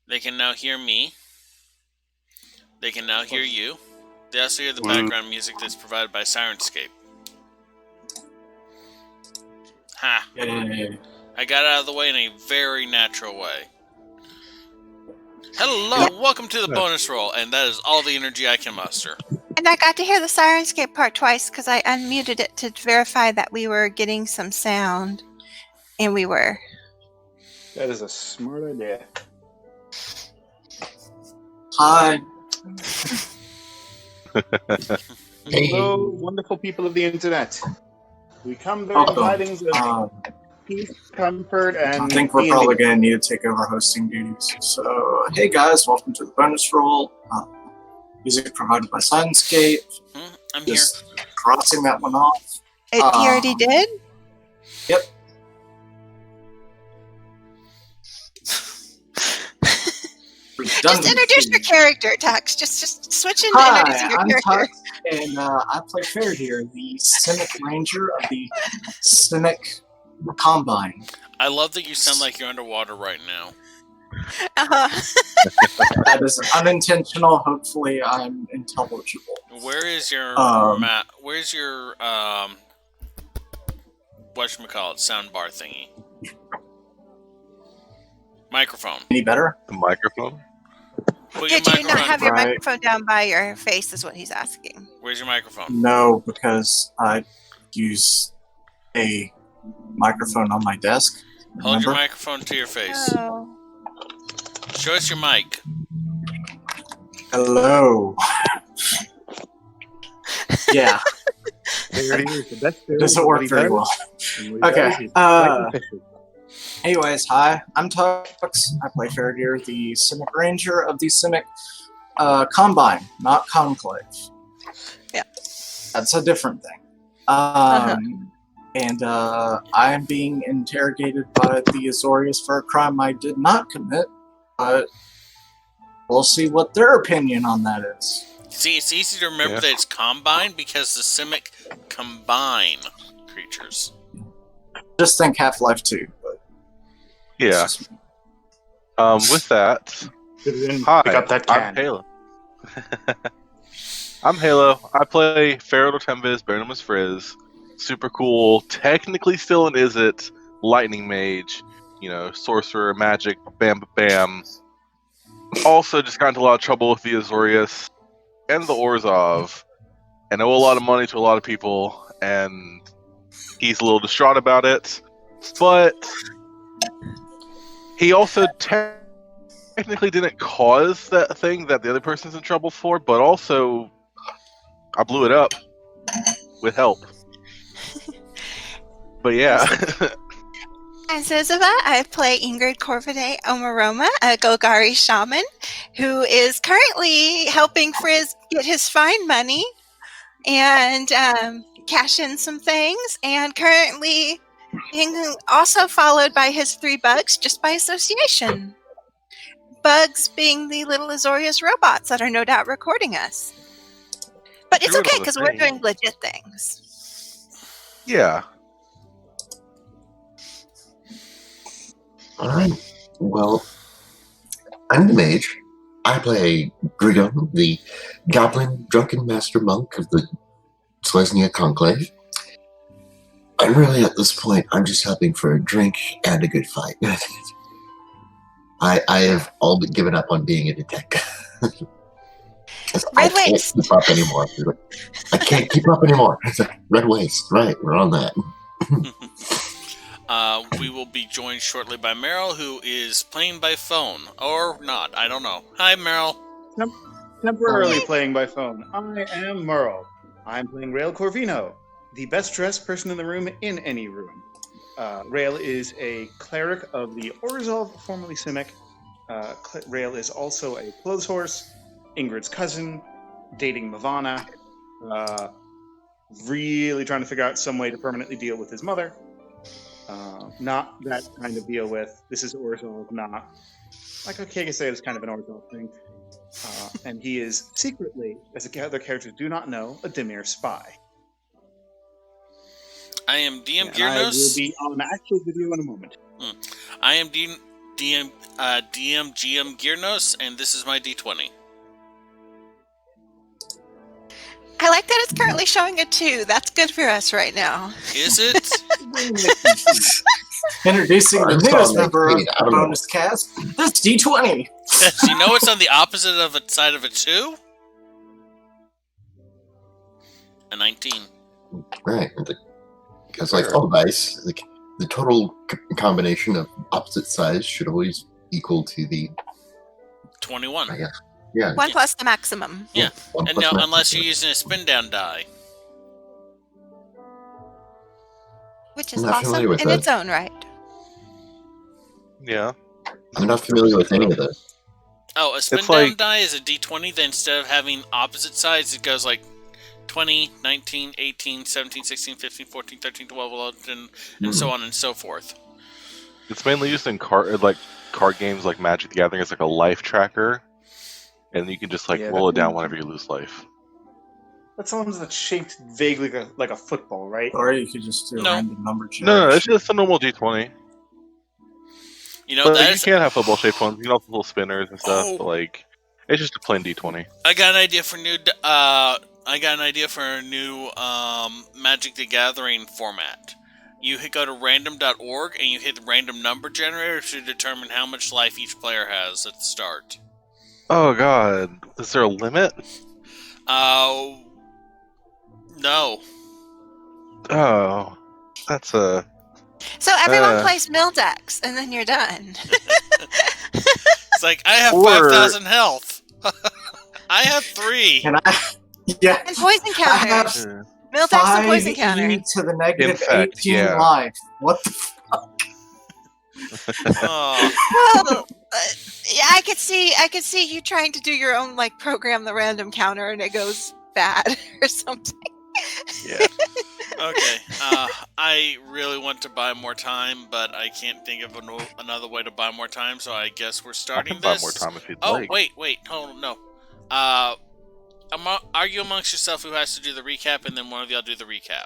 They can now hear me. They can now hear you. They also hear the background music that's provided by Sirenscape. Ha! Yay. I got out of the way in a very natural way. Hello, welcome to the bonus roll, and that is all the energy I can muster. And I got to hear the Sirenscape part twice because I unmuted it to verify that we were getting some sound. And we were. That is a smart idea. Hi. Hello, wonderful people of the internet. We come bearing tidings of peace, comfort, and... I think we're probably going to need to take over hosting duties. So, hey guys, welcome to the bonus roll. Music provided by Sirenscape. I'm Just crossing that one off. He already did? Yep. Just introduce your character, Tux. Just switch into introducing your character. I'm Tux, and I play Feradirs, the Cynic Ranger of the Cynic Combine. I love that you sound like you're underwater right now. That is unintentional. Hopefully, I'm intelligible. Where is your Where's your whatchamacallit soundbar thingy? Microphone. Any better? The microphone? Did you not have your microphone down by your face? Is what he's asking. Where's your microphone? No, because I use a microphone on my desk. Hold your microphone to your face. Oh. Show us your mic. Hello. Yeah. Doesn't work very well. Okay. Anyways, hi. I'm Tux. I play Feradirs, the Cynic Ranger of the Cynic Combine, not Conclave. Yeah. That's a different thing. And I am being interrogated by the Azorius for a crime I did not commit, but we'll see what their opinion on that is. See, it's easy to remember that it's Combine because the Simic combine creatures. Just think Half-Life 2. But yeah. With that, hi, I'm Halo. I'm Halo. I play Feradirs Temvis, better known as Friz. Super cool. Technically still an Izzet, lightning mage, sorcerer, magic, bam, bam. Also just got into a lot of trouble with the Azorius and the Orzhov, and owe a lot of money to a lot of people, and he's a little distraught about it, but he also technically didn't cause that thing that the other person's in trouble for, but also I blew it up with help. But yeah. And Zizova, I play Ingrid Corvidae Omaroma, a Golgari shaman, who is currently helping Friz get his fine money and cash in some things, and currently being also followed by his 3 bugs just by association. Bugs being the little Azorius robots that are no doubt recording us. But it's okay because we're doing legit things. Yeah. Alright, well, I'm the mage. I play Grigo, the goblin drunken master monk of the Selesnya Conclave. I'm really, at this point, I'm just hoping for a drink and a good fight. I have all but given up on being a detective. I can't keep up anymore. I can't keep up anymore. It's like red waste, right, we're on that. We will be joined shortly by Meryl, who is playing by phone. Or not, I don't know. Hi, Meryl. Temporarily playing by phone. I am Merle. I'm playing Rael Corvino, the best dressed person in the room in any room. Rael is a cleric of the Orzhov, formerly Simic. Rael is also a clothes horse, Ingrid's cousin, dating Mavana, really trying to figure out some way to permanently deal with his mother. Not that kind of deal with. This is Orzhov, not like Kega said, it's kind of an Orzhov thing. And he is secretly, as the other characters do not know, a Dimir spy. I am DM I will Gearnos. be on an actual video in a moment. I am DM DM GM Gearnos, and this is my D20. I like that it's currently showing a 2. That's good for us right now. Is it? Introducing the I saw newest that member of tweet. I the don't know. bonus cast, this D20. Do you know it's on the opposite of a side of a 2? A 19. Right. Because like all dice, like the total combination of opposite sides should always equal to the 21. yeah. 1 plus the maximum. Yeah. one And plus now, maximum. unless you're using a spin down die. Which is I'm not awesome familiar with in that. its own right. Yeah. I'm not familiar with any of those. Oh, a spin It's down like- die is a D20, then instead of having opposite sides, it goes like 20, 19, 18, 17, 16, 15, 14, 13, 12, 11, and so on and so forth. It's mainly used in card games like Magic the Gathering. It's like a life tracker, and you can just like Yeah, roll it that- down whenever you lose life. That's one that's shaped vaguely like a football, right? Or you could just do a No. random number No, it's generation. just a normal D20. You know, But you that's. can have football shaped ones. You can have little spinners and stuff. Oh. But like, it's just a plain D20. I got an idea for a new Magic the Gathering format. You go to random.org and you hit the random number generator to determine how much life each player has at the start. Oh god, is there a limit? No. Oh, that's a. So everyone Uh. plays mill decks, and then you're done. It's like, I have Or- 5,000 health. I have 3. And yeah, And poison I have counters. Mill decks and poison 5 counters. E to the negative Infect, 18 yeah. life. What the Oh. Well, yeah, I could see you trying to do your own like program the random counter, and it goes bad or something. Yeah. Okay. I really want to buy more time, but I can't think of another way to buy more time, so I guess we're I starting can buy this. more time if you'd Oh, like. wait, hold on, no. Argue amongst yourself who has to do the recap, and then one of y'all do the recap.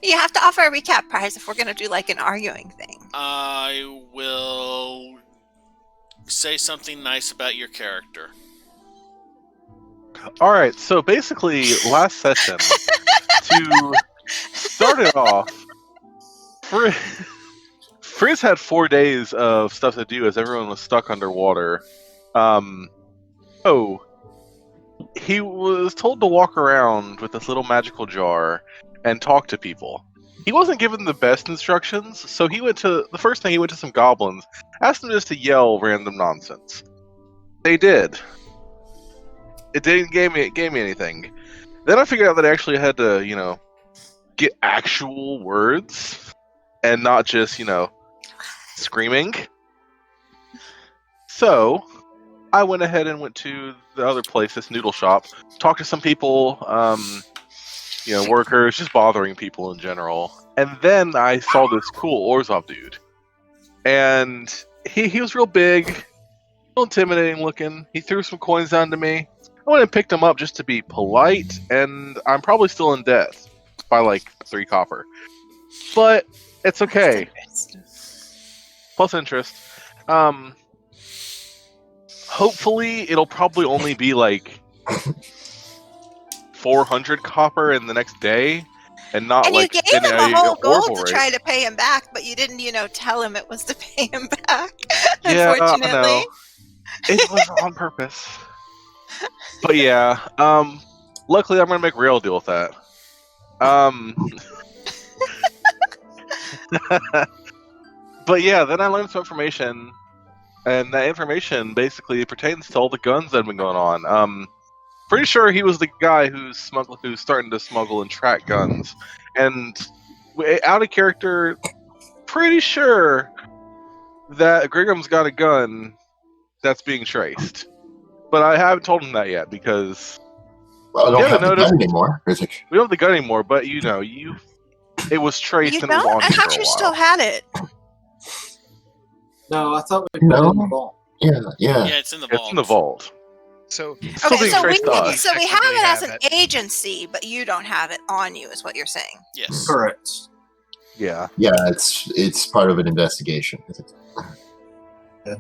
You have to offer a recap prize if we're going to do like an arguing thing. I will say something nice about your character. All right. So basically, last session to start it off, Friz had 4 days of stuff to do as everyone was stuck underwater. So he was told to walk around with this little magical jar and talk to people. He wasn't given the best instructions, so he went to some goblins, asked them just to yell random nonsense. They did. It didn't give me anything. Then I figured out that I actually had to, get actual words and not just, screaming. So I went ahead and went to the other place, this noodle shop, talked to some people, workers, just bothering people in general. And then I saw this cool Orzhov dude. And he was real big, real intimidating looking. He threw some coins down to me. I went and picked him up just to be polite, and I'm probably still in debt by like 3 copper. But it's okay. Plus interest. Hopefully it'll probably only be like 400 copper in the next day, and not And like you gave him a whole gold to rate. try to pay him back, but you didn't, tell him it was to pay him back. Yeah, Unfortunately. I know. It was on purpose. But yeah, luckily I'm gonna make Rail deal with that. But yeah, then I learned some information, and that information basically pertains to all the guns that have been going on. Pretty sure he was the guy who's starting to smuggle and track guns, and out of character, pretty sure that Grigum's got a gun that's being traced. But I haven't told him that yet because Well, I don't Yeah, have the notice- gun anymore. It's like, we don't have the gun anymore. But it was traced You and it was don't? on I you for thought a you while. still had it. No, I thought we put it in the vault. yeah. Yeah, it's in the vault. It's in the vault. So It's still Okay, being so traced to us. so we have Technically it as have an it. agency, but you don't have it on you, is what you're saying. Yes. Correct. Yeah. Yeah, it's part of an investigation. It's like,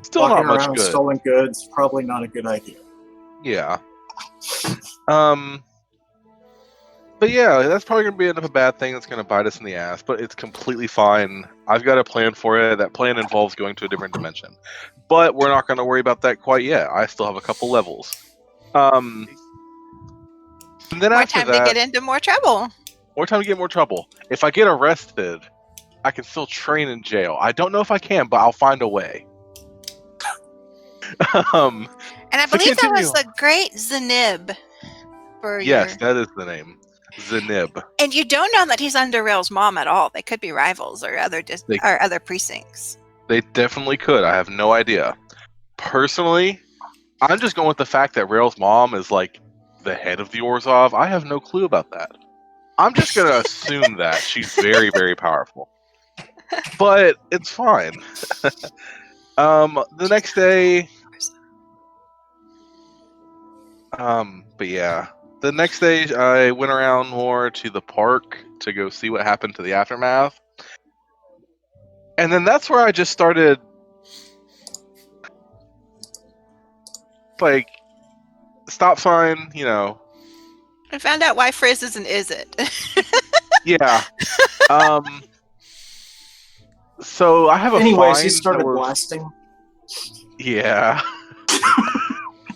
Still Walking not much around with good. stolen goods, probably not a good idea. Yeah. But yeah, that's probably going to be a bad thing that's going to bite us in the ass, but it's completely fine. I've got a plan for it. That plan involves going to a different dimension. But we're not going to worry about that quite yet. I still have a couple levels. And then More after time that, to get into more trouble. more time to get more trouble. If I get arrested, I can still train in jail. I don't know if I can, but I'll find a way. And I So believe that was continue. the great Zenib. Yes, that is the name. Zenib. And you don't know that he's under Rail's mom at all. They could be rivals or other precincts. They definitely could. I have no idea. Personally, I'm just going with the fact that Rail's mom is like the head of the Orzhov. I have no clue about that. I'm just going to assume that she's very, very powerful. But it's fine. The next day... but yeah. The next day, I went around more to the park to go see what happened to the aftermath. And then that's where I just started... like, stop sign, I found out why Friz isn't is it. Yeah. So I have a Anyways, fine he started that was- blasting. Yeah.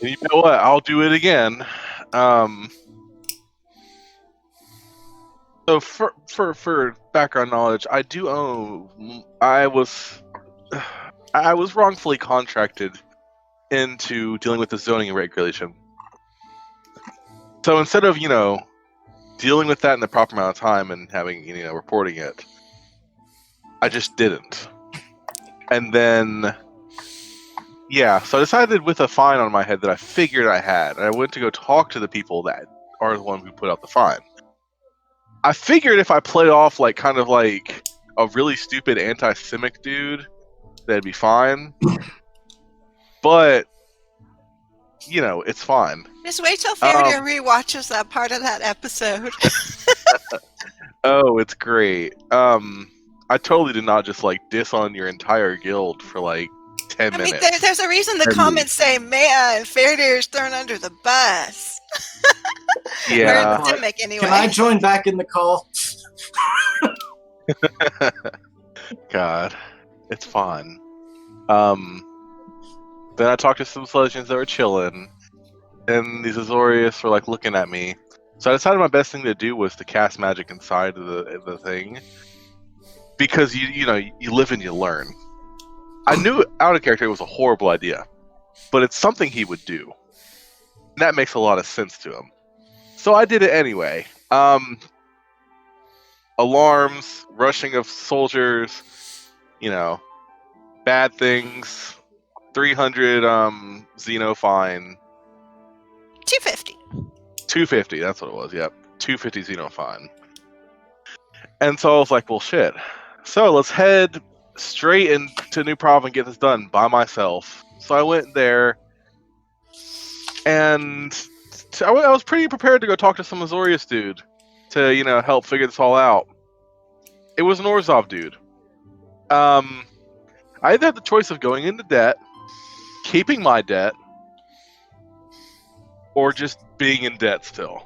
And you know what? I'll do it again. So for background knowledge, I do own. I was wrongfully contracted into dealing with the zoning regulation. So instead of dealing with that in the proper amount of time and having reporting it, I just didn't. And then so I decided with a fine on my head that I figured I had, and I went to go talk to the people that are the one who put out the fine. I figured if I played off like kind of like a really stupid anti-Semitic dude, that'd be fine. But it's fine. Just wait till Faraday rewatches that part of that episode. Oh, it's great. I totally did not just like diss on your entire guild for like 10 minutes. I mean, there's a reason the comments say, "Man, Faraday is thrown under the bus." Yeah. Or Simic, anyway. Can I join back in the call? God, it's fun. Then I talked to some Legends that were chilling, and these Azorius were like looking at me. So I decided my best thing to do was to cast magic inside of the thing, because you live and you learn. I knew out of character it was a horrible idea, but it's something he would do. And that makes a lot of sense to him. So I did it anyway. Alarms, rushing of soldiers, bad things, 300 Xeno fine. 250. 250, that's what it was, yep. 250 Xeno fine. And so I was like, well, shit. So let's head straight into New Prov and get this done by myself. So I went there, and I was pretty prepared to go talk to some Azorius dude to, help figure this all out. It was an Orzhov dude. I either had the choice of going into debt, keeping my debt, or just being in debt still.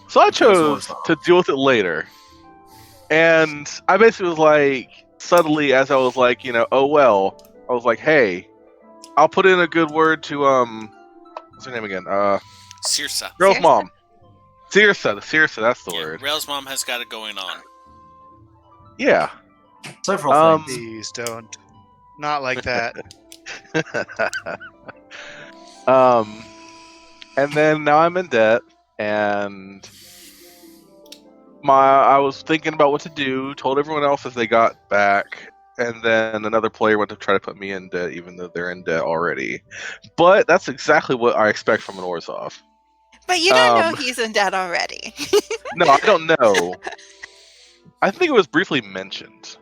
So I chose to deal with it later. And I basically was like, subtly, as I was like, oh well, I was like, hey, I'll put in a good word to, what's her name again? Cirsa. Girl's mom. Cirsa, that's the word. Rail's mom has got it going on. Yeah. Several things. Please don't. Not like that. And then now I'm in debt, and I was thinking about what to do, told everyone else as they got back, and then another player went to try to put me in debt, even though they're in debt already. But that's exactly what I expect from an Orzhov. But you don't know he's in debt already. No, I don't know. I think it was briefly mentioned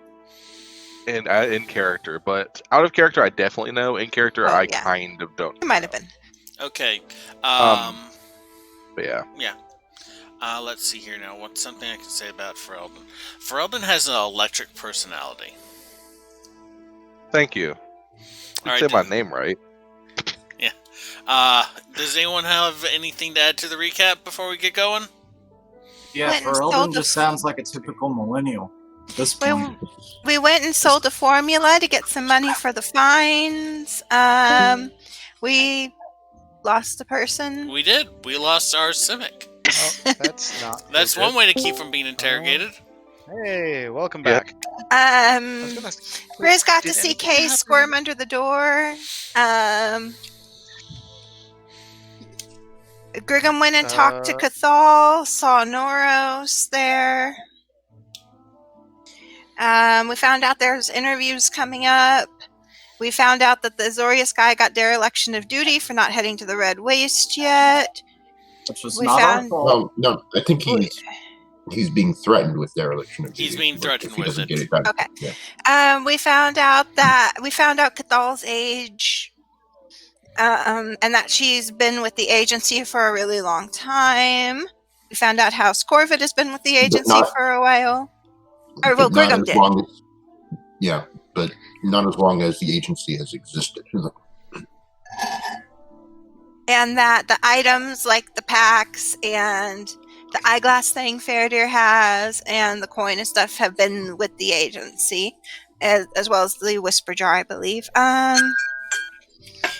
in character, but out of character, I definitely know. In character, I kind of don't. It might have been. Okay. But yeah. Yeah. Let's see here now. What's something I can say about Ferelden? Ferelden has an electric personality. Thank you. You All said right, my name right. Does anyone have anything to add to the recap before we get going? Yeah, Went and sold Ferelden the just sounds like a typical millennial at this point. We went and sold the formula to get some money for the fines. We lost a person. We did. We lost our Simic. Oh, that's not. That's good. one way to keep from being interrogated. Hey, welcome Yeah. back. I was gonna Riz got to did see anything Kay happen? squirm under the door. Griggum went and talked to Cathal, saw Noros there. We found out there's interviews coming up. We found out that the Azorius guy got dereliction of duty for not heading to the Red Waste yet. Which was We not our found- fault. Well, no, I think he's being threatened with dereliction of He's duty being if threatened he with doesn't it. get it done. Okay. Yeah. We found out Cathal's age, and that she's been with the agency for a really long time. We found out House Corvid has been with the agency not- for a while. Or, well, But not Griggum as did. long as, yeah, but not as long as the agency has existed. And that the items like the packs and the eyeglass thing Faradir has and the coin and stuff have been with the agency, as well as the whisper jar, I believe.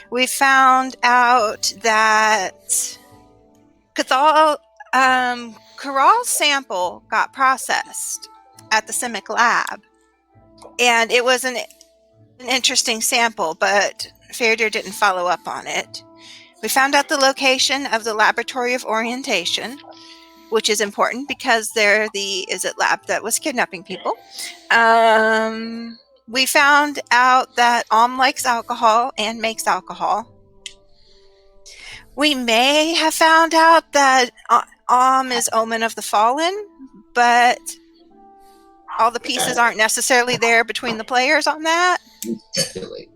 We found out that Coral's sample got processed at the Simic lab, and it was an interesting sample, but Faradir didn't follow up on it. We found out the location of the Laboratory of Orientation, which is important because they're the Izzet lab that was kidnapping people. We found out that likes alcohol and makes alcohol. We may have found out that is Omen of the Fallen, but all the pieces aren't necessarily there between the players on that. Definitely.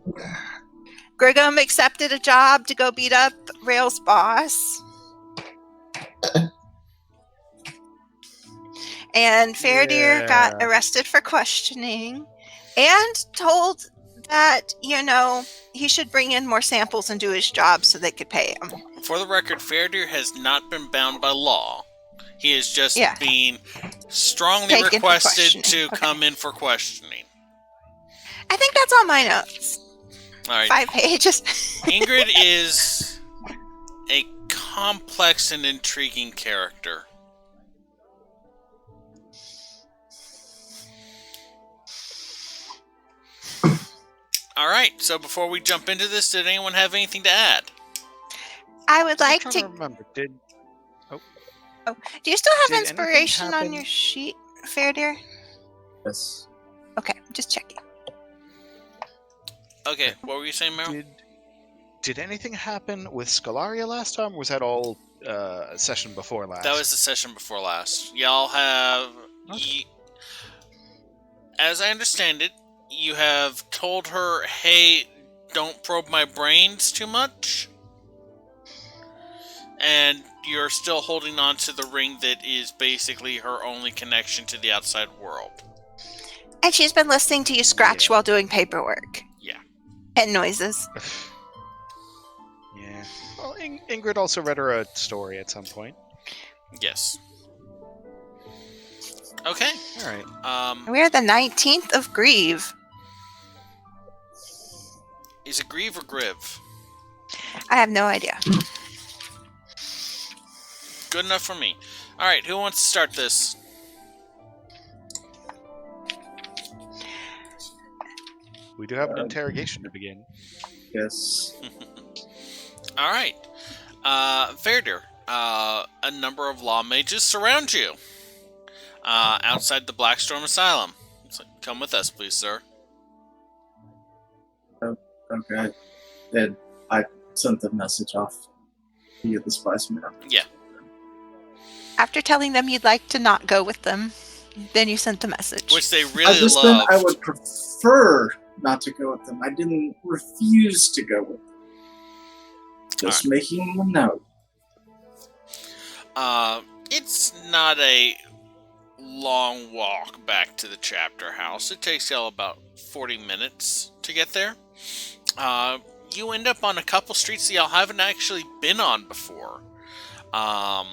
Griggum accepted a job to go beat up Rail's boss. And Faradir got arrested for questioning and told that, he should bring in more samples and do his job so they could pay him. For the record, Faradir has not been bound by law. He is just being strongly Taken for requested questioning. to come in for questioning. I think that's on my notes. All right. 5 pages. Ingrid is a complex and intriguing character. All right, so before we jump into this, did anyone have anything to add? I would like I'm to. trying to remember. Do you still Did have anything inspiration on happen? your sheet, Faradir? Yes. Okay, just checking. Okay, what were you saying, Meryl? Did anything happen with Scalaria last time, or was that all session before last? That was the session before last. Y'all have... Okay. As I understand it, you have told her, hey, don't probe my brains too much. And you're still holding on to the ring that is basically her only connection to the outside world. And she's been listening to you scratch while doing paperwork. Yeah. And noises. Yeah. Well, Ingrid also read her a story at some point. Yes. Okay. All right. We're the 19th of Grieve. Is it Grieve or Griv? I have no idea. Good enough for me. Alright, who wants to start this? We do have an interrogation to begin. Yes. Alright. Ferdir, a number of law mages surround you outside the Blackstorm Asylum. So come with us, please, sir. Okay. And I sent the message off via the spice map. Yeah. After telling them you'd like to not go with them, then you sent the message. Which they I really just love. I would prefer not to go with them. I didn't refuse to go with them. Just making a note. It's not a long walk back to the chapter house. It takes y'all about 40 minutes to get there. You end up on a couple streets that y'all haven't actually been on before. The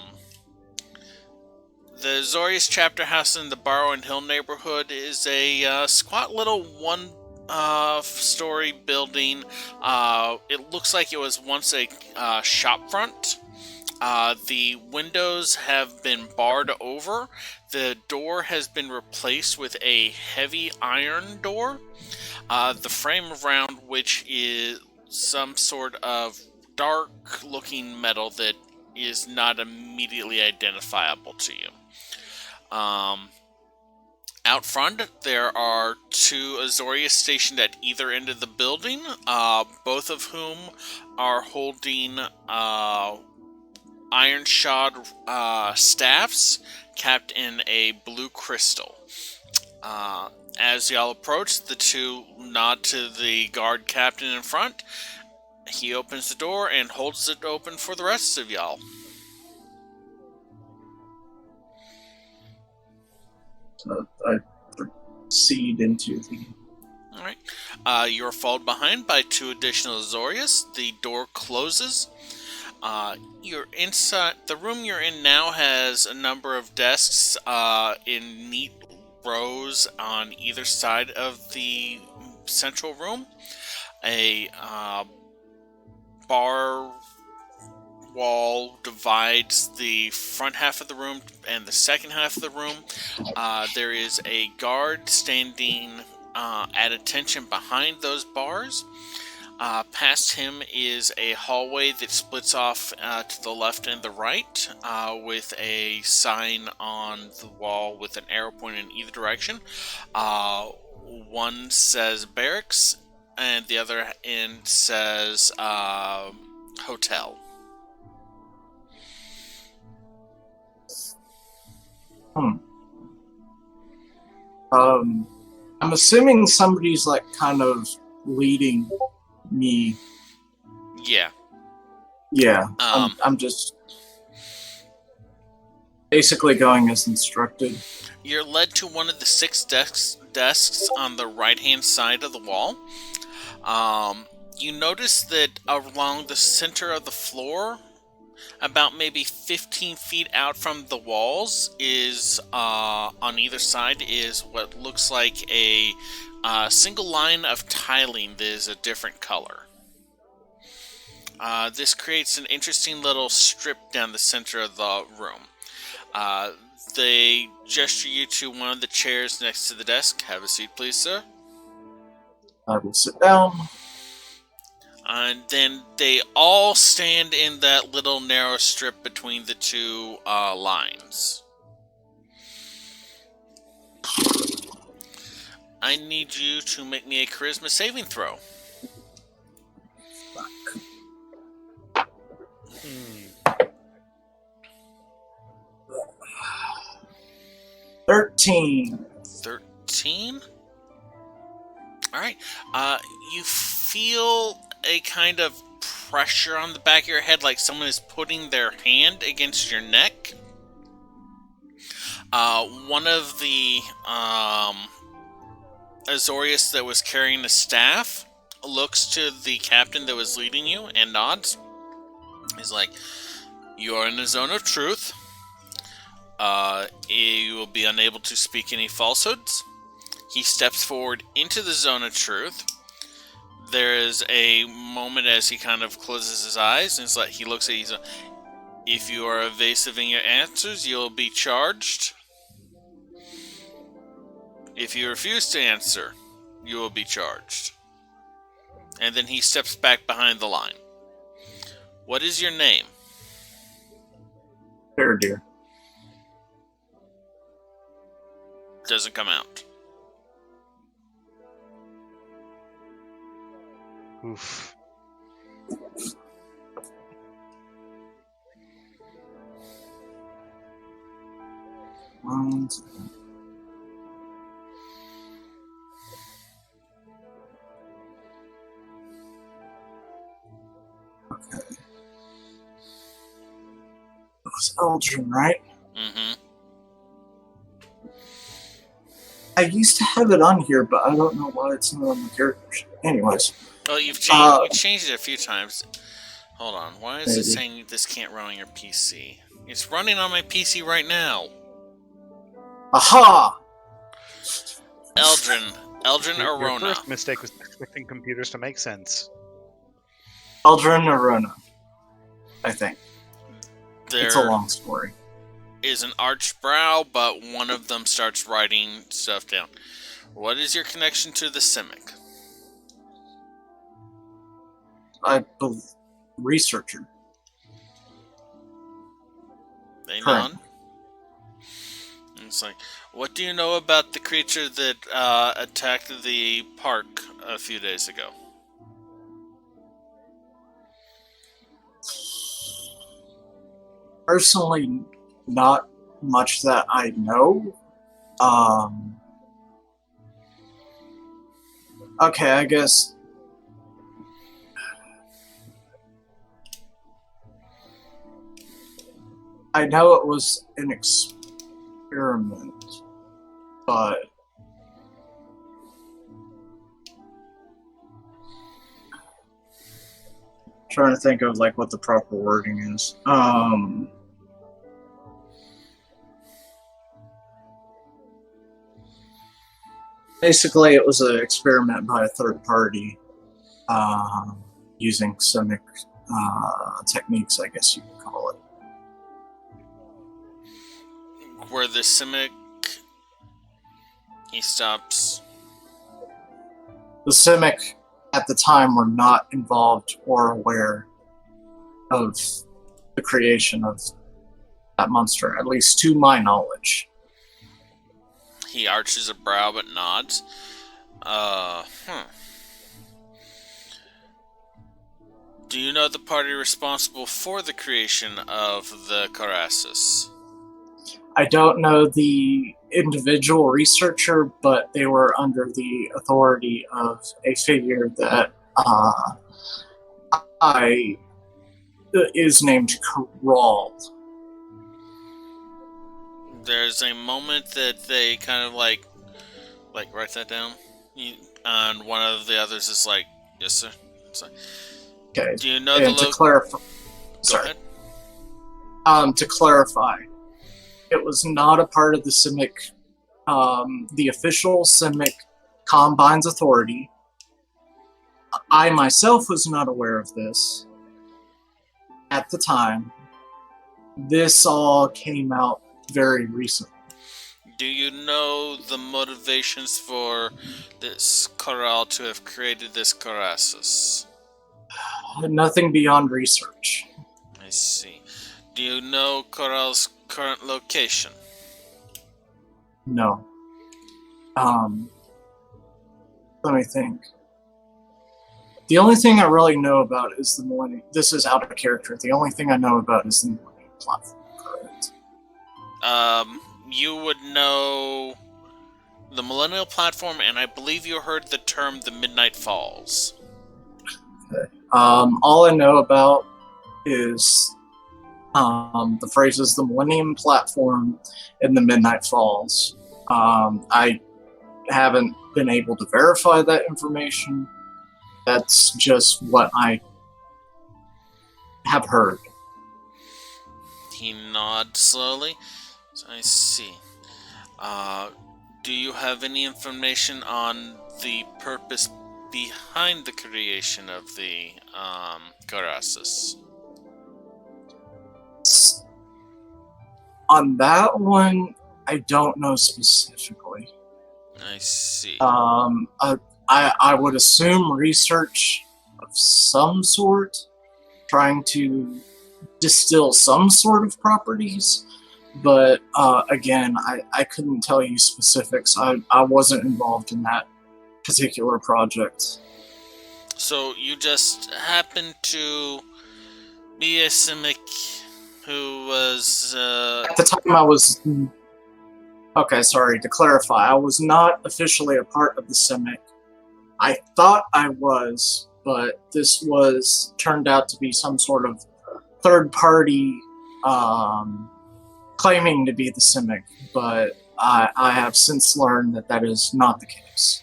Azorius chapter house in the Barrow and Hill neighborhood is a squat little one-story building. It looks like it was once a shop front. The windows have been barred over. The door has been replaced with a heavy iron door. The frame around which is some sort of dark-looking metal that is not immediately identifiable to you. Out front, there are two Azorius stationed at either end of the building, both of whom are holding iron-shod staffs capped in a blue crystal. As y'all approach, the two nod to the guard captain in front. He opens the door and holds it open for the rest of y'all. So I proceed into the... Alright. You're followed behind by two additional Azorius. The door closes. You're inside. The room you're in now has a number of desks in neat rows on either side of the central room. A bar wall divides the front half of the room and the second half of the room. There is a guard standing at attention behind those bars. Past him is a hallway that splits off to the left and the right with a sign on the wall with an arrow pointing in either direction. One says barracks and the other end says hotel. I'm assuming somebody's like kind of leading me. Yeah. Yeah. I'm just basically going as instructed. You're led to one of the 6 desks on the right-hand side of the wall. You notice that along the center of the floor, about maybe 15 feet out from the walls, is on either side is what looks like a single line of tiling that is a different color. This creates an interesting little strip down the center of the room. They gesture you to one of the chairs next to the desk. Have a seat, please, sir. I will sit down. And then they all stand in that little narrow strip between the two lines. I need you to make me a charisma saving throw. 13. 13? Alright. You feel a kind of pressure on the back of your head, like someone is putting their hand against your neck. One of the Azorius that was carrying the staff looks to the captain that was leading you and nods. He's like, "You are in the zone of truth. You will be unable to speak any falsehoods." He steps forward into the zone of truth. There is a moment as he kind of closes his eyes, and it's like he looks at you. "If you are evasive in your answers, you'll be charged. If you refuse to answer, you will be charged." And then he steps back behind the line. "What is your name?" Feradir. Doesn't come out. Oof. Okay. It was Eldrin, right? I used to have it on here, but I don't know why it's not on the character sheet. Anyways. Well, you've changed it a few times. Hold on. Why is it Maybe. saying this can't run on your PC? It's running on my PC right now. Aha! Eldrin Your Arona. first mistake was expecting computers to make sense. Eldrin Arona, I think. It's a There long story. is an arched brow, but one of them starts writing stuff down. What is your connection to the Simic? Researcher. They Correct. none? It's like, what do you know about the creature that attacked the park a few days ago? Personally, not much that I know. Okay, I guess. I know it was an experiment, but trying to think of like what the proper wording is. Basically, it was an experiment by a third party using Simic techniques, I guess you could call it. Where the Simic, he stops. The Simic at the time were not involved or aware of the creation of that monster, at least to my knowledge. He arches a brow but nods. Do you know the party responsible for the creation of the Colossus? I don't know the individual researcher, but they were under the authority of a figure that is named Kral. There's a moment that they kind of like write that down, and one of the others is like, "Yes, sir." It's like, Okay. do you know And the to clarify, Go ahead. to clarify, it was not a part of the Simic, the official Simic Combine's authority. I myself was not aware of this at the time. This all came out very recently. Do you know the motivations for this Corral to have created this Colossus? Nothing beyond research. I see. Do you know Corral's current location? No. Let me think. The only thing I really know about is the Millennium. This is out of character. The only thing I know about is the Millennium platform. Correct. You would know the Millennial Platform, and I believe you heard the term the Midnight Falls. All I know about is the phrases the Millennium Platform and the Midnight Falls. I haven't been able to verify that information. That's just what I have heard. He nods slowly. I see. Do you have any information on the purpose behind the creation of the Colossus? On that one, I don't know specifically. I see. I would assume research of some sort, trying to distill some sort of properties, but again, I couldn't tell you specifics. I wasn't involved in that particular project. So you just happened to be a Simic who was... At the time I was... Okay, sorry, to clarify, I was not officially a part of the Simic. I thought I was, but this turned out to be some sort of third party claiming to be the Simic, but I have since learned that that is not the case.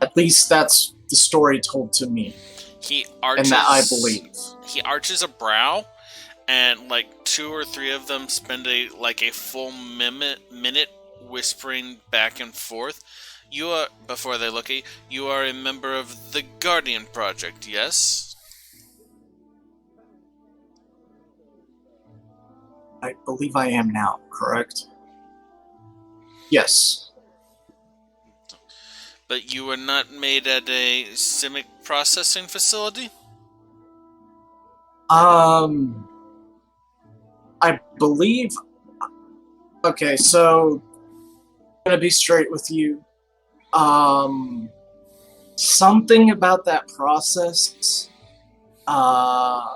At least that's the story told to me, He and arches. that I believe. He arches a brow, and like 2 or 3 of them spend a full minute whispering back and forth. You are, before they look at you, you are a member of the Guardian Project, yes? I believe I am now, correct? Yes. But you were not made at a Simic processing facility? I believe. Okay, so I'm gonna be straight with you. Something about that process, kind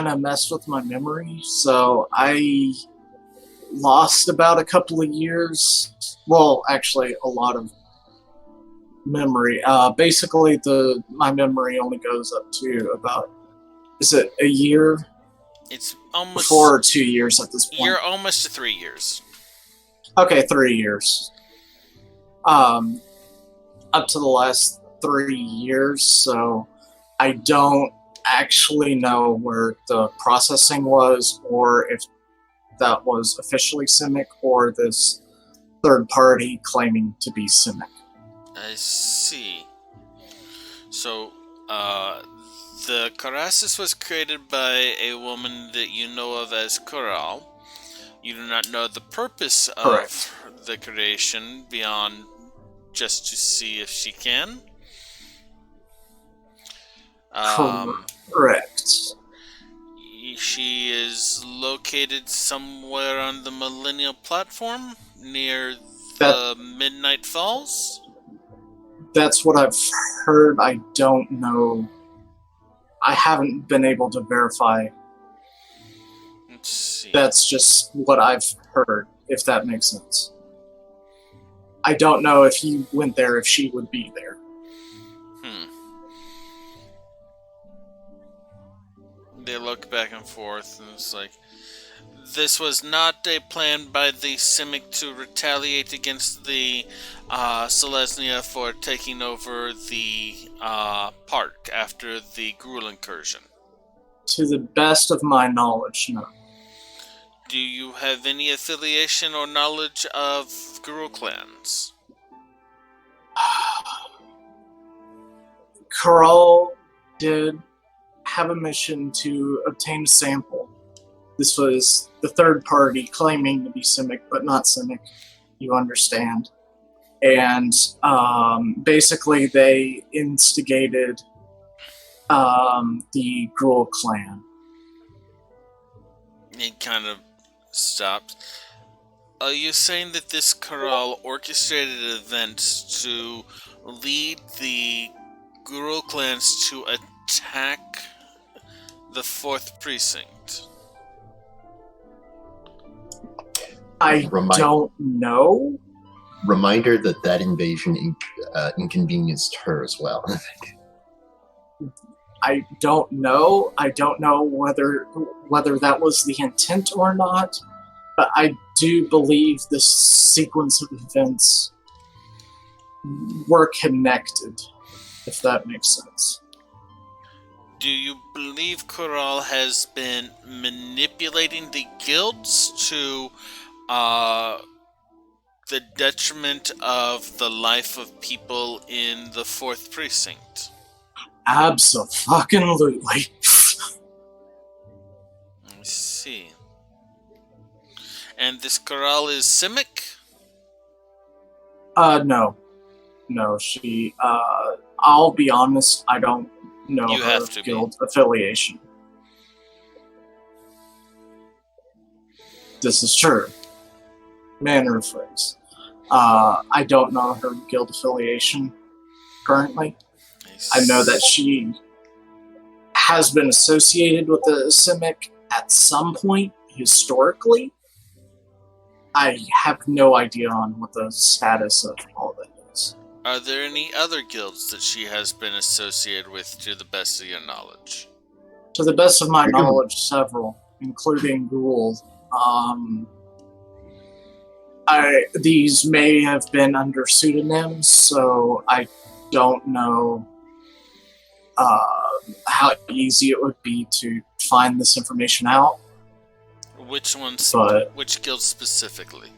of messed with my memory, so I lost about a couple of years. Well, actually, a lot of memory. Basically, my memory only goes up to about, is it a year? It's almost 4 or 2 years at this point. You're almost to 3 years. Okay, 3 years. Up to the last 3 years, so I don't actually know where the processing was, or if that was officially Simic, or this third party claiming to be Simic. I see. So, the Karasis was created by a woman that you know of as Koral. You do not know the purpose Correct. of the creation beyond just to see if she can. Correct. She is located somewhere on the Millennial Platform near the Midnight Falls. That's what I've heard. I don't know. I haven't been able to verify. Let's see. That's just what I've heard, if that makes sense. I don't know if he went there, if she would be there. They look back and forth, and it's like, this was not a plan by the Simic to retaliate against the Selesnya for taking over the park after the Gruul incursion. To the best of my knowledge, no. Do you have any affiliation or knowledge of Gruul clans? Carl did have a mission to obtain a sample. This was the third party claiming to be Simic, but not Simic, you understand. And basically they instigated the Gruul clan. It kind of stopped. Are you saying that this Corral orchestrated events to lead the Gruul clans to attack the 4th precinct? I don't know. Reminder that invasion inconvenienced her as well. I don't know. I don't know whether that was the intent or not, but I do believe this sequence of events were connected, if that makes sense. Do you believe Corral has been manipulating the guilds to the detriment of the life of people in the 4th precinct? Abso-fucking-lutely. I see. And this Corral is Simic? No. No, she, I'll be honest, I don't know You her have to guild affiliation. This is true. Manner of phrase. I don't know her guild affiliation currently. I know that she has been associated with the Simic at some point historically. I have no idea on what the status of all that is. Are there any other guilds that she has been associated with, to the best of your knowledge? To the best of my knowledge, several, including Gruul. these may have been under pseudonyms, so I don't know how easy it would be to find this information out. Which ones? But Which guild specifically?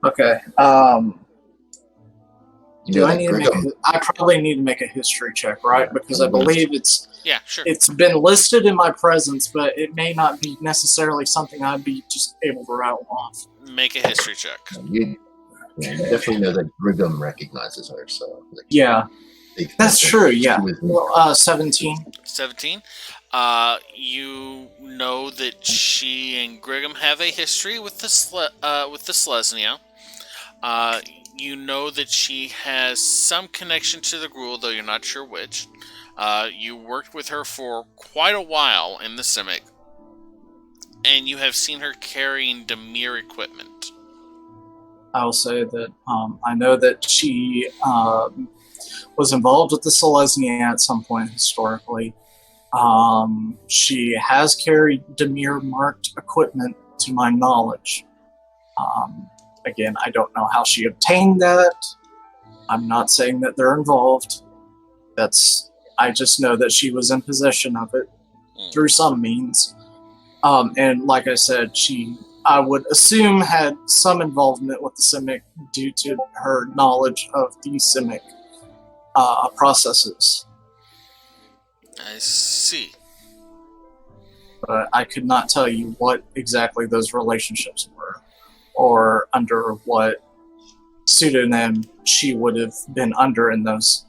okay. You know, I probably need to make a history check, right? Because I believe Yeah, sure. it's been listed in my presence, but it may not be necessarily something I'd be just able to rattle off. Make a history check. you definitely know that Brigham recognizes her, so Yeah, that's true. Yeah, well, 17. 17. You know that she and Grigham have a history with the Selesnya. You know that she has some connection to the Gruul, though you're not sure which. You worked with her for quite a while in the Simic, and you have seen her carrying Demir equipment. I'll say that I know that she was involved with the Selesnya at some point historically. She has carried Demir marked equipment to my knowledge. Again, I don't know how she obtained that. I'm not saying that they're involved. I just know that she was in possession of it through some means. And like I said, I would assume, had some involvement with the Simic due to her knowledge of the Simic processes. I see. But I could not tell you what exactly those relationships were, or under what pseudonym she would have been under in those.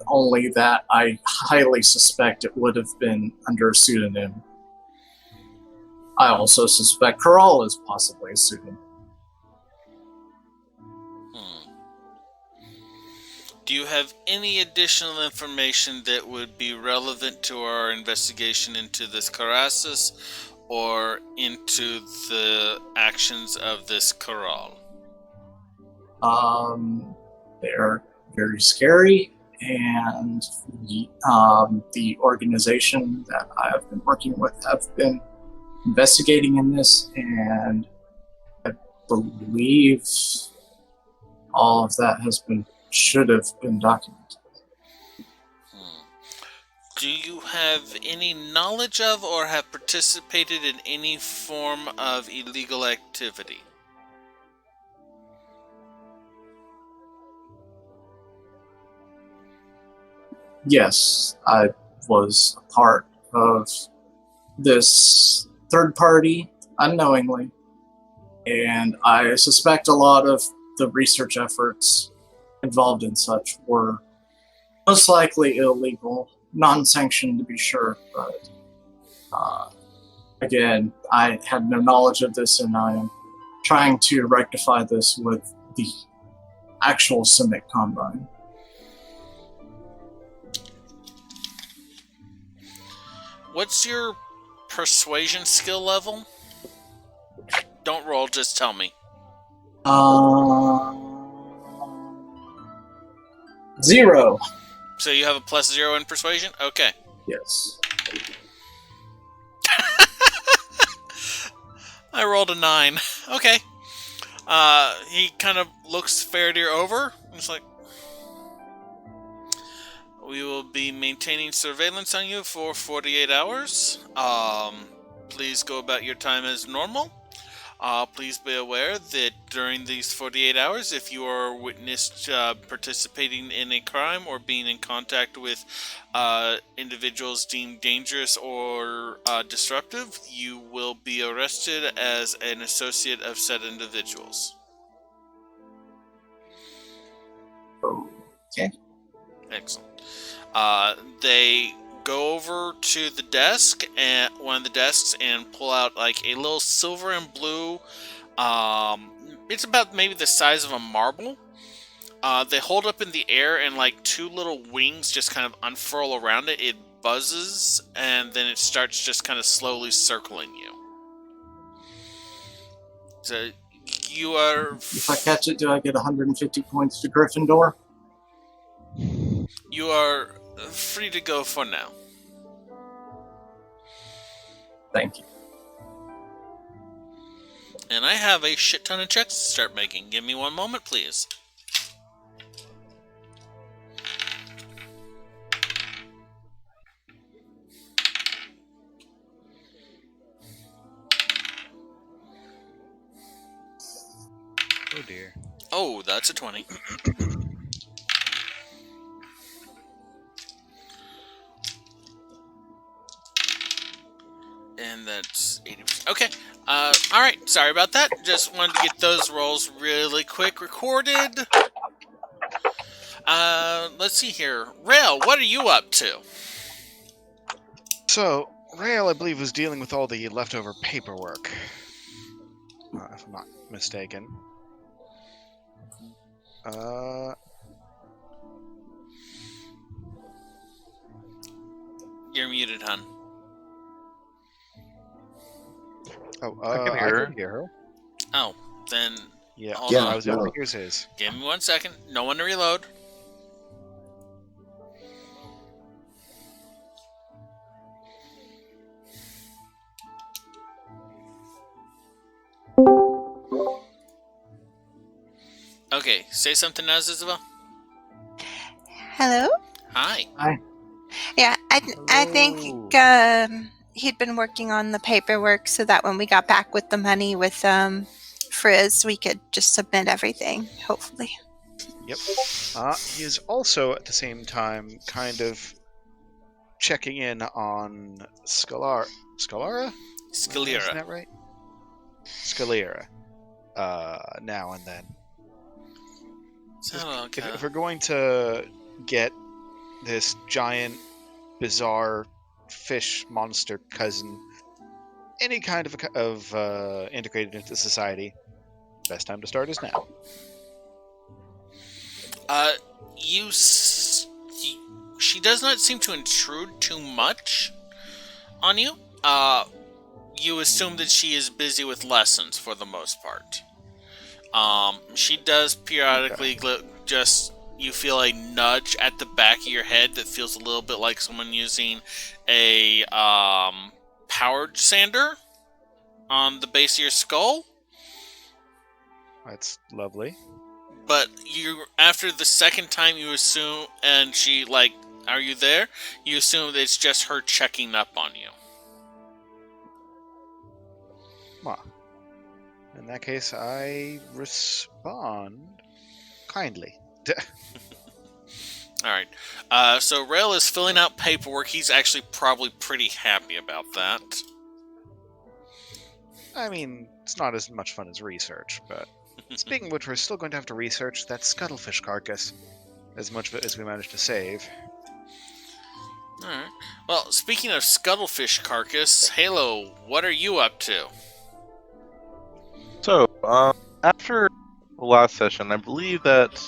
Only that I highly suspect it would have been under a pseudonym. I also suspect Corral is possibly a pseudonym. Do you have any additional information that would be relevant to our investigation into this Karasis or into the actions of this Corral? They're very scary, and the organization that I have been working with have been investigating in this, and I believe all of that should have been documented. Do you have any knowledge of or have participated in any form of illegal activity? Yes, I was a part of this third party unknowingly, and I suspect a lot of the research efforts involved in such were most likely illegal, non-sanctioned to be sure, but again, I had no knowledge of this, and I am trying to rectify this with the actual Simic Combine. What's your persuasion skill level? Don't roll, just tell me. 0. So you have a +0 in persuasion? Okay. Yes. I rolled a 9. Okay. He kind of looks Faradir over. He's like, we will be maintaining surveillance on you for 48 hours. Please go about your time as normal. Please be aware that during these 48 hours, if you are witnessed participating in a crime or being in contact with individuals deemed dangerous or disruptive, you will be arrested as an associate of said individuals. Okay. Excellent. They go over to the desk, and one of the desks, and pull out like a little silver and blue. It's about maybe the size of a marble. They hold up in the air, and like two little wings just kind of unfurl around it. It buzzes, and then it starts just kind of slowly circling you. So you are. If I catch it, do I get 150 points to Gryffindor? You are free to go for now. Thank you. And I have a shit ton of checks to start making. Give me one moment, please. Oh dear. Oh, that's a 20. And that's 80%. Okay. Alright. Sorry about that. Just wanted to get those rolls really quick recorded. Let's see here. Rail, what are you up to? So, Rail, I believe, was dealing with all the leftover paperwork. If I'm not mistaken. You're muted, hun. I can hear her. can hear her. Oh, then Yeah, Hold Yeah, on. I was able no. to hear his. give me 1 second. No one to reload. Okay, say something now, Isabel. Hello? Hi. Yeah, I Hello. think he'd been working on the paperwork so that when we got back with the money with Friz, we could just submit everything, hopefully. Yep. He is also at the same time kind of checking in on Scalara. Isn't Scalera. that right? Scalera. Now and then. Oh, okay. If we're going to get this giant, bizarre fish monster cousin any kind of integrated into society, best time to start is now. She does not seem to intrude too much on you. You assume that she is busy with lessons for the most part. She does periodically just, you feel a nudge at the back of your head that feels a little bit like someone using a powered sander on the base of your skull. That's lovely. But you, after the second time you assume, and she like, are you there? You assume that it's just her checking up on you. Well, in that case, I respond kindly. Alright. So Rail is filling out paperwork. He's actually probably pretty happy about that. I mean, it's not as much fun as research, but speaking of which, we're still going to have to research that scuttlefish carcass, as much of it as we managed to save. Alright. Well, speaking of scuttlefish carcass, Halo, what are you up to? So, after the last session, I believe that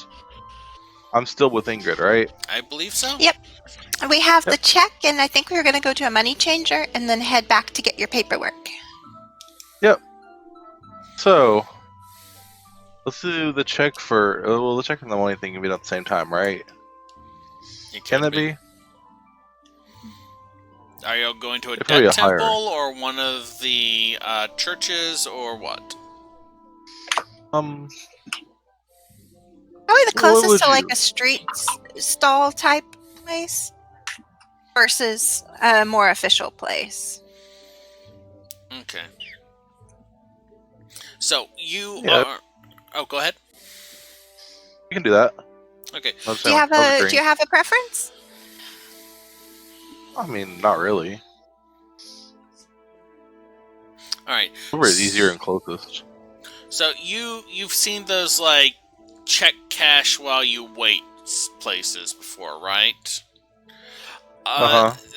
I'm still with Ingrid, right? I believe so? Yep. We have the check, and I think we were going to go to a money changer and then head back to get your paperwork. So, let's do the check for. Well, the check and the money thing can be done at the same time, right? It Can that be? Are you going to a It'd probably dead be higher. temple or one of the churches or what? Probably the What closest would to like you- a street stall type place versus a more official place. Okay. So you Yeah. are. Oh, go ahead. you can do that. Okay. Do you have a preference? I mean, not really. All right. Whatever is easier and closest. So you've seen those like check cash while you wait places before, right?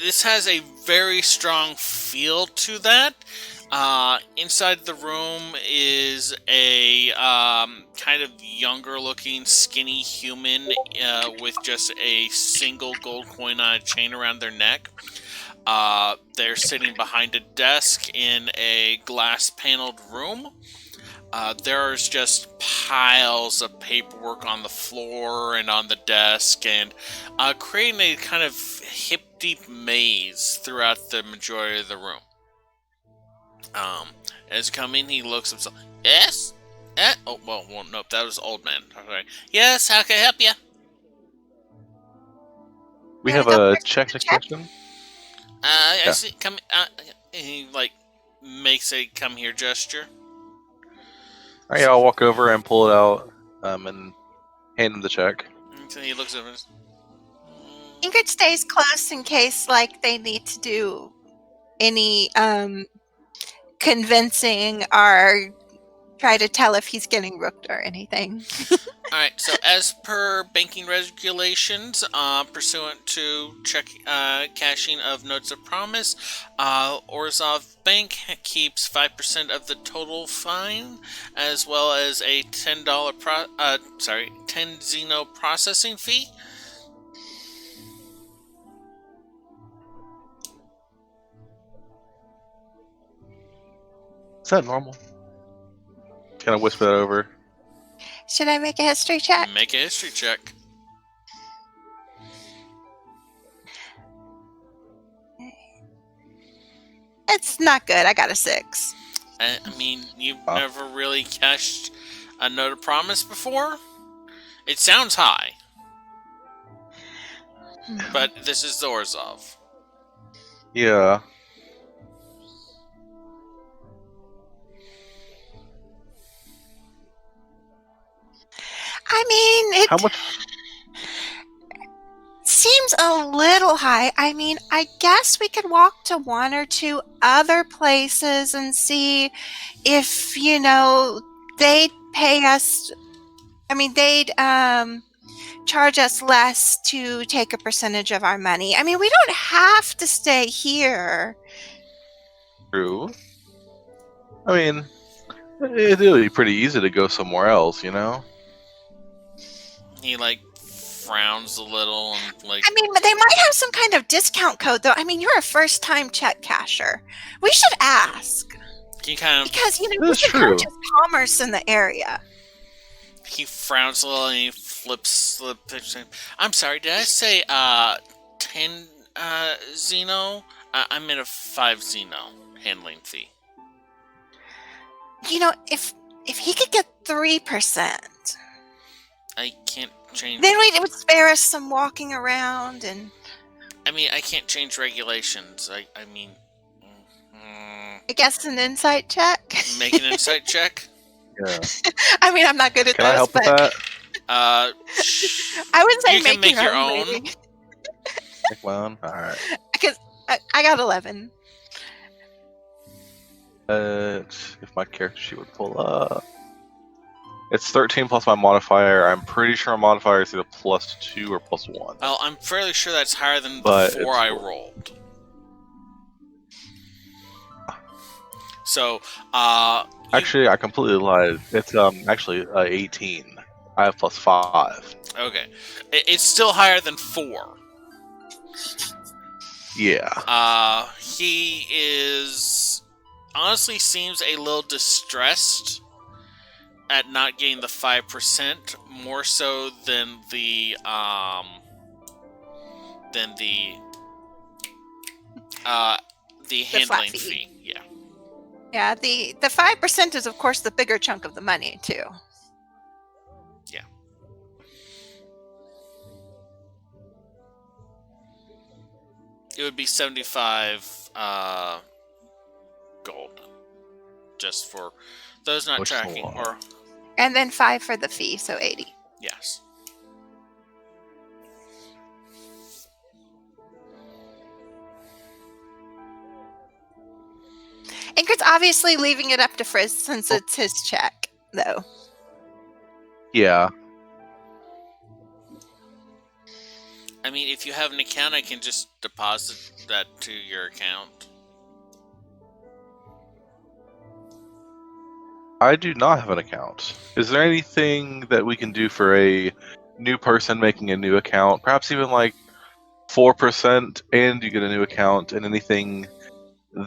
This has a very strong feel to that. Inside the room is a kind of younger-looking, skinny human with just a single gold coin on a chain around their neck. They're sitting behind a desk in a glass-paneled room. There's just piles of paperwork on the floor and on the desk, and creating a kind of hip-deep maze throughout the majority of the room. As coming, he looks himself. Yes? Oh, well, nope, that was old man. Okay. Yes, how can I help you? We You have wanna go a first? check question. I Yeah. see. Come. He makes a come here gesture. All right, I'll walk over and pull it out, and hand him the check. And so he looks over. Ingrid stays close in case they need to do any convincing or try to tell if he's getting rooked or anything. All right. So, as per banking regulations, pursuant to cashing of notes of promise, Orzhov Bank keeps 5% of the total fine, as well as a $10 10 Xeno processing fee. Is that normal? Kind of whisper that over. Should I make a history check? Make a history check. It's not good. I got a 6. I mean, you've Oh. never really cashed a note of promise before? It sounds high, but this is Orzhov. Yeah. I mean, it How much? seems a little high. I mean, I guess we could walk to one or two other places and see if, they'd pay us. I mean, they'd charge us less to take a percentage of our money. I mean, we don't have to stay here. True. I mean, it'd be pretty easy to go somewhere else, you know? He frowns a little and I mean, but they might have some kind of discount code, though. I mean, you're a first-time check casher. We should ask. he kind of Because, we That's should true. purchase commerce in the area. he frowns a little and he flips the picture. I'm sorry, did I say 10 Xeno? I meant a 5 Xeno handling fee. If he could get 3%, I can't change. then it would spare us some walking around and. I mean, I can't change regulations. I mean, I guess an insight check. make an insight check. Yeah. I mean, I'm not good at Can those, I help with but that? I would say You can make your own. maybe. Make my own? Alright. Because I got 11. If my character sheet would pull up. It's 13 plus my modifier. I'm pretty sure my modifier is either +2 or +1. Well, I'm fairly sure that's higher than the But 4 I rolled. So, Actually, I completely lied. It's actually 18. I have +5. okay. It's still higher than 4. Yeah. He is honestly seems a little distressed at not getting the 5%, more so than the handling flat fee. fee. Yeah. Yeah, the 5% is, of course, the bigger chunk of the money, too. Yeah. It would be 75 gold. Just for those not Which is a tracking. lot. Or, And then 5 for the fee, so 80. yes. Ingrid's obviously leaving it up to Friz since it's his check, though. Yeah. I mean, if you have an account, I can just deposit that to your account. I do not have an account. Is there anything that we can do for a new person making a new account? Perhaps even 4% and you get a new account, and anything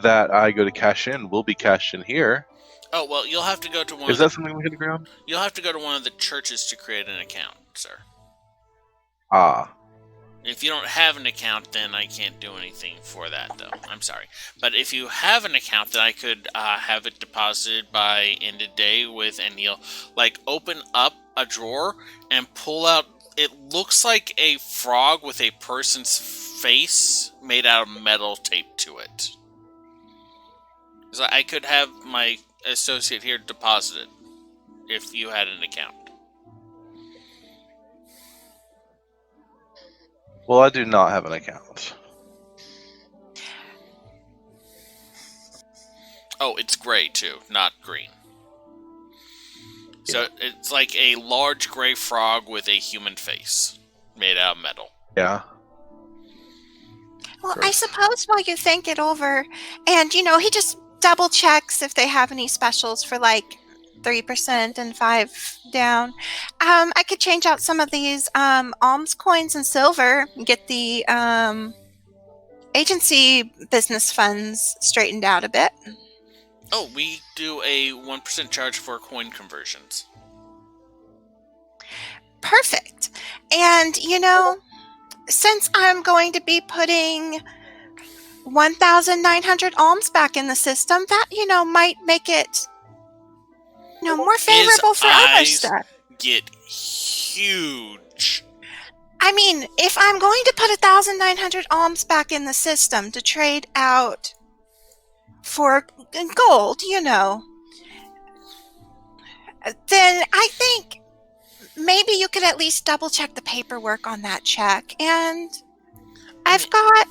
that I go to cash in will be cashed in here. Oh, well, you'll have to go to one Is of the, that something we can agree on? you'll have to go to one of the churches to create an account, sir. Ah. If you don't have an account, then I can't do anything for that, though. I'm sorry. But if you have an account, then I could have it deposited by end of day and you'll, like, open up a drawer and pull out... It looks like a frog with a person's face made out of metal taped to it. So I could have my associate here deposit it if you had an account. Well, I do not have an account. Oh, it's gray too, not green. So it's like a large gray frog with a human face made out of metal. Yeah. Well, I suppose while you think it over, and he just double checks if they have any specials for like 3% and 5 down. I could change out some of these alms coins and silver and get the agency business funds straightened out a bit. Oh, we do a 1% charge for coin conversions. Perfect. And, since I'm going to be putting 1,900 alms back in the system, that, might make it, more favorable for other stuff. Get huge. I mean, if I'm going to put 1,900 alms back in the system to trade out for gold, then I think maybe you could at least double check the paperwork on that check. And I've got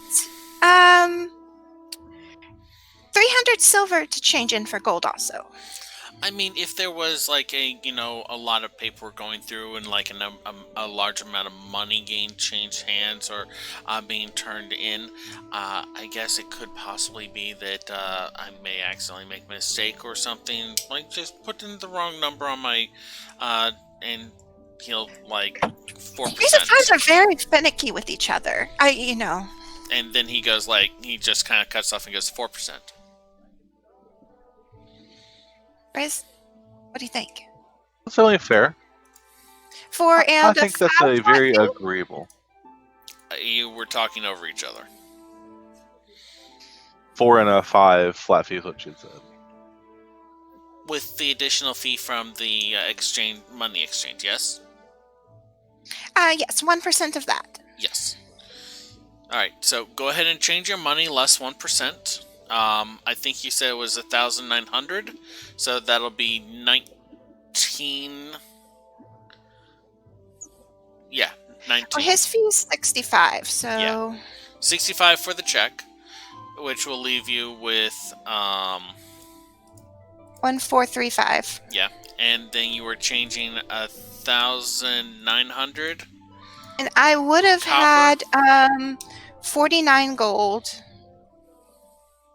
300 silver to change in for gold also. I mean, if there was like a lot of paperwork going through and like a large amount of money being changed hands or being turned in, I guess it could possibly be that I may accidentally make a mistake or something. Like just put in the wrong number on my and he'll like 4%. These funds are very finicky with each other. And then he goes like he just kind of cuts off and goes 4%. Friz, what do you think? That's only fair. I think that's a very agreeable. You were talking over each other. 4 and a 5 flat fee is what you said. With the additional fee from the money exchange, yes? Yes, 1% of that. Yes. Alright, so go ahead and change your money less 1%. I think you said it was 1,900, so that'll be 19. Yeah, 19. Well, his fee is 65, so Yeah. 65 for the check, which will leave you with 1,435. Yeah, and then you were changing 1,900. And I would have had 49 gold.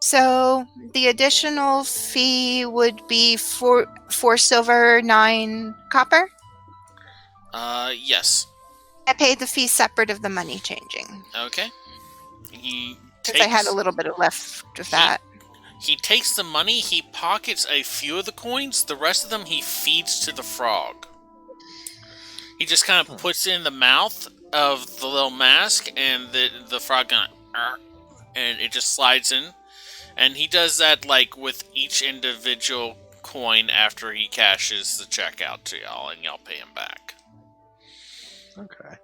So the additional fee would be 4 silver, 9 copper. Yes. I paid the fee separate of the money changing. Okay. Because I had a little bit of left of that. He takes the money, he pockets a few of the coins, the rest of them he feeds to the frog. He just kind of puts it in the mouth of the little mask, and the frog kind of, and it just slides in. And he does that like with each individual coin after he cashes the check out to y'all, and y'all pay him back. Okay.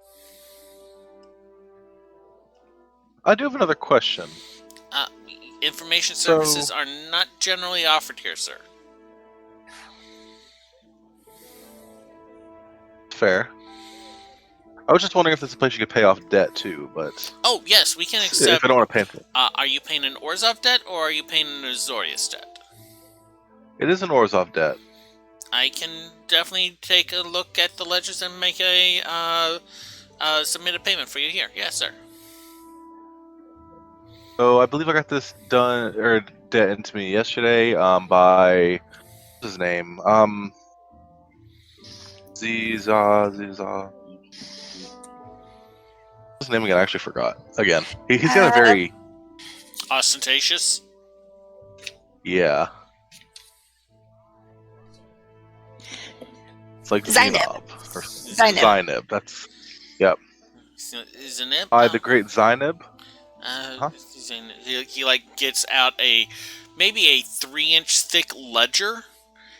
I do have another question. Information services are not generally offered here, sir. Fair. I was just wondering if there's a place you could pay off debt too, but... Oh, yes, we can accept... If I don't want to pay for it. Are you paying an Orzhov debt, or are you paying an Azorius debt? It is an Orzhov debt. I can definitely take a look at the ledgers and make a... submit a payment for you here. Yes, sir. So I believe I got this debt into me yesterday, by... What's his name? Ziza... What's his name again? I actually forgot. Again. He's got a very... Ostentatious? Yeah. It's like Zainab. Zainab. That's... Yep. Zenib? By the great Zainab. Huh? He like gets out maybe a 3-inch thick ledger.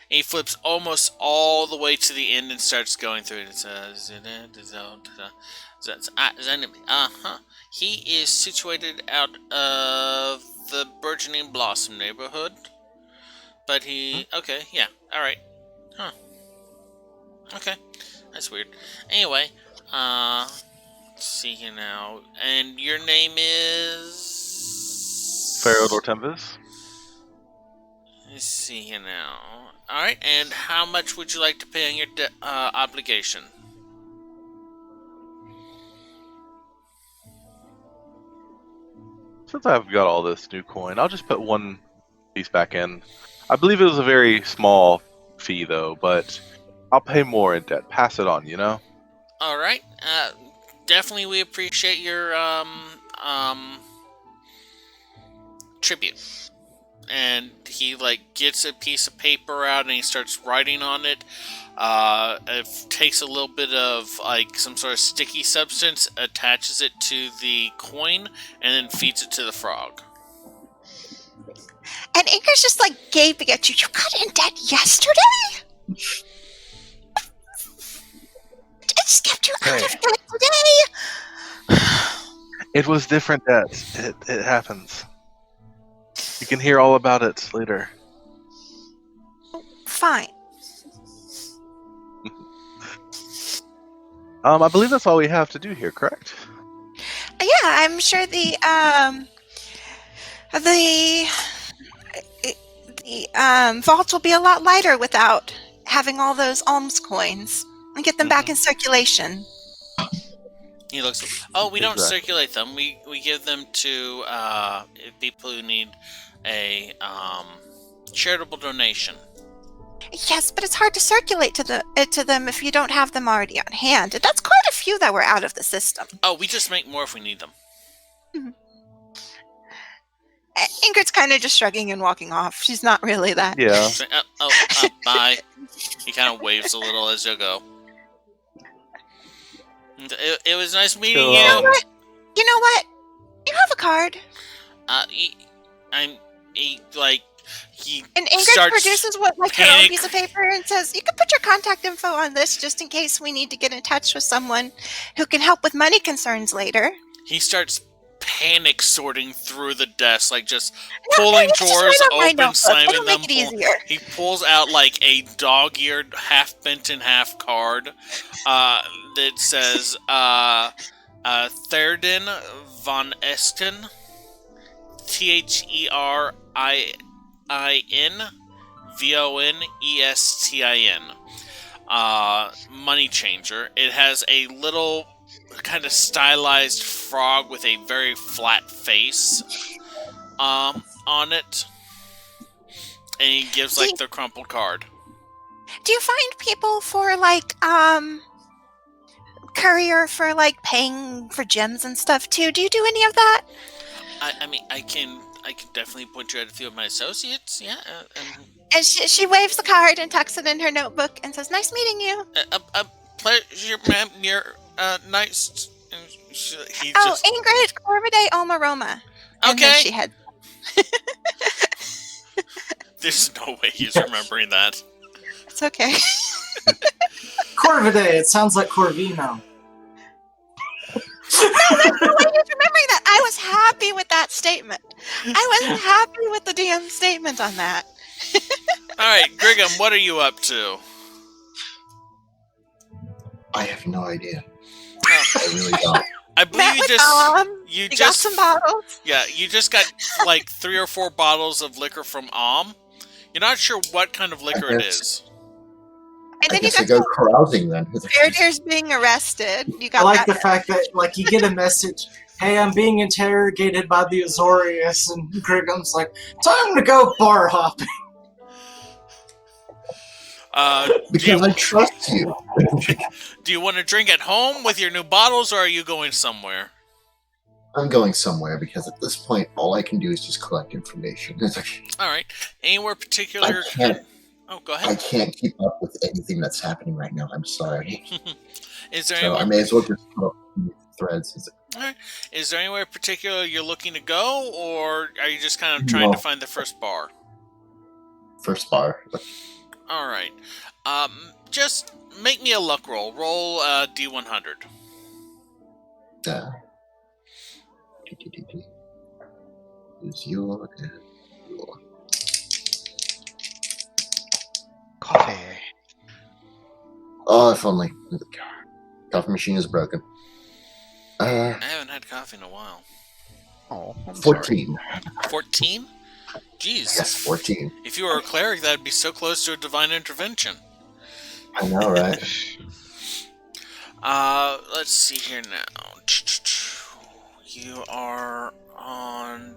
And he flips almost all the way to the end and starts going through it. It says, he is situated out of the Burgeoning Blossom neighborhood. But okay, yeah, alright. Huh. Okay, that's weird. Anyway, let's see here now. And your name is... Ferrador Tempest. Let's see here now. Alright, and how much would you like to pay on your obligation? Since I've got all this new coin, I'll just put one piece back in. I believe it was a very small fee, though, but I'll pay more in debt. Pass it on, you know? Alright, definitely we appreciate your, tribute. And he, like, gets a piece of paper out and he starts writing on it. It takes a little bit of, like, some sort of sticky substance, attaches it to the coin, and then feeds it to the frog. And Ingrid's just like gaping at you. You got in debt yesterday? It skipped you out of debt today. It was different debt. It happens. You can hear all about it later. Fine. I believe that's all we have to do here, correct? Yeah, I'm sure the vault will be a lot lighter without having all those alms coins and get them back in circulation. He looks. Oh, we don't Exactly. circulate them. We give them to people who need a charitable donation. Yes, but it's hard to circulate to them if you don't have them already on hand. And that's quite a few that were out of the system. Oh, we just make more if we need them. Ingrid's kind of just shrugging and walking off. She's not really that. Yeah. Bye. He kind of waves a little as you go. It was nice meeting Cool. you. You know what? You have a card. He And Ingrid starts produces her own panic. piece of paper and says, you can put your contact info on this just in case we need to get in touch with someone who can help with money concerns later. He starts panic sorting through the desk, like just No, pulling it's just drawers right on my open, notebook. slamming It'll them. make it easier. He pulls out like a dog-eared, half bent in half card that says Theredin von Esten, THERINVONESTIN, money changer. It has a little kind of stylized frog with a very flat face on it, and he gives like the crumpled card. Do you find people for courier for paying for gems and stuff too? Do you do any of that? I mean, I can definitely point you at a few of my associates. Yeah, And she waves the card and tucks it in her notebook and says, "Nice meeting you." a pleasure, ma'am. You're nice. He Oh, just Ingrid Corvidae Omaroma. And then okay. she heads. There's no way he's remembering that. It's okay. Corvidae, it sounds like Corvino. No, that's the way he's remembering that. I was happy with that statement. I was happy with the damn statement on that. All right, Griggum, what are you up to? I have no idea. I really don't. I believe Met you with just you got some bottles. yeah, you just got like 3 or 4 bottles of liquor from You're not sure what kind of liquor it is. And I then you guess I got go carousing then. Feradirs being arrested. You got I like the that. fact that, you get a message, hey, I'm being interrogated by the Azorius, and Griggum's like, time to go bar hopping. Because I trust you. Do you want to drink at home with your new bottles, or are you going somewhere? I'm going somewhere because at this point, all I can do is just collect information. It's like, All right. Anywhere particular? I can't. Oh, go I ahead. can't keep up with anything that's happening right now. I'm sorry. Is there So I anyone? may as well just threads. Alright. Is there anywhere particular you're looking to go, or are you just kind of trying to find the first bar? First bar. Alright. Just make me a luck roll. Roll D100. Is your Coffee. Oh, if only. The coffee machine is broken. I haven't had coffee in a while. Oh, I'm 14. 14? Jeez. Yes, 14. If you were a cleric, that'd be so close to a divine intervention. I know, right? Let's see here now. You are on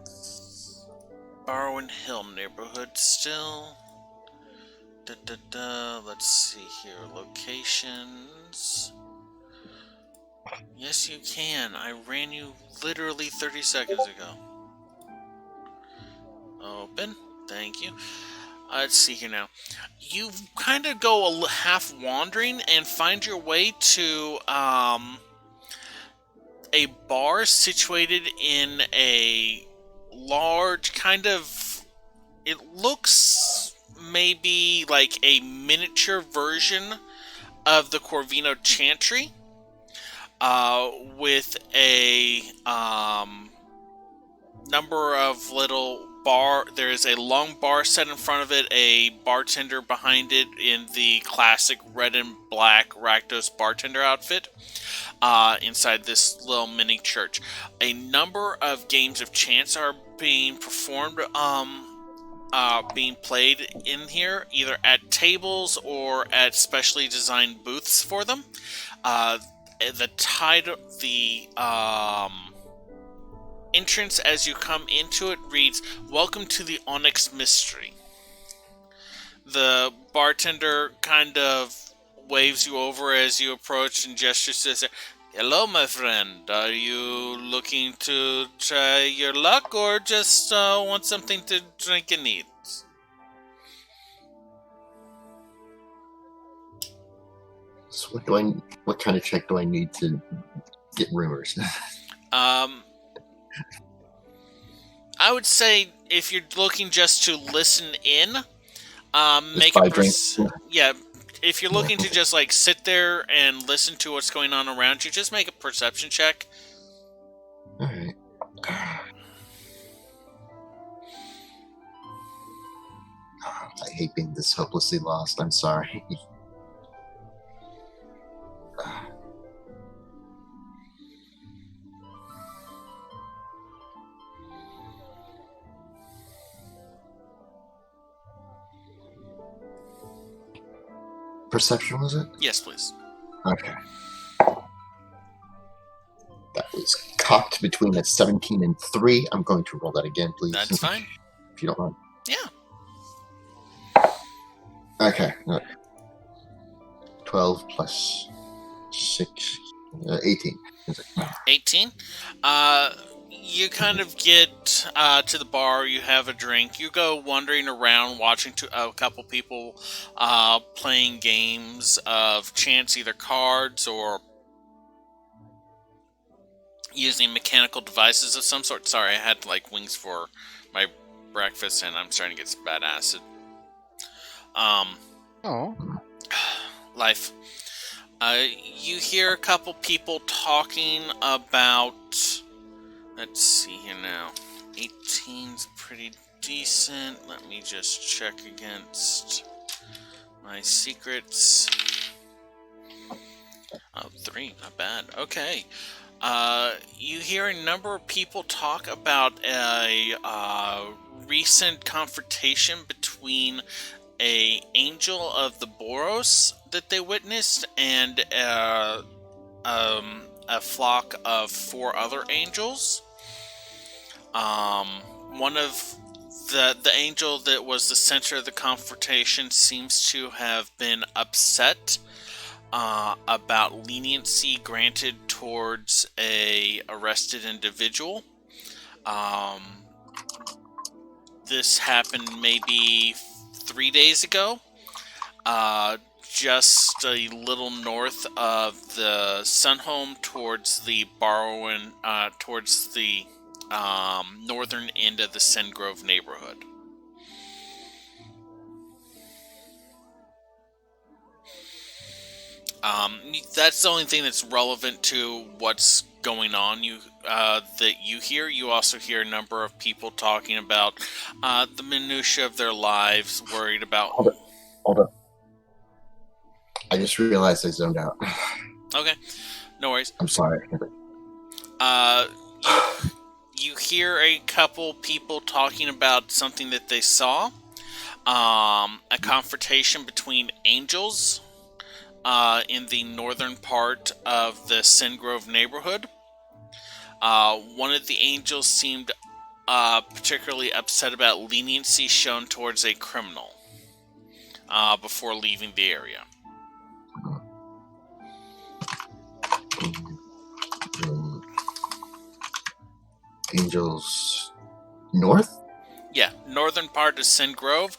Barwin Hill neighborhood still. Let's see here. Locations. Yes, you can. I ran you literally 30 seconds ago. Open. Thank you. Let's see here now. You kind of go half wandering and find your way to a bar situated in a large kind of... It looks maybe like a miniature version of the Corvino Chantry, with a number of little bar. There is a long bar set in front of it, a bartender behind it in the classic red and black Rakdos bartender outfit, inside this little mini church. A number of games of chance are being performed, being played in here, either at tables or at specially designed booths for them. The entrance as you come into it reads, "Welcome to the Onyx Mystery." The bartender kind of waves you over as you approach and gestures, says, "Hello, my friend. Are you looking to try your luck or just want something to drink and eat?" So what kind of check do I need to get rumors? I would say if you're looking just to listen in, make buy a drinks? yeah. If you're looking to just like sit there and listen to what's going on around you, just make a perception check. All right. I hate being this hopelessly lost. I'm sorry. Perception, was it? Yes, please. Okay. That was cocked between a 17 and 3. I'm going to roll that again, please. That's fine. If you don't mind. Yeah. Okay. 12 plus 6, 18. 18. You kind of get to the bar, you have a drink, you go wandering around watching a couple people playing games of chance, either cards or using mechanical devices of some sort. Sorry, I had like wings for my breakfast and I'm starting to get some bad acid. Life. You hear a couple people talking about... Let's see here now. 18's pretty decent. Let me just check against my secrets. Oh, 3. Not bad. Okay. You hear a number of people talk about a recent confrontation between a angel of the Boros that they witnessed and a flock of 4 other angels. One of the angel that was the center of the confrontation seems to have been upset about leniency granted towards a arrested individual. This happened maybe 3 days ago. just a little north of the Sunhome towards the northern end of the Sengrove neighborhood. That's the only thing that's relevant to what's going on. That you hear. You also hear a number of people talking about the minutia of their lives, worried about. Hold up. I just realized I zoned out. Okay, no worries. I'm sorry. You hear a couple people talking about something that they saw. A confrontation between angels in the northern part of the Sengrove neighborhood. One of the angels seemed particularly upset about leniency shown towards a criminal before leaving the area. Angels north? Yeah, northern part of Sengrove,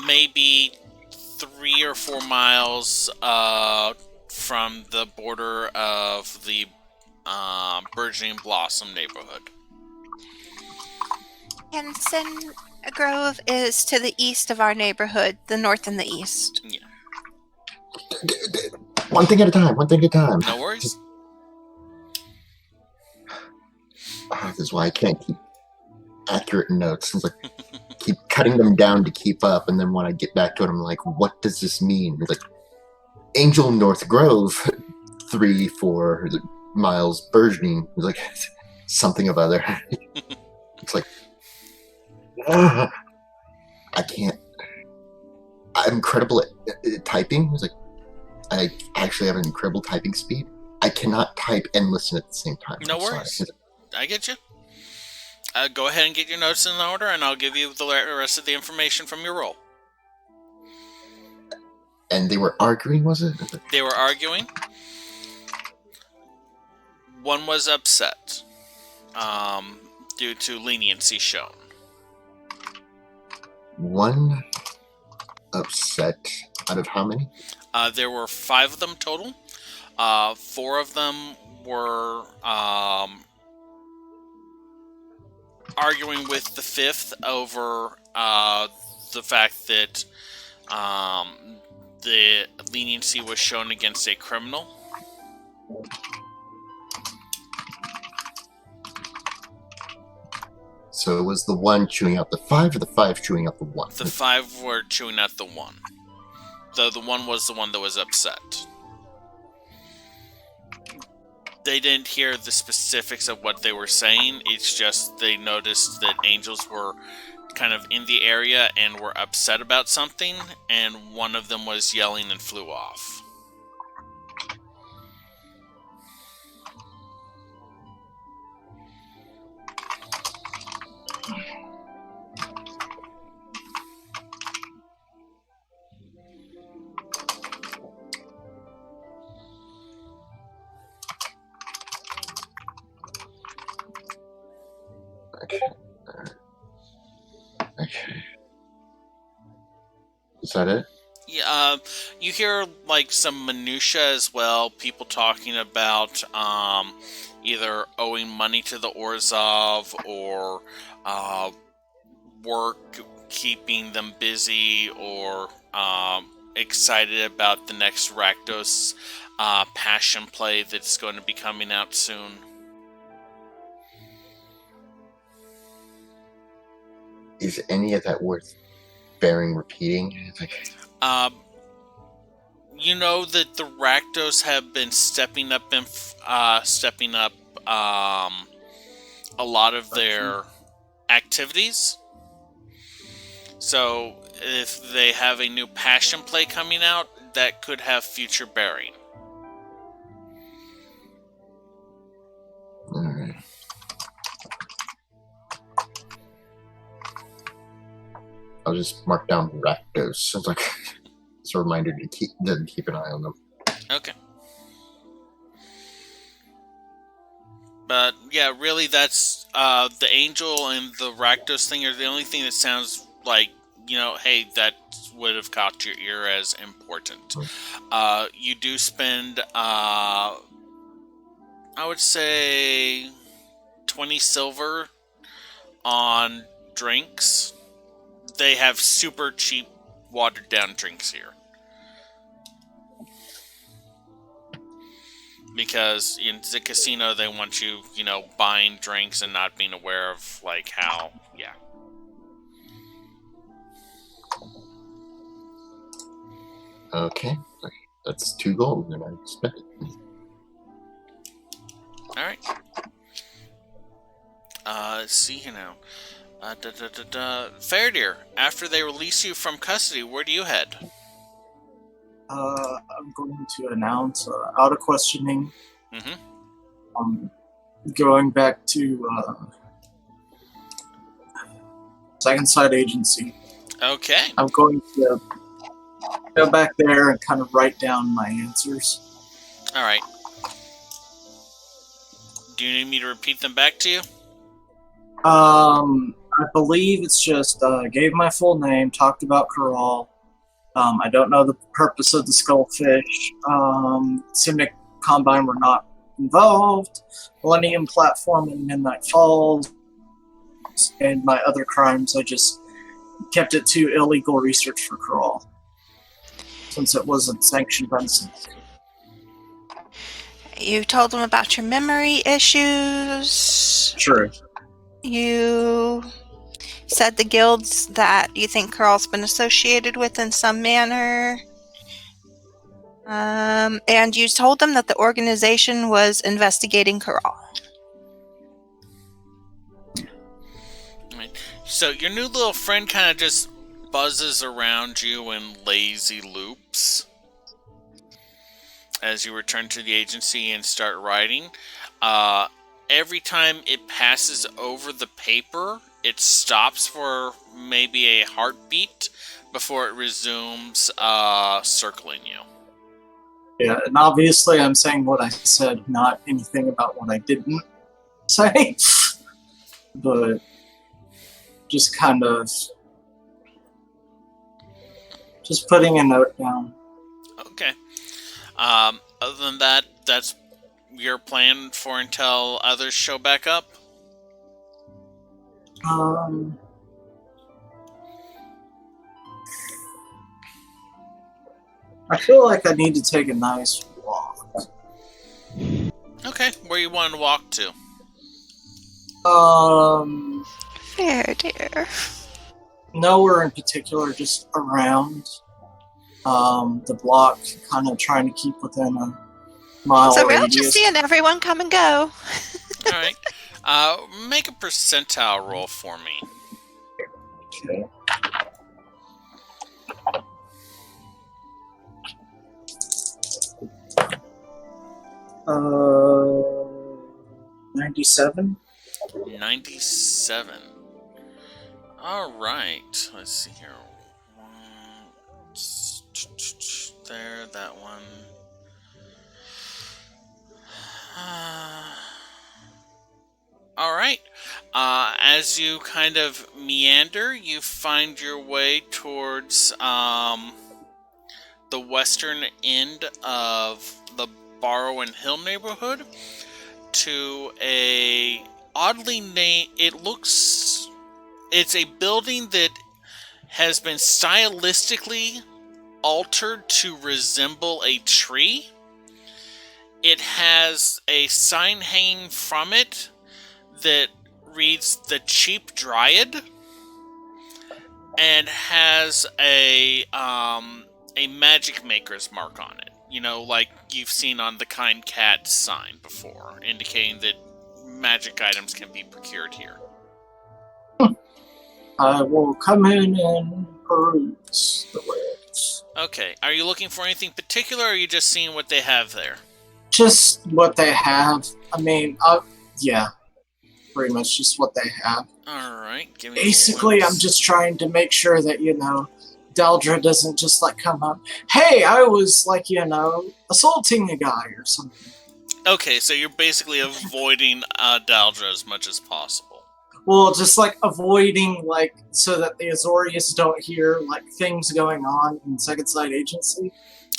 maybe 3 or 4 miles from the border of the Burgeoning Blossom neighborhood. And Grove is to the east of our neighborhood, the north and the east. Yeah. One thing at a time. No worries. This is why I can't keep accurate notes. It's like keep cutting them down to keep up, and then when I get back to it, I'm like, what does this mean? It's like Angel North Grove, 3-4 miles burgeoning. It's like something of other. It's like I can't. I'm incredible at typing. It's like I actually have an incredible typing speed. I cannot type and listen at the same time. No I'm worries. sorry. I get you. Go ahead and get your notes in order, and I'll give you the rest of the information from your roll. And they were arguing, was it? They were arguing. One was upset due to leniency shown. One upset out of how many? There were 5 of them total. 4 of them were arguing with the 5th over the fact that the leniency was shown against a criminal. So it was the one chewing out the 5 or the 5 chewing out the 1? The 5 were chewing out the 1. Though the 1 was the one that was upset. They didn't hear the specifics of what they were saying. It's just they noticed that angels were kind of in the area and were upset about something, and one of them was yelling and flew off. Okay. Is that it? Yeah, you hear like some minutia as well. People talking about either owing money to the Orzhov or work keeping them busy, or excited about the next Rakdos passion play that's going to be coming out soon. Is any of that worth bearing repeating? It's like, you know that the Rakdos have been stepping up a lot of their activities. So if they have a new passion play coming out, that could have future bearing. alright. I'll just mark down Rakdos. It's like it's a reminder to keep an eye on them. Okay. But yeah, really, that's the angel and the Rakdos thing are the only thing that sounds like hey, that would have caught your ear as important. You do spend, I would say, 20 silver on drinks. They have super cheap, watered down drinks here. Because in the casino, they want you, buying drinks and not being aware of, how, yeah. Okay. That's 2 gold, and I spent it. Alright. Let's see here now. Faradir, after they release you from custody, where do you head? I'm going to announce out of questioning. Mm-hmm. Going back to Second Side Agency. Okay. I'm going to go back there and kind of write down my answers. Alright. Do you need me to repeat them back to you? I believe it's just gave my full name, talked about Corral. I don't know the purpose of the Skullfish. Simic Combine were not involved. Millennium Platform and Midnight Falls. And my other crimes, I just kept it to illegal research for Corral. Since it wasn't sanctioned by the Simic. You told them about your memory issues. True. You said the guilds that you think Carl's been associated with in some manner. And you told them that the organization was investigating Carl. Right. So your new little friend kind of just buzzes around you in lazy loops as you return to the agency and start writing. Every time it passes over the paper, it stops for maybe a heartbeat before it resumes circling you. Yeah, and obviously I'm saying what I said, not anything about what I didn't say. But just kind of just putting a note down. Okay. Other than that, that's your plan for until others show back up? I feel like I need to take a nice walk. Okay, where you want to walk to? Fair dear. Nowhere in particular, just around the block, kind of trying to keep within a mile So we're radius. just seeing everyone come and go. Alright. Make a percentile roll for me. Okay. Uh, 97. 97. Alright. Let's see here. There, that one. Alright. As you kind of meander, you find your way towards the western end of the Barrow and Hill neighborhood to a oddly named... It's a building that has been stylistically altered to resemble a tree. It has a sign hanging from it that reads The Cheap Dryad and has a magic maker's mark on it. You know, like you've seen on the Kind Cat sign before, indicating that magic items can be procured here. I will come in and peruse the wares. Okay, are you looking for anything particular, or are you just seeing what they have there? Just what they have. I mean, yeah, pretty much just what they have. Alright, give me Basically, I'm just trying to make sure that, Daldra doesn't just, come up, hey, I was, assaulting a guy or something. Okay, so you're basically avoiding Daldra as much as possible. Well, just like avoiding like so that the Azorius don't hear like things going on in Second Sight Agency.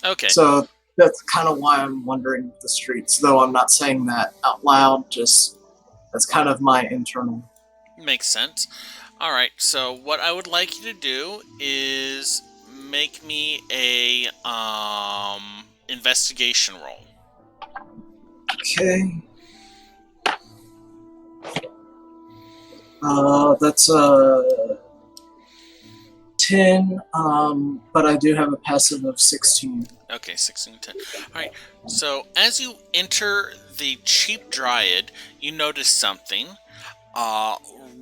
Okay. So that's kind of why I'm wondering the streets, though I'm not saying that out loud. Just that's kind of my internal. Makes sense. All right. So what I would like you to do is make me a investigation roll. Okay. That's 10, but I do have a passive of 16. Okay, 16, 10. Alright, so as you enter the Cheap Dryad, you notice something.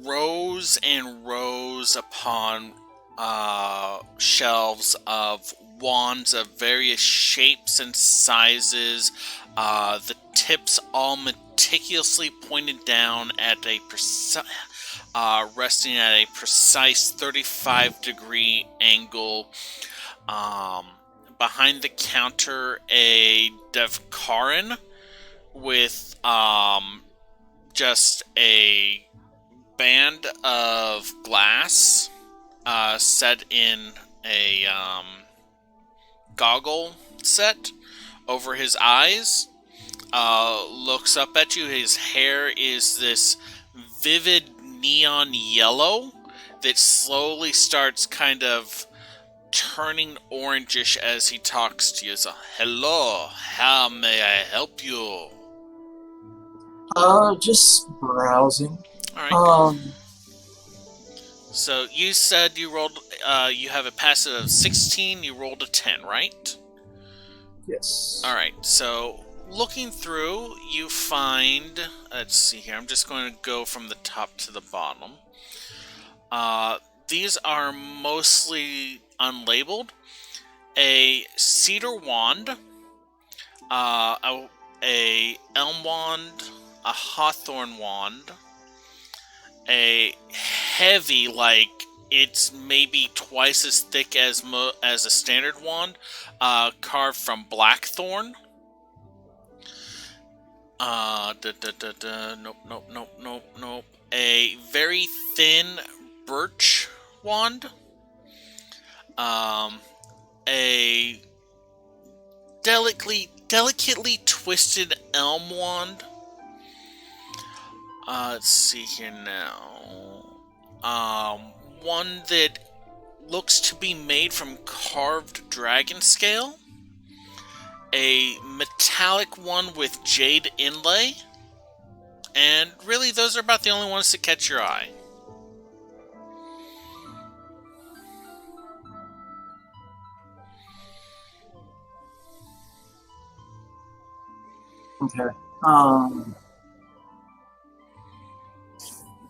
Rows and rows upon shelves of wands of various shapes and sizes. The tips all meticulously pointed down at a resting at a precise 35-degree angle. Behind the counter, a Devkarin with just a band of glass set in a goggle set over his eyes. Looks up at you. His hair is this vivid neon yellow that slowly starts kind of turning orangish as he talks to you. So, hello, how may I help you? Just browsing. Alright. So you said you rolled, you have a passive of 16, you rolled a 10, right? Yes. Alright, so looking through, you find, let's see here, I'm just going to go from the top to the bottom. These are mostly unlabeled. A cedar wand, a elm wand, a hawthorn wand, a heavy, like it's maybe twice as thick as a standard wand, carved from blackthorn. Nope. A very thin birch wand. A delicately twisted elm wand. Let's see here now. One that looks to be made from carved dragon scale. A metallic one with jade inlay. And really, those are about the only ones that catch your eye. Okay.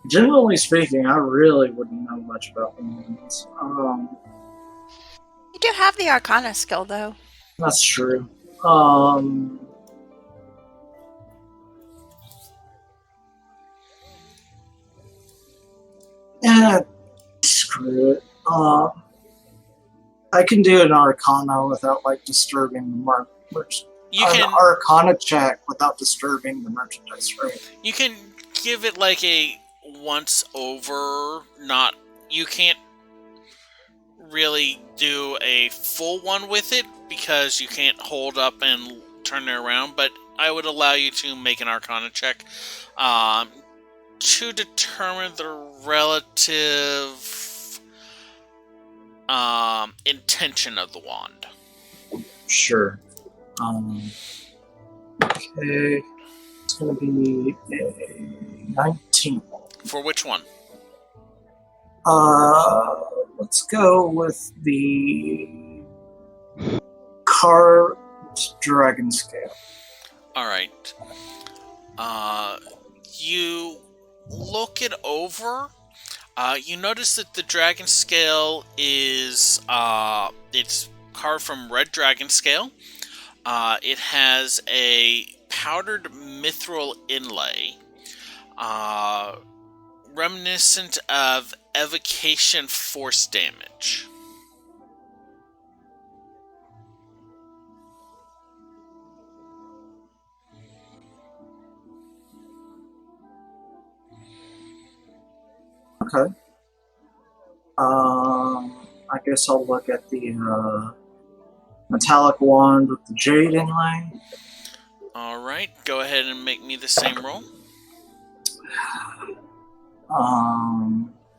Generally speaking, I really wouldn't know much about wands. You do have the Arcana skill, though. That's true. Yeah, screw it. I can do an Arcana without like disturbing the merch. You can an Arcana check without disturbing the merchandise, right? You can give it like a once over. Not you can't really do a full one with it because you can't hold up and turn it around. But I would allow you to make an Arcana check to determine the relative intention of the wand. Sure. Okay. It's going to be a 19. For which one? Let's go with the carved dragon scale. Alright. You look it over. You notice that the dragon scale is it's carved from red dragon scale. It has a powdered mithril inlay, reminiscent of evocation force damage. Okay. I guess I'll look at the metallic wand with the jade inlay. Alright, go ahead and make me the same roll.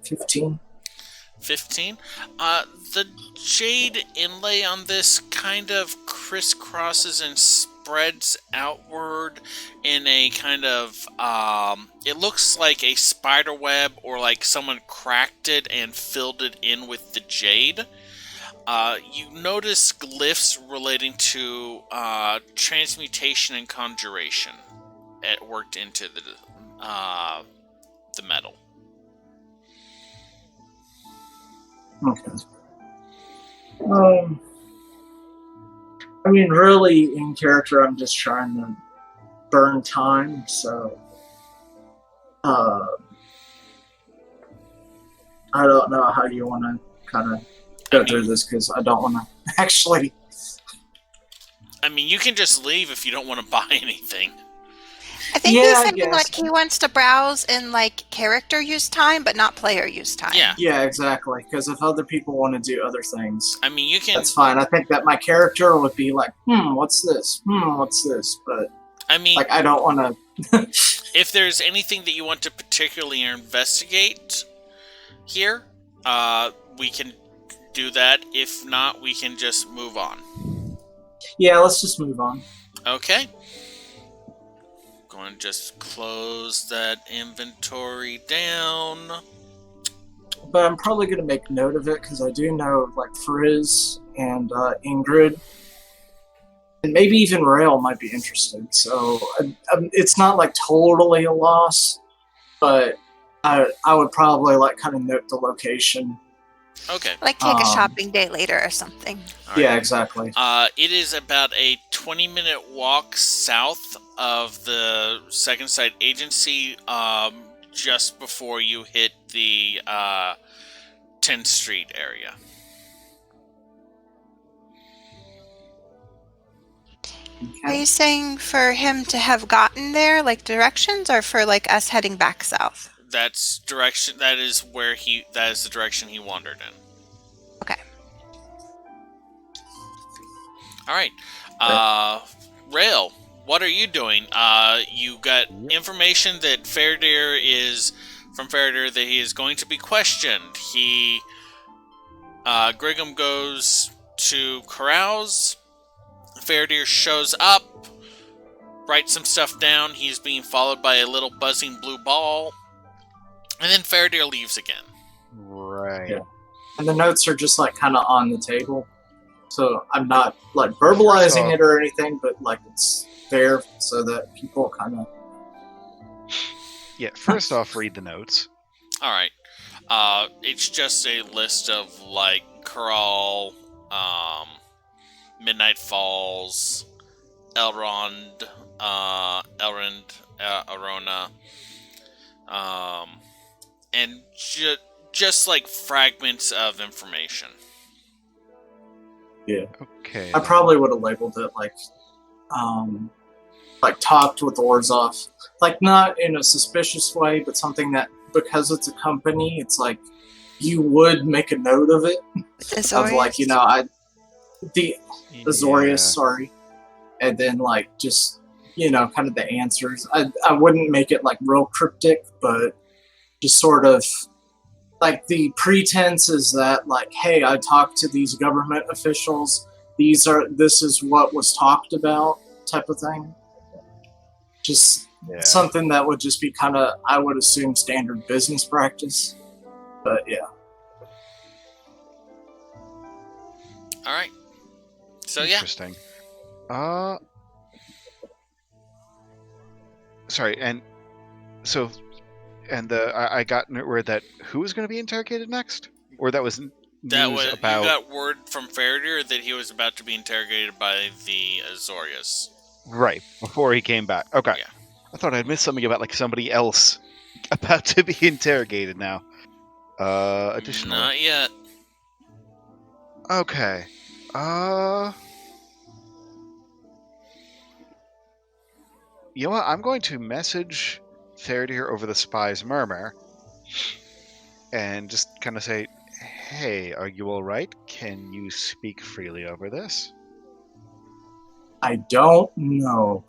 15. 15. The jade inlay on this kind of crisscrosses and spreads outward in a kind of, it looks like a spider web, or like someone cracked it and filled it in with the jade. You notice glyphs relating to transmutation and conjuration worked into the metal. Okay. I mean, really, in character, I'm just trying to burn time, so I don't know how you want to kind of go through this, because I don't want to actually. I mean, you can just leave if you don't want to buy anything. I think Yeah, he's I saying guess. like he wants to browse in like character use time, but not player use time. Yeah. Yeah, exactly. Because if other people want to do other things, I mean, you can. that's fine. I think that my character would be like, what's this? What's this? But I mean, like, I don't want to. if there's anything that you want to particularly investigate here, we can do that. If not, we can just move on. Yeah, let's just move on. Okay. Going to just close that inventory down. But I'm probably going to make note of it, because I do know like Friz and Ingrid, and maybe even Rail might be interested. So it's not like totally a loss, but I would probably like kind of note the location. Okay. Like take a shopping day later or something. All right. Yeah, exactly. It is about a 20-minute walk south of the Second Sight Agency, just before you hit the 10th Street area. Are you saying for him to have gotten there, like directions, or for like us heading back south? That's direction. That is the direction he wandered in. Okay. All right. Rail, what are you doing? You got information that from Faradir that he is going to be questioned. Griggum goes to carouse. Faradir shows up, writes some stuff down. He's being followed by a little buzzing blue ball. And then Faradir leaves again. Right. Yeah. And the notes are just like kind of on the table. So I'm not like verbalizing it or anything, but like it's there so that people kind of. Yeah, first off, read the notes. Alright. It's just a list of like Corral, Midnight Falls, Elrond, Arona, and just like fragments of information. Yeah. Okay. I probably would have labeled it like talked with Orzhov. Like not in a suspicious way, but something that, because it's a company, it's like you would make a note of it. Of like, the Azorius, sorry. And then like just, kind of the answers. I wouldn't make it like real cryptic, but just sort of like the pretense is that like, hey, I talked to these government officials. This is what was talked about, type of thing. Just something that would just be kind of, I would assume, standard business practice. But yeah. All right. So Interesting. Sorry, and so, and I got word that who was going to be interrogated next, or that was about. You got word from Faradir that he was about to be interrogated by the Azorius. Right before he came back. Okay. Yeah. I thought I'd missed something about like somebody else about to be interrogated now. Additional. Not yet. Okay. You know what? I'm going to message Faradir over the spy's murmur and just kind of say, "Hey, are you all right? Can you speak freely over this?" I don't know.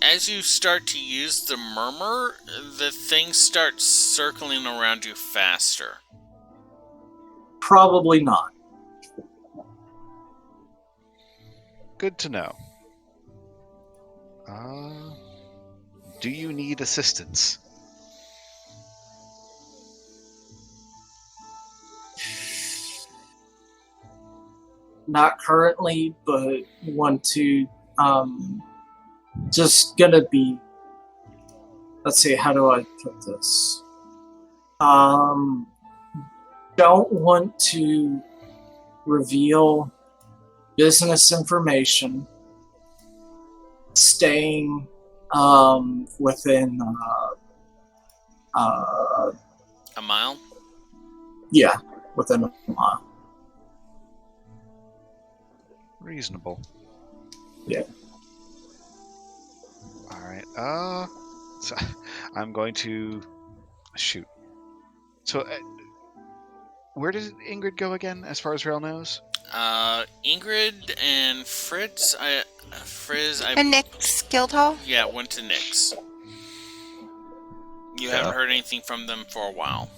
As you start to use the murmur, the thing starts circling around you faster. Probably not. Good to know. Do you need assistance? Not currently, but want to. Just gonna be. Let's see. How do I put this? Don't want to reveal business information. Staying within A mile? yeah, within a mile. Reasonable. Yeah. All right. So I'm going to shoot. So, where did Ingrid go again, as far as Rail knows? Ingrid and Friz, And Nick's Guildhall? yeah, went to Nick's. You haven't heard anything from them for a while.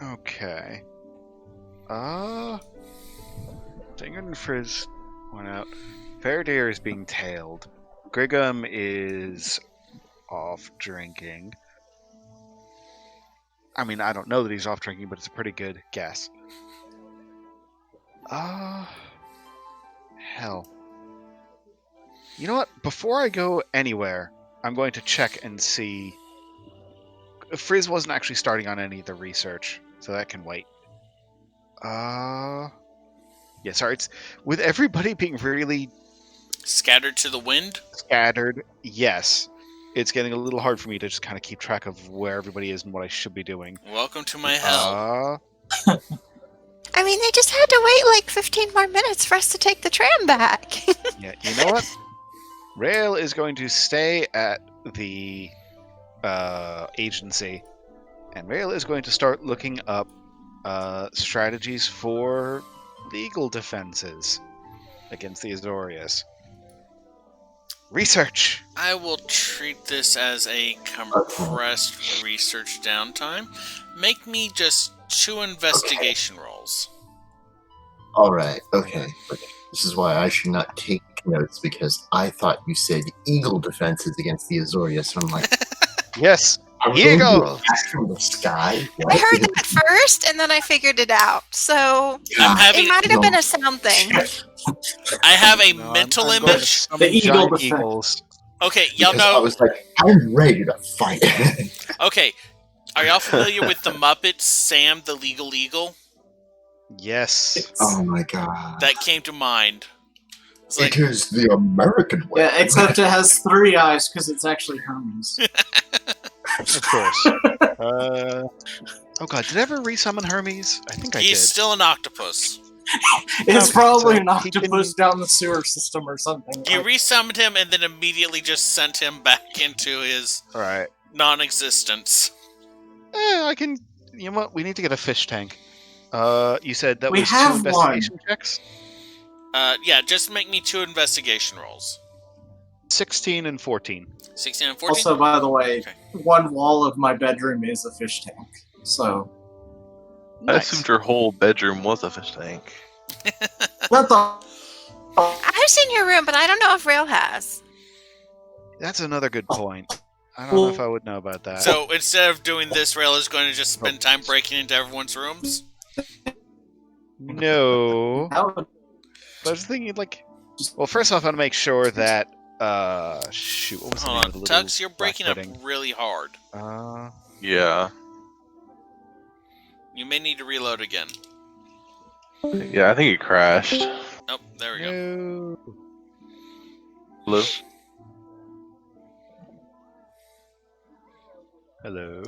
Okay. Ingrid and Friz went out. Faradir is being tailed. Grigum is off drinking. I mean, I don't know that he's off drinking, but it's a pretty good guess. Hell. You know what? Before I go anywhere, I'm going to check and see. Friz wasn't actually starting on any of the research, so that can wait. Yeah, sorry. It's with everybody being really Scattered to the wind? scattered. Yes, it's getting a little hard for me to just kind of keep track of where everybody is and what I should be doing. Welcome to my hell. I mean, they just had to wait like 15 more minutes for us to take the tram back. Yeah, you know what? Rail is going to stay at the agency, and Rail is going to start looking up strategies for legal defenses against the Azorius. Research! I will treat this as a compressed research downtime. Make me just 2 investigation rolls. All right. Okay. This is why I should not take notes, because I thought you said eagle defenses against the Azorius. So I'm like, Yes! are we Eagle! going to attack from the sky? I heard that first, and then I figured it out. So I'm having, it might have been a sound thing. I have a No, mental I'm going to image. summon The eagle giant defense. eagles. Okay, y'all Because I know. was like, I'm ready to fight. Okay, are y'all familiar with the Muppets, Sam the Legal Eagle? Yes. Oh my god. That came to mind. It's like, It is the American way. Yeah, except it has 3 eyes because it's actually Hermes. Of course. Oh god, did I ever resummon Hermes? I think I he's did. still an octopus. It's Okay, probably so an he can- octopus down the sewer system or something. You resummoned him and then immediately just sent him back into his Alright. non-existence. I can. You know what? We need to get a fish tank. You said that We was 2 have investigation checks? Yeah, just make me 2 investigation rolls. 16 and 14. 16 and 14? Also, by the way, Okay. one wall of my bedroom is a fish tank. So, I Nice. assumed your whole bedroom was a fish tank. not the. I've seen your room, but I don't know if Rail has. That's another good point. I don't know if I would know about that. So instead of doing this, Rail is going to just spend time breaking into everyone's rooms? No. That would- But I was thinking, like. Well, first off, I want to make sure that. Shoot, what was the name Hold of the on, little Tux, you're black breaking up pudding? really hard. Yeah. You may need to reload again. Yeah, I think it crashed. Oh, there we go. No. Hello? Hello?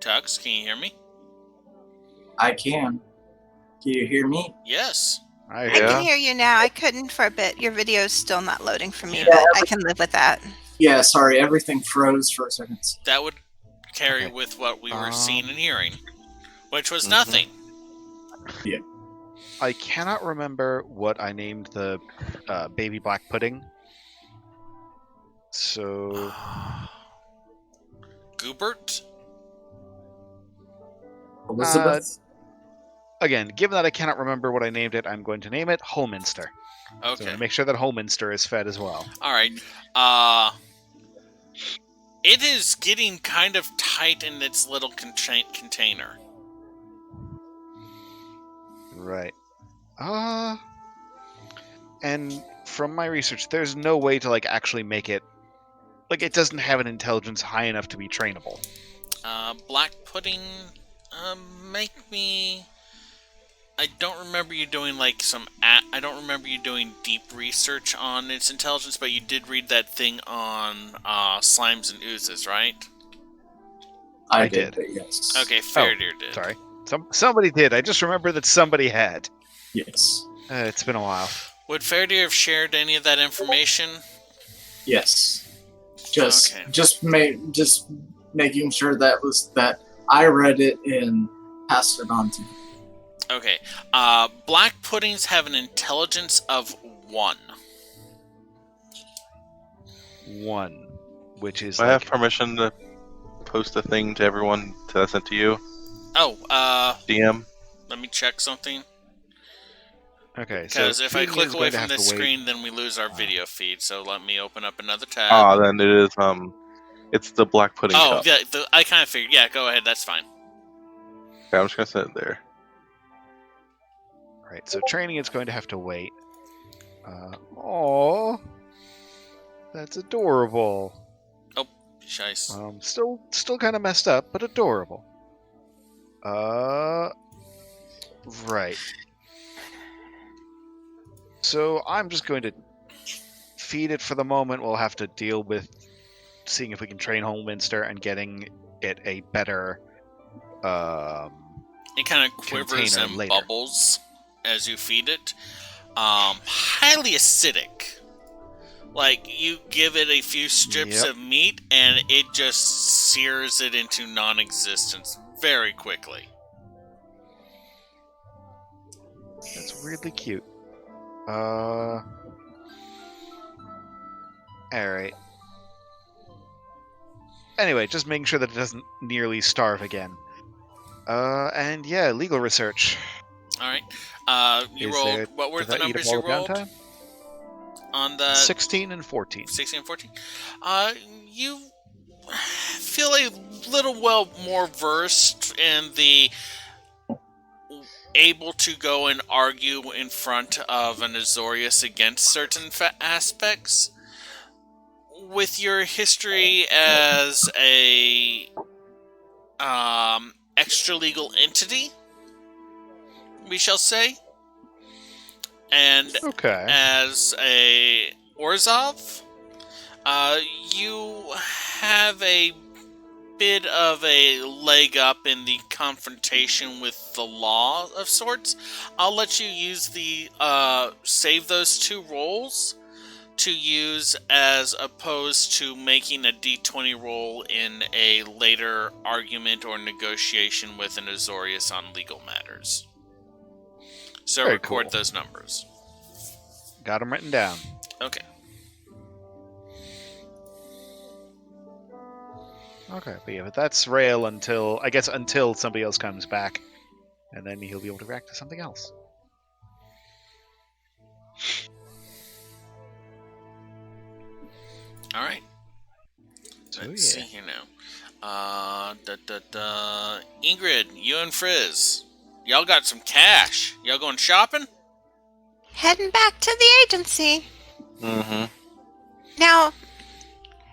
Tux, can you hear me? I can. Can you hear me? Yes. I can Yeah. hear you now. I couldn't for a bit. Your video's still not loading for me, Yeah. but I can live with that. Yeah, sorry, everything froze for a second. That would carry Okay. with what we were seeing and hearing, which was Mhm. nothing. I cannot remember what I named the baby black pudding. So Goobert? Elizabeth? again, given that I cannot remember what I named it, I'm going to name it Holminster. So Okay. make sure that Holminster is fed as well. All right. It is getting kind of tight in its little container. Right. And from my research, there's no way to like actually make it like it doesn't have an intelligence high enough to be trainable. Black pudding. Make me. I don't remember you doing like I don't remember you doing deep research on its intelligence, but you did read that thing on slimes and oozes, right? I did. did, yes. Okay, Faradir did. Sorry. Somebody did. I just remember that somebody had. Yes. It's been a while. Would Faradir have shared any of that information? Yes. Just Okay. just making sure that I read it and passed it on to you. Okay. Black puddings have an intelligence of 1. 1, which is Do I have like, permission to post a thing to everyone that I sent to you? Oh, DM? let me check something. okay. So Because if I Feeding click is away going to from have this to wait. screen, then we lose our video feed. So let me open up another tab. Ah, then it is, it's the black pudding Oh, cup. yeah, I kind of figured. Yeah, go ahead. That's fine. Okay, I'm just gonna set it there. Right. So training is going to have to wait. Oh, that's adorable. Shice. Still kind of messed up, but adorable. Right. So I'm just going to feed it for the moment. We'll have to deal with seeing if we can train Holminster and getting it a better. It kind of quivers container and later. bubbles as you feed it. Highly acidic. Like, you give it a few strips Yep. of meat, and it just sears it into non-existence very quickly. That's weirdly cute. Alright. Anyway, just making sure that it doesn't nearly starve again. And yeah, legal research. Alright. You Is rolled... there- What were Does the that eat up numbers all you the rolled? downtime? On the 16 and 14. 16 and 14? You feel a little, more versed in the able to go and argue in front of an Azorius against certain aspects. With your history as a extra legal entity, we shall say, and Okay. as a Orzhov, you have a bit of a leg up in the confrontation with the law of sorts. I'll let you use the save those 2 rolls to use as opposed to making a d20 roll in a later argument or negotiation with an Azorius on legal matters. So Very record cool. those numbers. Got them written down. Okay. Okay, but that's Rail until somebody else comes back, and then he'll be able to react to something else. All right. So, Let's see here now. Ingrid, you and Friz, y'all got some cash. Y'all going shopping? Heading back to the agency. Mm-hmm. Now,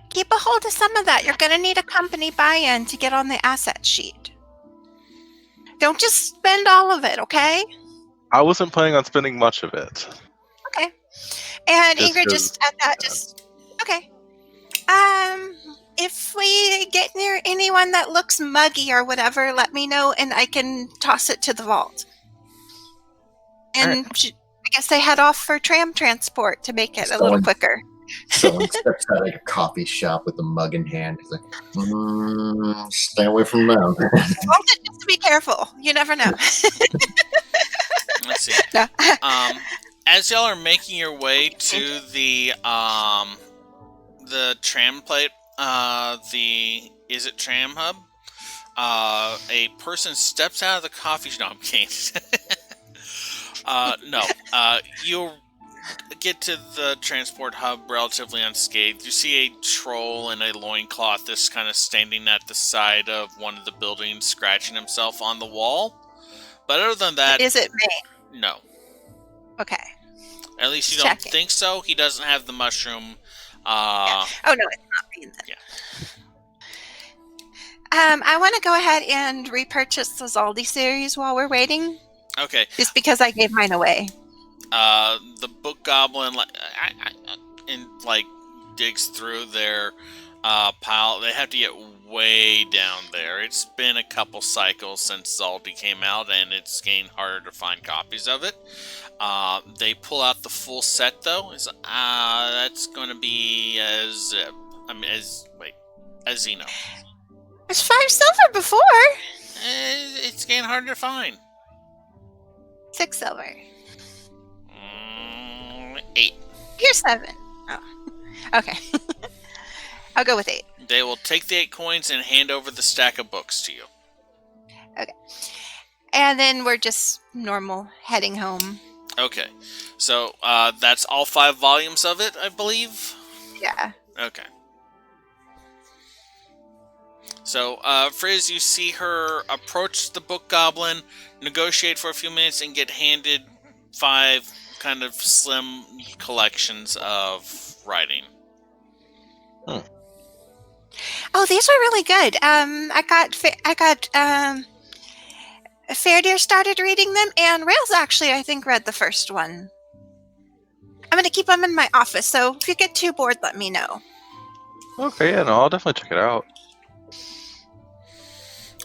keep a hold of some of that. You're going to need a company buy-in to get on the asset sheet. Don't just spend all of it, okay? I wasn't planning on spending much of it. Okay. And Just Ingrid, 'cause- just at that, okay. If we get near anyone that looks muggy or whatever, let me know and I can toss it to the vault. And I guess they head off for tram transport to make it a little quicker. Someone steps out of a coffee shop with a mug in hand. He's like, stay away from them. Just be careful. You never know. Let's see. No. As y'all are making your way to the tram plate, is it tram hub? A person steps out of the coffee shop. No, I'm kidding. No. You get to the transport hub relatively unscathed. You see a troll in a loincloth that's kind of standing at the side of one of the buildings, scratching himself on the wall. But other than that... Is it me? No. Okay. At least you Just don't think so. He doesn't have the mushroom. Yeah. Oh, no, it's not me then. Yeah. I want to go ahead and repurchase the Zaldi series while we're waiting. Okay. Just because I gave mine away. The book goblin digs through their pile. They have to get way down there. It's been a couple cycles since Zaldi came out, and it's getting harder to find copies of it. They pull out the full set though. That's going to be a Xeno. There's 5 silver before. It's getting harder to find. 6 silver. 8. Here's 7. Oh, okay. I'll go with 8. They will take the 8 coins and hand over the stack of books to you. Okay. And then we're just normal heading home. Okay. So, that's all 5 volumes of it, I believe? Yeah. Okay. So, Friz, you see her approach the book goblin, negotiate for a few minutes, and get handed 5 kind of slim collections of writing. Oh, these are really good. I got Feradirs started reading them, and Rails actually, I think, read the first one. I'm going to keep them in my office, so if you get too bored, let me know. Okay, yeah, no, I'll definitely check it out.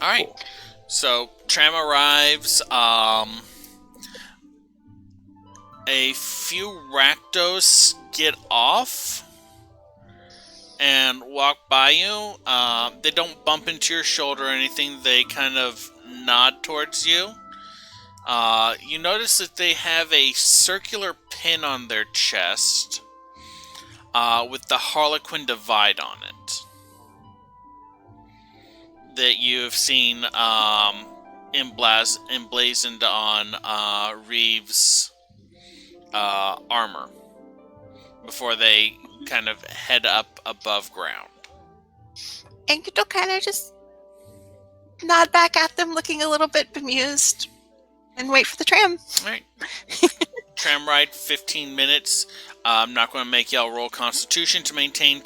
Alright. Cool. So, tram arrives. A few Rakdos get off and walk by you. They don't bump into your shoulder or anything. They kind of nod towards you. You notice that they have a circular pin on their chest with the Harlequin divide on it that you've seen emblazoned on Reeves' armor before they kind of head up above ground. And you'll kind of just nod back at them, looking a little bit bemused, and wait for the tram. Alright. Tram ride, 15 minutes. I'm not going to make y'all roll Constitution to maintain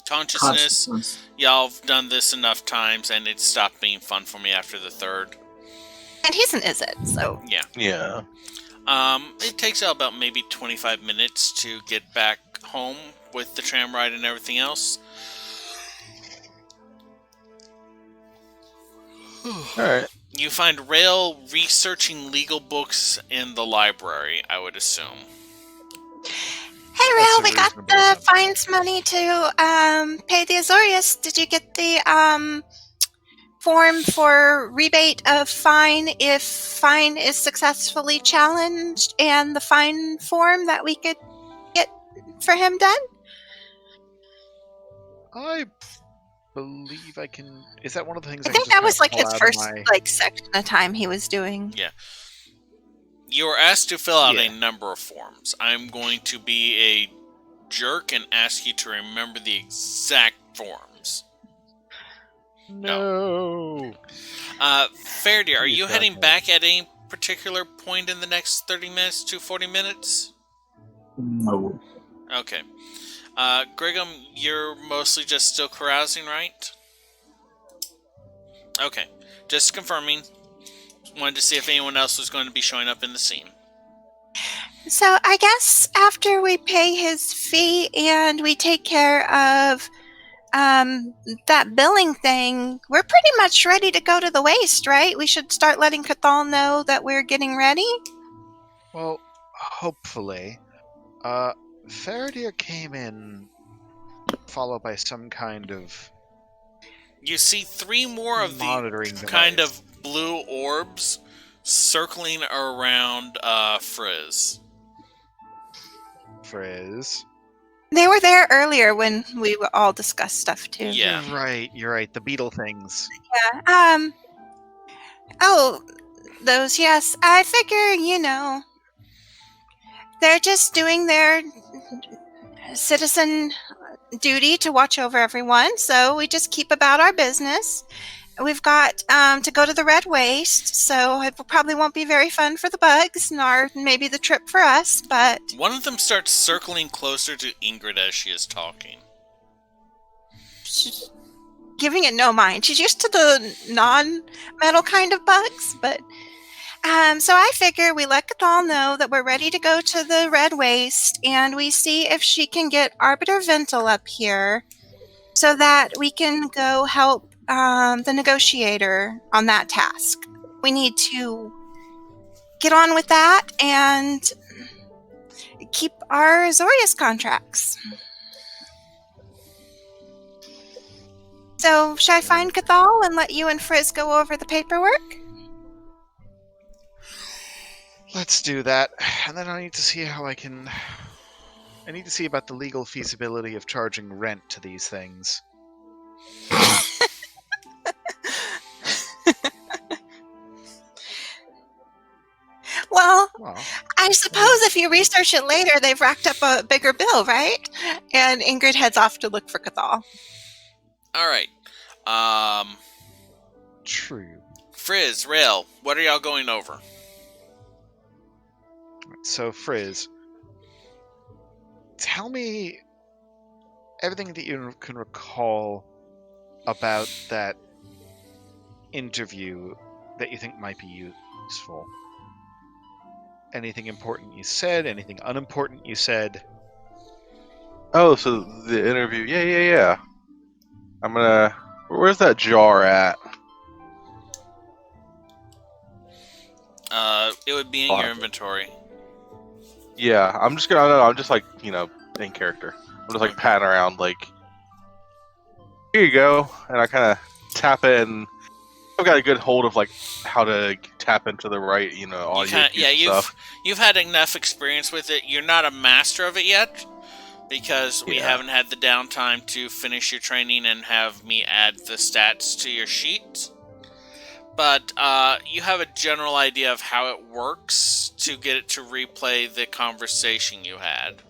consciousness. Y'all have done this enough times, and it stopped being fun for me after the 3rd. And he's an Izzet, so... Yeah. Yeah. It takes y'all about maybe 25 minutes to get back home with the tram ride and everything else. Alright. You find Rail researching legal books in the library, I would assume. Hey, Rail, That's a we got reasonable the assumption. fines money to pay the Azorius. Did you get the form for rebate of fine if fine is successfully challenged, and the fine form that we could get for him done? I believe I can. Is that one of the things I I think can that just was kinda like his pull out of first my- section of time he was doing. You were asked to fill out a Yeah. number of forms. I'm going to be a jerk and ask you to remember the exact forms. No. Faraday, are you Yes, heading okay. back at any particular point in the next 30 minutes to 40 minutes? No. Okay. Gregum, you're mostly just still carousing, right? Okay. Just confirming. Wanted to see if anyone else was going to be showing up in the scene. So I guess after we pay his fee and we take care of that billing thing, we're pretty much ready to go to the waste, right? We should start letting Cathal know that we're getting ready. Well, hopefully. Faradir came in, followed by some kind of You see 3 more of the monitoring kind device. of blue orbs circling around Friz. Friz. They were there earlier when we all discussed stuff too. Yeah. You're right. The beetle things. Yeah. Oh, those, yes. I figure, they're just doing their citizen duty to watch over everyone, so we just keep about our business. We've got to go to the Red Waste, so it probably won't be very fun for the bugs, nor maybe the trip for us, but... One of them starts circling closer to Ingrid as she is talking. She's giving it no mind. She's used to the non-metal kind of bugs, but... so I figure we let Cathal know that we're ready to go to the Red Waste, and we see if she can get Arbiter Ventil up here so that we can go help the negotiator on that task. We need to get on with that and keep our Zorius contracts. So, should I find Cathal and let you and Friz go over the paperwork? Let's do that. And then I need to see how I need to see about the legal feasibility of charging rent to these things. Well, Well, I suppose if you research it later, they've racked up a bigger bill, right? And Ingrid heads off to look for Cathal. Alright. true. Friz, Rail, what are y'all going over? So, Friz, tell me everything that you can recall about that interview that you think might be useful. Anything important you said, anything unimportant you said. Oh, so the interview. Yeah. I'm gonna. Where's that jar at? It would be in your inventory. Yeah, I'm just gonna. I'm just like in character. I'm just like patting around, like, here you go, and I kind of tap it, and I've got a good hold of like how to tap into the right, audio stuff. You've had enough experience with it. You're not a master of it yet, because we haven't had the downtime to finish your training and have me add the stats to your sheet. But you have a general idea of how it works to get it to replay the conversation you had.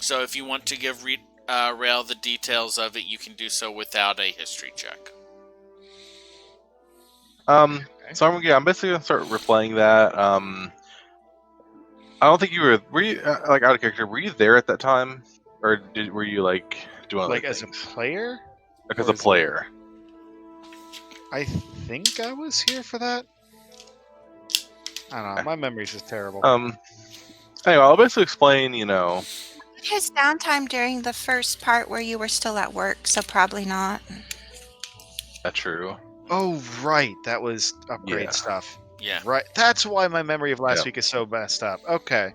So if you want to give Rail the details of it, you can do so without a history check. So I'm basically gonna start replaying that. I don't think you were you like out of character? Were you there at that time, or were you like doing other Like as a things? player? Like as or a player? I think I was here for that. I don't know. My memory's just terrible. Anyway, I'll basically explain. His downtime during the first part where you were still at work, so probably not. That's true. Oh, right. That was upgrade stuff. Yeah. Right. That's why my memory of last week is so messed up. Okay.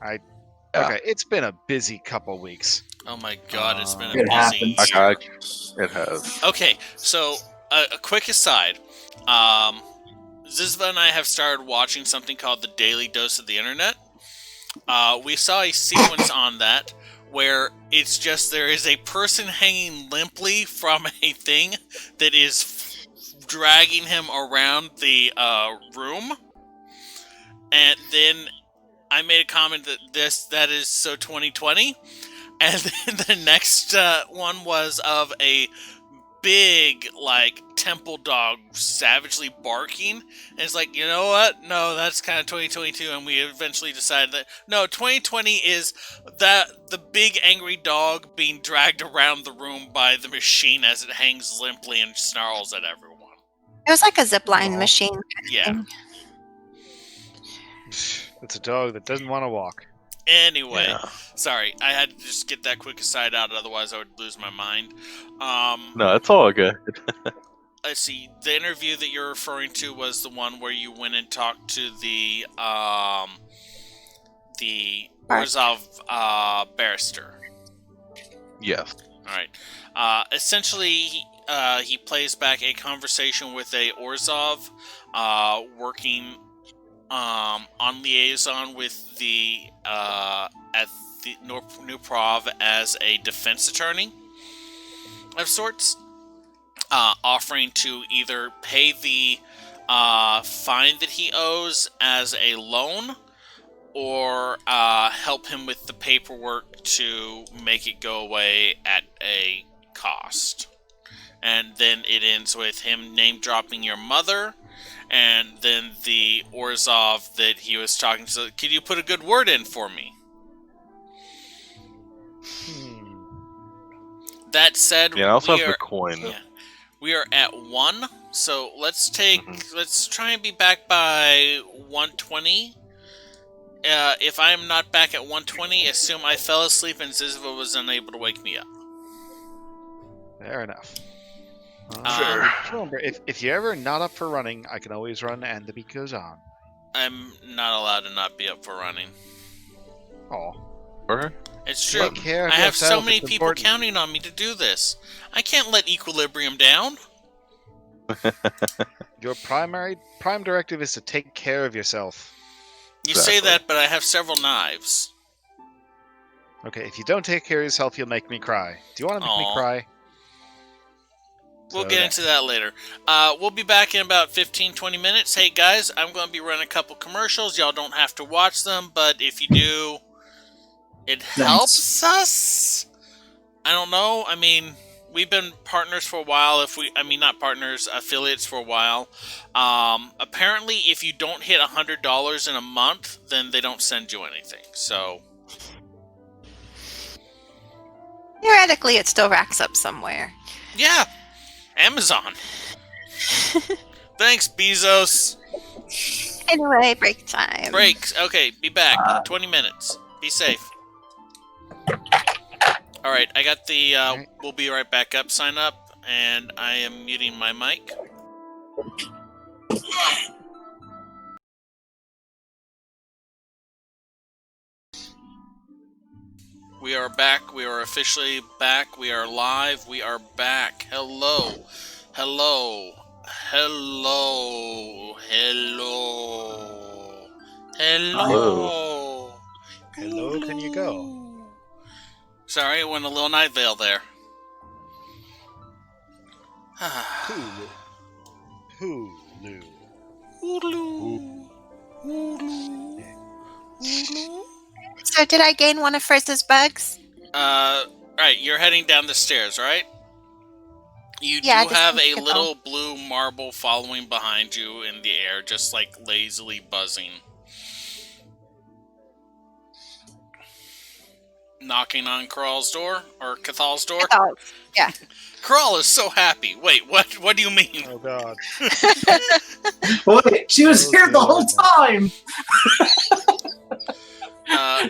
Okay. It's been a busy couple weeks. Oh my god, it's been a It busy happens. year. It has. Okay, so a quick aside. Zizva and I have started watching something called the Daily Dose of the Internet. We saw a sequence on that where it's just there is a person hanging limply from a thing that is dragging him around the room. And then I made a comment that is so 2020. And then the next one was of a big, temple dog savagely barking. And it's like, you know what? No, that's kind of 2022. And we eventually decided that, no, 2020 is the big angry dog being dragged around the room by the machine as it hangs limply and snarls at everyone. It was like a zipline machine. Yeah. It's a dog that doesn't want to walk. Anyway, sorry, I had to just get that quick aside out, otherwise I would lose my mind. No, it's all good. Let's see, the interview that you're referring to was the one where you went and talked to the the Bar- Orzhov barrister. Yes. All right. Essentially, he plays back a conversation with a Orzhov working on liaison with the at the New Prov as a defense attorney of sorts, offering to either pay the fine that he owes as a loan, or help him with the paperwork to make it go away at a cost. And then it ends with him name dropping your mother, and then the Orzhov that he was talking to. Could you put a good word in for me? That said, Yeah, I also we have are, the coin. yeah, we are at 1, so let's try and be back by 1:20. If I am not back at 1:20, assume I fell asleep and Zizva was unable to wake me up. Fair enough. Sure. Remember, if you're ever not up for running, I can always run and the beat goes on. I'm not allowed to not be up for running. Oh. Sure. It's true. Take care of I have so yourself, many it's people important. counting on me to do this. I can't let equilibrium down. Your prime directive is to take care of yourself. You say Exactly. that, but I have several knives. Okay, if you don't take care of yourself, you'll make me cry. Do you want to make me Aw. cry? We'll So get there. into that later. We'll be back in about 15-20 minutes. Hey guys, I'm going to be running a couple commercials. Y'all don't have to watch them, but if you do, it helps us. I don't know. I mean, we've been partners for a while. Not partners, affiliates for a while. Apparently, if you don't hit $100 in a month, then they don't send you anything. So, Theoretically, it still racks up somewhere. yeah, Amazon. Thanks, Bezos. Anyway, break time. Breaks. Okay, be back. 20 minutes. Be safe. Alright, I got the we'll be right back up sign up, and I am muting my mic. We are back. We are officially back. We are live. We are back. Hello. Hello. Hello. Hello. Hello. Hello, can you go? Sorry, I went a little Night Vale there. Hulu. Hulu. Hulu. Hulu. Hulu. So, did I gain one of Frizz's bugs? Right, you're heading down the stairs, right? You Yeah, I do just have need a to go. little blue marble following behind you in the air, just like lazily buzzing. Knocking on Kral's door, or Cathal's door. Oh, yeah. Kral is so happy. Wait, what do you mean? Oh god. Wait, she was Oh, here the whole God. time.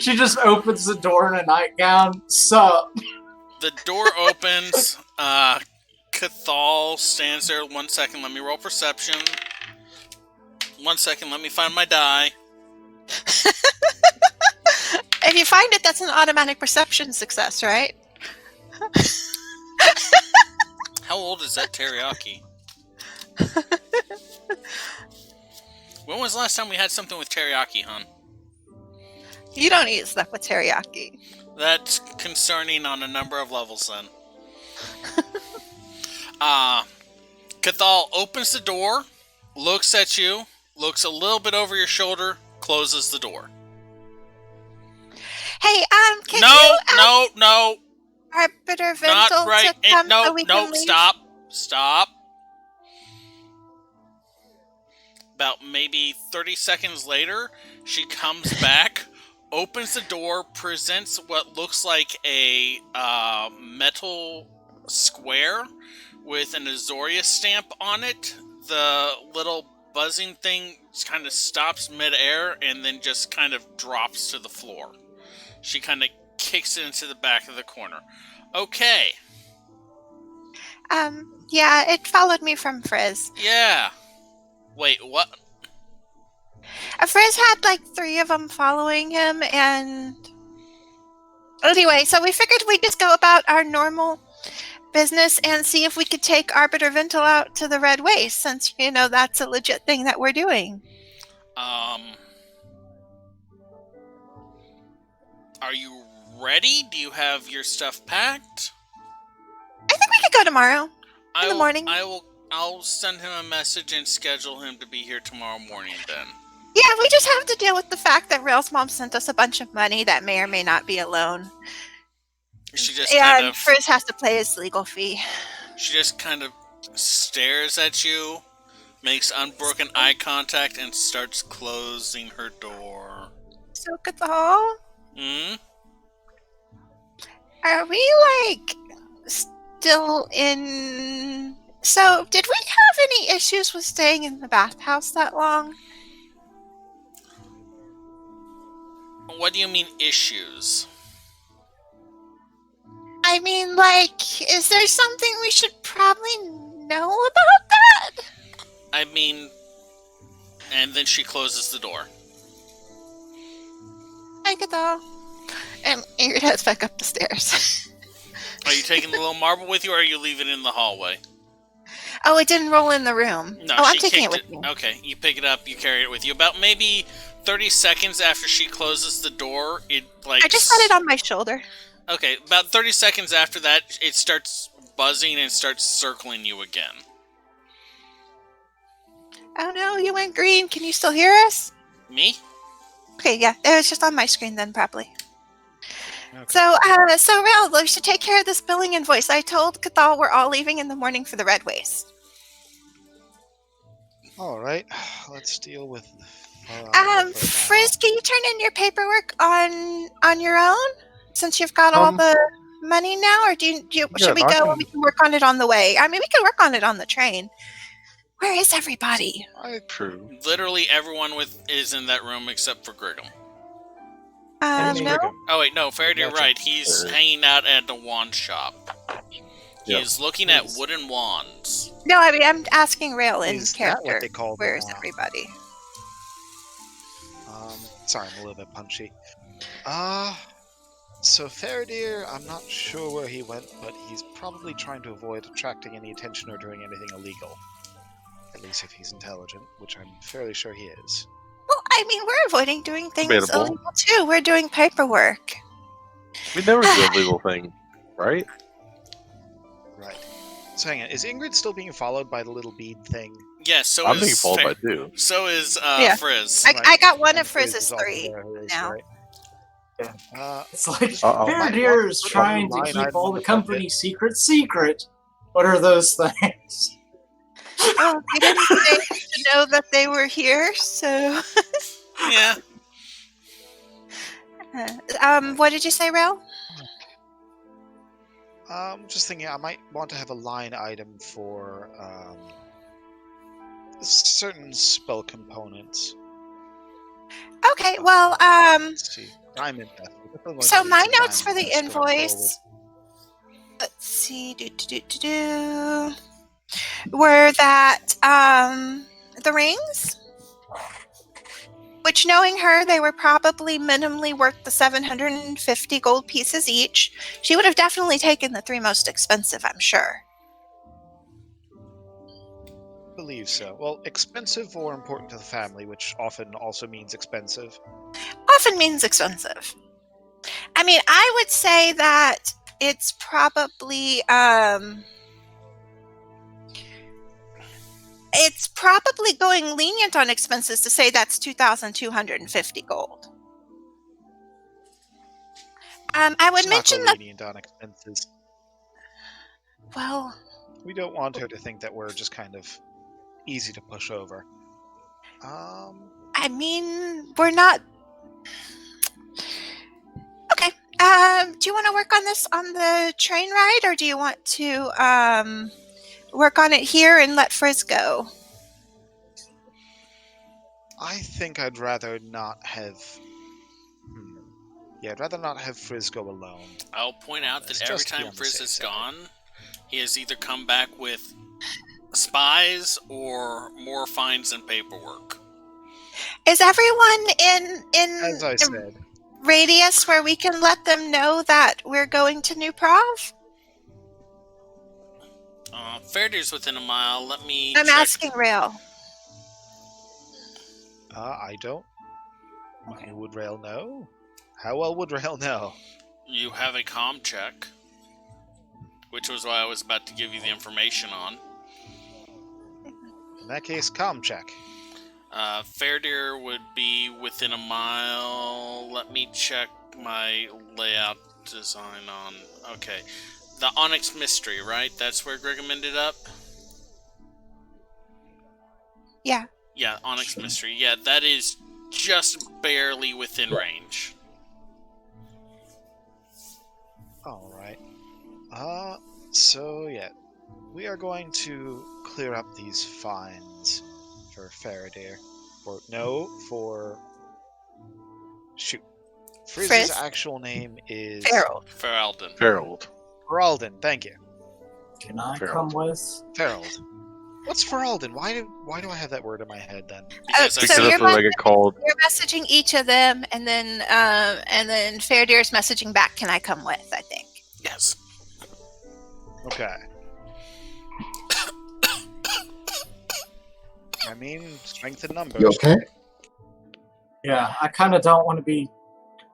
She just opens the door in a nightgown. Sup? The door opens. Cathal stands there. 1 second, let me roll perception. 1 second, let me find my die. If you find it, that's an automatic perception success, right? How old is that teriyaki? When was the last time we had something with teriyaki, hon? You don't eat stuff with teriyaki. That's concerning on a number of levels, then. Cathal opens the door, looks at you, looks a little bit over your shoulder, closes the door. Hey, can you No, Arbiter not Vental right. to come so No, we can leave? stop. About maybe 30 seconds later, she comes back, opens the door, presents what looks like a metal square with an Azoria stamp on it. The little buzzing thing kind of stops midair and then just kind of drops to the floor. She kind of kicks it into the back of the corner. Okay. Yeah, it followed me from Friz. Yeah. Wait, what? Friz had like 3 of them following him, and anyway, so we figured we'd just go about our normal business and see if we could take Arbiter Ventil out to the Red Waste, since, you know, that's a legit thing that we're doing. Are you ready? Do you have your stuff packed? I think we could go tomorrow in the morning. I'll send him a message and schedule him to be here tomorrow morning then. Yeah, we just have to deal with the fact that Rail's mom sent us a bunch of money that may or may not be a loan. She just kind of... Friz has to pay his legal fee. She just kind of stares at you, makes unbroken eye contact, and starts closing her door. So, Cathal? Hmm? Are we, like, still in... So, did we have any issues with staying in the bathhouse that long? What do you mean, issues? I mean, like, is there something we should probably know about that? I mean... And then she closes the door. I could though. And Ingrid heads back up the stairs. Are you taking the little marble with you, or are you leaving it in the hallway? Oh, it didn't roll in the room. No, I'm she taking it kicked with me. Okay, you pick it up, you carry it with you. About maybe 30 seconds after she closes the door, it like... I just had it on my shoulder. Okay, about 30 seconds after that, it starts buzzing and starts circling you again. Oh no, you went green. Can you still hear us? Me? Okay, yeah, it was just on my screen then, probably. Okay. So Rail, we should take care of this billing invoice. I told Cathal we're all leaving in the morning for the Red Waste. All right, let's deal with. Friz, can you turn in your paperwork on your own, since you've got all the money now, or should we go and we can work on it on the way? I mean, we can work on it on the train. Where is everybody? True. Literally everyone is in that room except for Grigum. No. Oh wait, no, Faraday, Gotcha. right. He's hanging out at the wand shop. Yep. He's looking at wooden wands. No, I mean, I'm asking Rail in Is that character. what they call the Where's wand? everybody? Sorry, I'm a little bit punchy. So Faradir, I'm not sure where he went, but he's probably trying to avoid attracting any attention or doing anything illegal. At least if he's intelligent, which I'm fairly sure he is. Well, I mean, we're avoiding doing things Debatable. illegal too. We're doing paperwork. We never do a legal thing, right? Right. So hang on, is Ingrid still being followed by the little bead thing? Yes, so I'm is being followed by two. So is Yeah. Friz. I got one And of Frizz's is also 3 there, who is, now. right? It's like Uh-oh. Faradir is trying to Line keep item all on the the company secret. What are those things? Oh, they didn't say to know that they were here, so... Yeah. What did you say, Rail? Just thinking, I might want to have a line item for certain spell components. Okay, well, Let's see. Diamond Death. so my notes for Diamond the Death going invoice... Let's see, were that, the rings? Which, knowing her, they were probably minimally worth the 750 gold pieces each. She would have definitely taken the 3 most expensive, I'm sure. I believe so. Well, expensive or important to the family, which often also means expensive. Often means expensive. I mean, I would say that it's probably, it's probably going lenient on expenses to say that's 2,250 gold. I would Let's not mention go that. lenient on expenses. Well, We don't want her to think that we're just kind of easy to push over. I mean, we're not. Okay. Do you want to work on this on the train ride, or do you want to work on it here and let Friz go? I think I'd rather not have. Yeah, I'd rather not have Friz go alone. I'll point out that Let's every just be time on the Friz safe is side. gone, he has either come back with spies or more fines and paperwork. Is everyone in As I said, radius where we can let them know that we're going to New Prov? Feradirs within a mile. Let me I'm check. asking Rail. I don't. Why would Rail know? How well would Rail know? You have a comm check, which was what I was about to give you the information on. In that case, comm check. Faradir would be within a mile. Let me check my layout design on. Okay. The Onyx Mystery, right? That's where Grigum ended up? Yeah. Yeah, Onyx Mystery. Yeah, that is just barely within range. Alright. So yeah. We are going to clear up these fines for Faradir. Shoot. Frizz's Friz? actual name is... Farrell. Feralden. Ferald. Feralden, thank you. Can I Fair. come with? Ferald. What's Feralden? Why do I have that word in my head then? Because So Because you're that's what I get called. You're messaging each of them, and then Faradir's messaging back. Can I come with? I think. yes. Okay. I mean, strength in numbers. You okay? Yeah, I kind of don't want to be.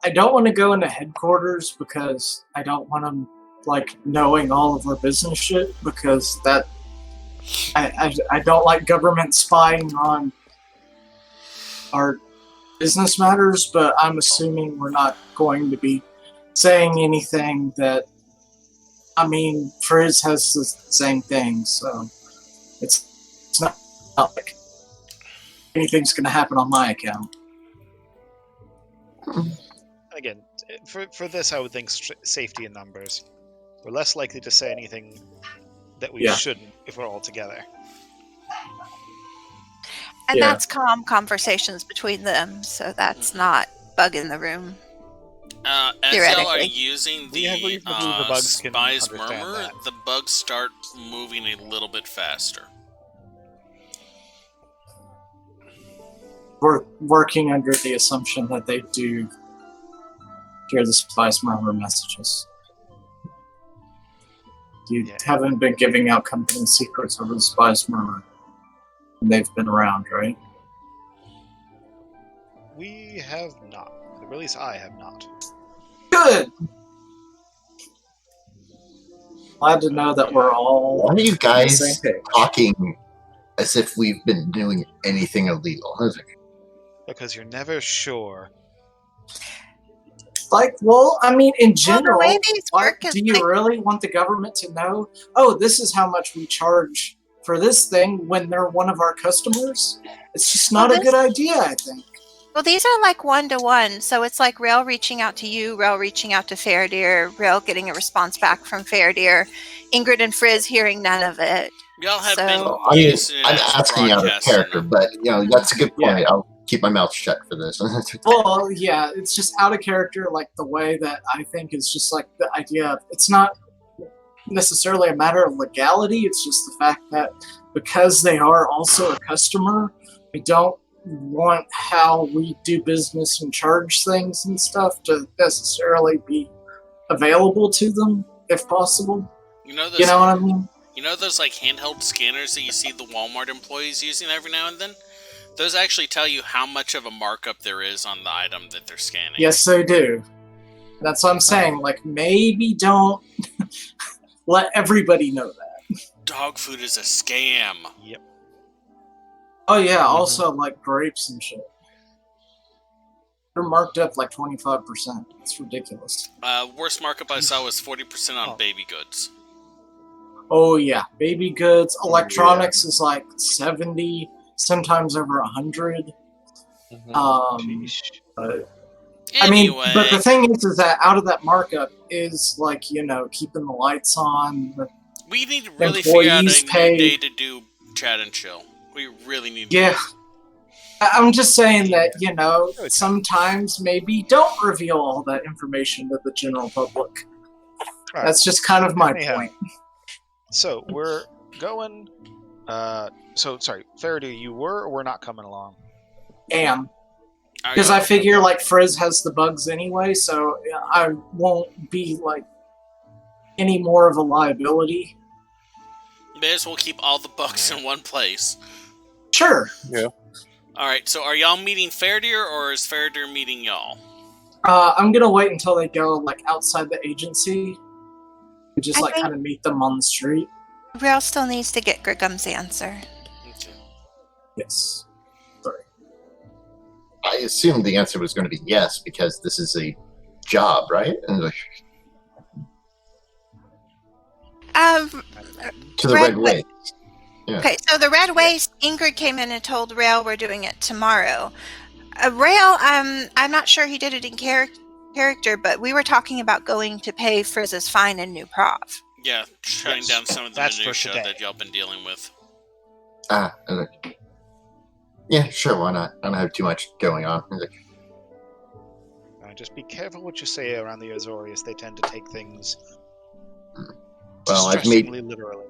I don't want to go into headquarters because I don't want them like knowing all of our business shit because that. I don't like government spying on our business matters, but I'm assuming we're not going to be saying anything that. I mean, Friz has the same thing, so it's not like anything's going to happen on my account. Again, for this, I would think safety in numbers. We're less likely to say anything that we Yeah. shouldn't if we're all together. And Yeah. that's calm conversations between them, so that's not bugging the room. As y'all are Theoretically. using We have the reason to believe the bugs can Spy's understand Murmur, that. the bugs start moving a little bit faster. We're working under the assumption that they do hear the Spice Murmur messages. You Yeah. haven't been giving out company secrets over the Spice Murmur. They've been around, right? We have not. Or at least I have not. Good! Glad to know that we're all Why are you on the guys same page. talking as if we've been doing anything illegal? Because you're never sure. Like, well, I mean, in Well, the general, way these why, work is do you like, really want the government to know, oh, this is how much we charge for this thing when they're one of our customers? It's just not Well, a good idea, I think. well, these are like 1-to-1, so it's like Rail reaching out to you, Rail reaching out to Faradir, Rail getting a response back from Faradir, Ingrid and Friz hearing none of it. Y'all have So- been I mean, using it I'm as asking out of broadcasting. character, but that's a good Yeah. point. I'll keep my mouth shut for this. Well, yeah, it's just out of character, like the way that I think is just like the idea of it's not necessarily a matter of legality, it's just the fact that because they are also a customer, we don't want how we do business and charge things and stuff to necessarily be available to them if possible. You know those, You know what I mean? You know those like handheld scanners that you see the Walmart employees using every now and then? Those actually tell you how much of a markup there is on the item that they're scanning. Yes, they do. That's what I'm saying. Like, maybe don't let everybody know that. Dog food is a scam. Yep. Oh yeah, also like grapes and shit. They're marked up like 25%. It's ridiculous. Worst markup I saw was 40% on Oh. baby goods. Oh yeah, baby goods, electronics is like 70, sometimes over 100. Sheesh. But, Anyway, I mean, but the thing is that out of that markup is like, keeping the lights on. we need to really figure out a employees new pay- day to do chat and chill. We really need to Yeah. do it. I'm just saying that, sometimes maybe don't reveal all that information to the general public. Alright. That's just kind of my Anyhow. point. So we're going. Sorry, Faraday, you were or were not coming along? Am. Because I figure, like, Friz has the bugs anyway, so I won't be, like, any more of a liability. May as well keep all the bugs in one place. Sure. Yeah. Alright, so are y'all meeting Faradir, or is Faradir meeting y'all? I'm gonna wait until they go, like, outside the agency. And just, I like, think- kind of meet them on the street. Real still needs to get Grigum's answer. Okay. Yes. Sorry. I assumed the answer was going to be yes because this is a job, right? And to the Red Red Way. Yeah. Okay, so the Red Waste, Ingrid came in and told Rail we're doing it tomorrow. Rail, I'm not sure he did it in character, but we were talking about going to pay Frizz's fine in New Prov. Yeah, shutting down some of the That's for minutia today. that y'all been dealing with. Okay. Yeah, sure, why not? I don't have too much going on. Just be careful what you say around the Azorius. They tend to take things Well, I've made distressingly literally.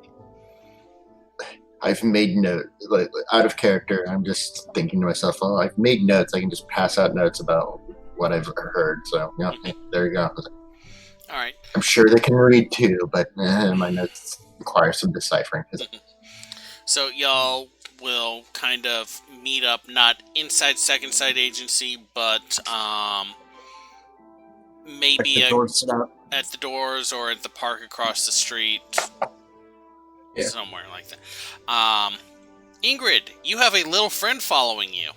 note, like, out of character. I'm just thinking to myself, well, I've made notes. I can just pass out notes about what I've heard. So, yeah, there you go. Alright. I'm sure they can read too, but my notes require some deciphering. So y'all will kind of meet up, not inside Second Sight Agency, but maybe Like the doors set up. at the doors or at the park across the street. Yeah. Somewhere like that. Ingrid, you have a little friend following you.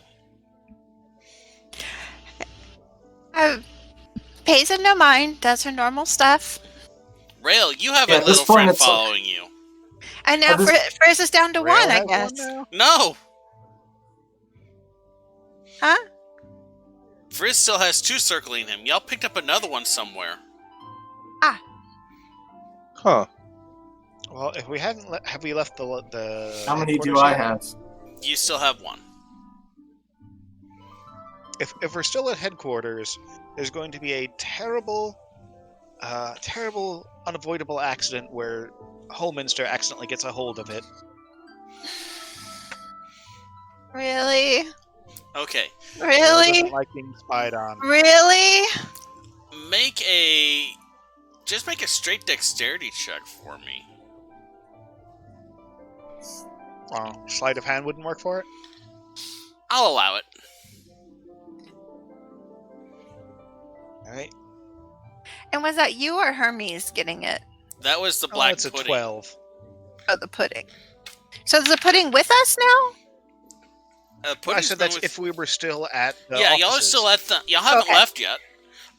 Pays it no mind, does her normal stuff. Rail, you have Yeah, a at this little point, friend it's like- following you. And now At this- Frizz is down to Rail one, I has guess. now? No! Huh? Frizz still has two circling him. Y'all picked up another one somewhere. Huh. Well, if we haven't, have we left the? How many do headquarters I yet? have? You still have one. If we're still at headquarters, there's going to be a terrible, unavoidable accident where Holminster accidentally gets a hold of it. Really? Okay. Rail Really? doesn't like being spied on. Really? Just make a straight dexterity check for me. Sleight of hand wouldn't work for it. I'll allow it. All right. And was that you or Hermes getting it? That was the Oh, black it's a pudding. 12. Oh, the pudding. So is the pudding with us now? I Pudding's said been that's with- if we were still at the yeah, y'all are offices. still at the. Y'all haven't Okay. left yet.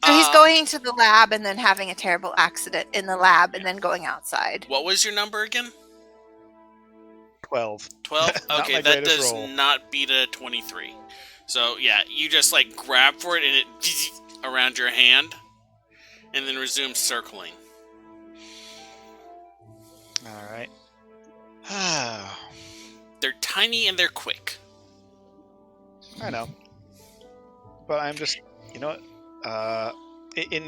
So he's Uh, going to the lab and then having a terrible accident in the lab and then going outside. What was your number again? 12. 12? Not Okay, my that greatest does roll. not beat a 23. So, yeah, you just, like, grab for it and it around your hand, and then resume circling. All right. They're tiny and they're quick. I know. But I'm just, in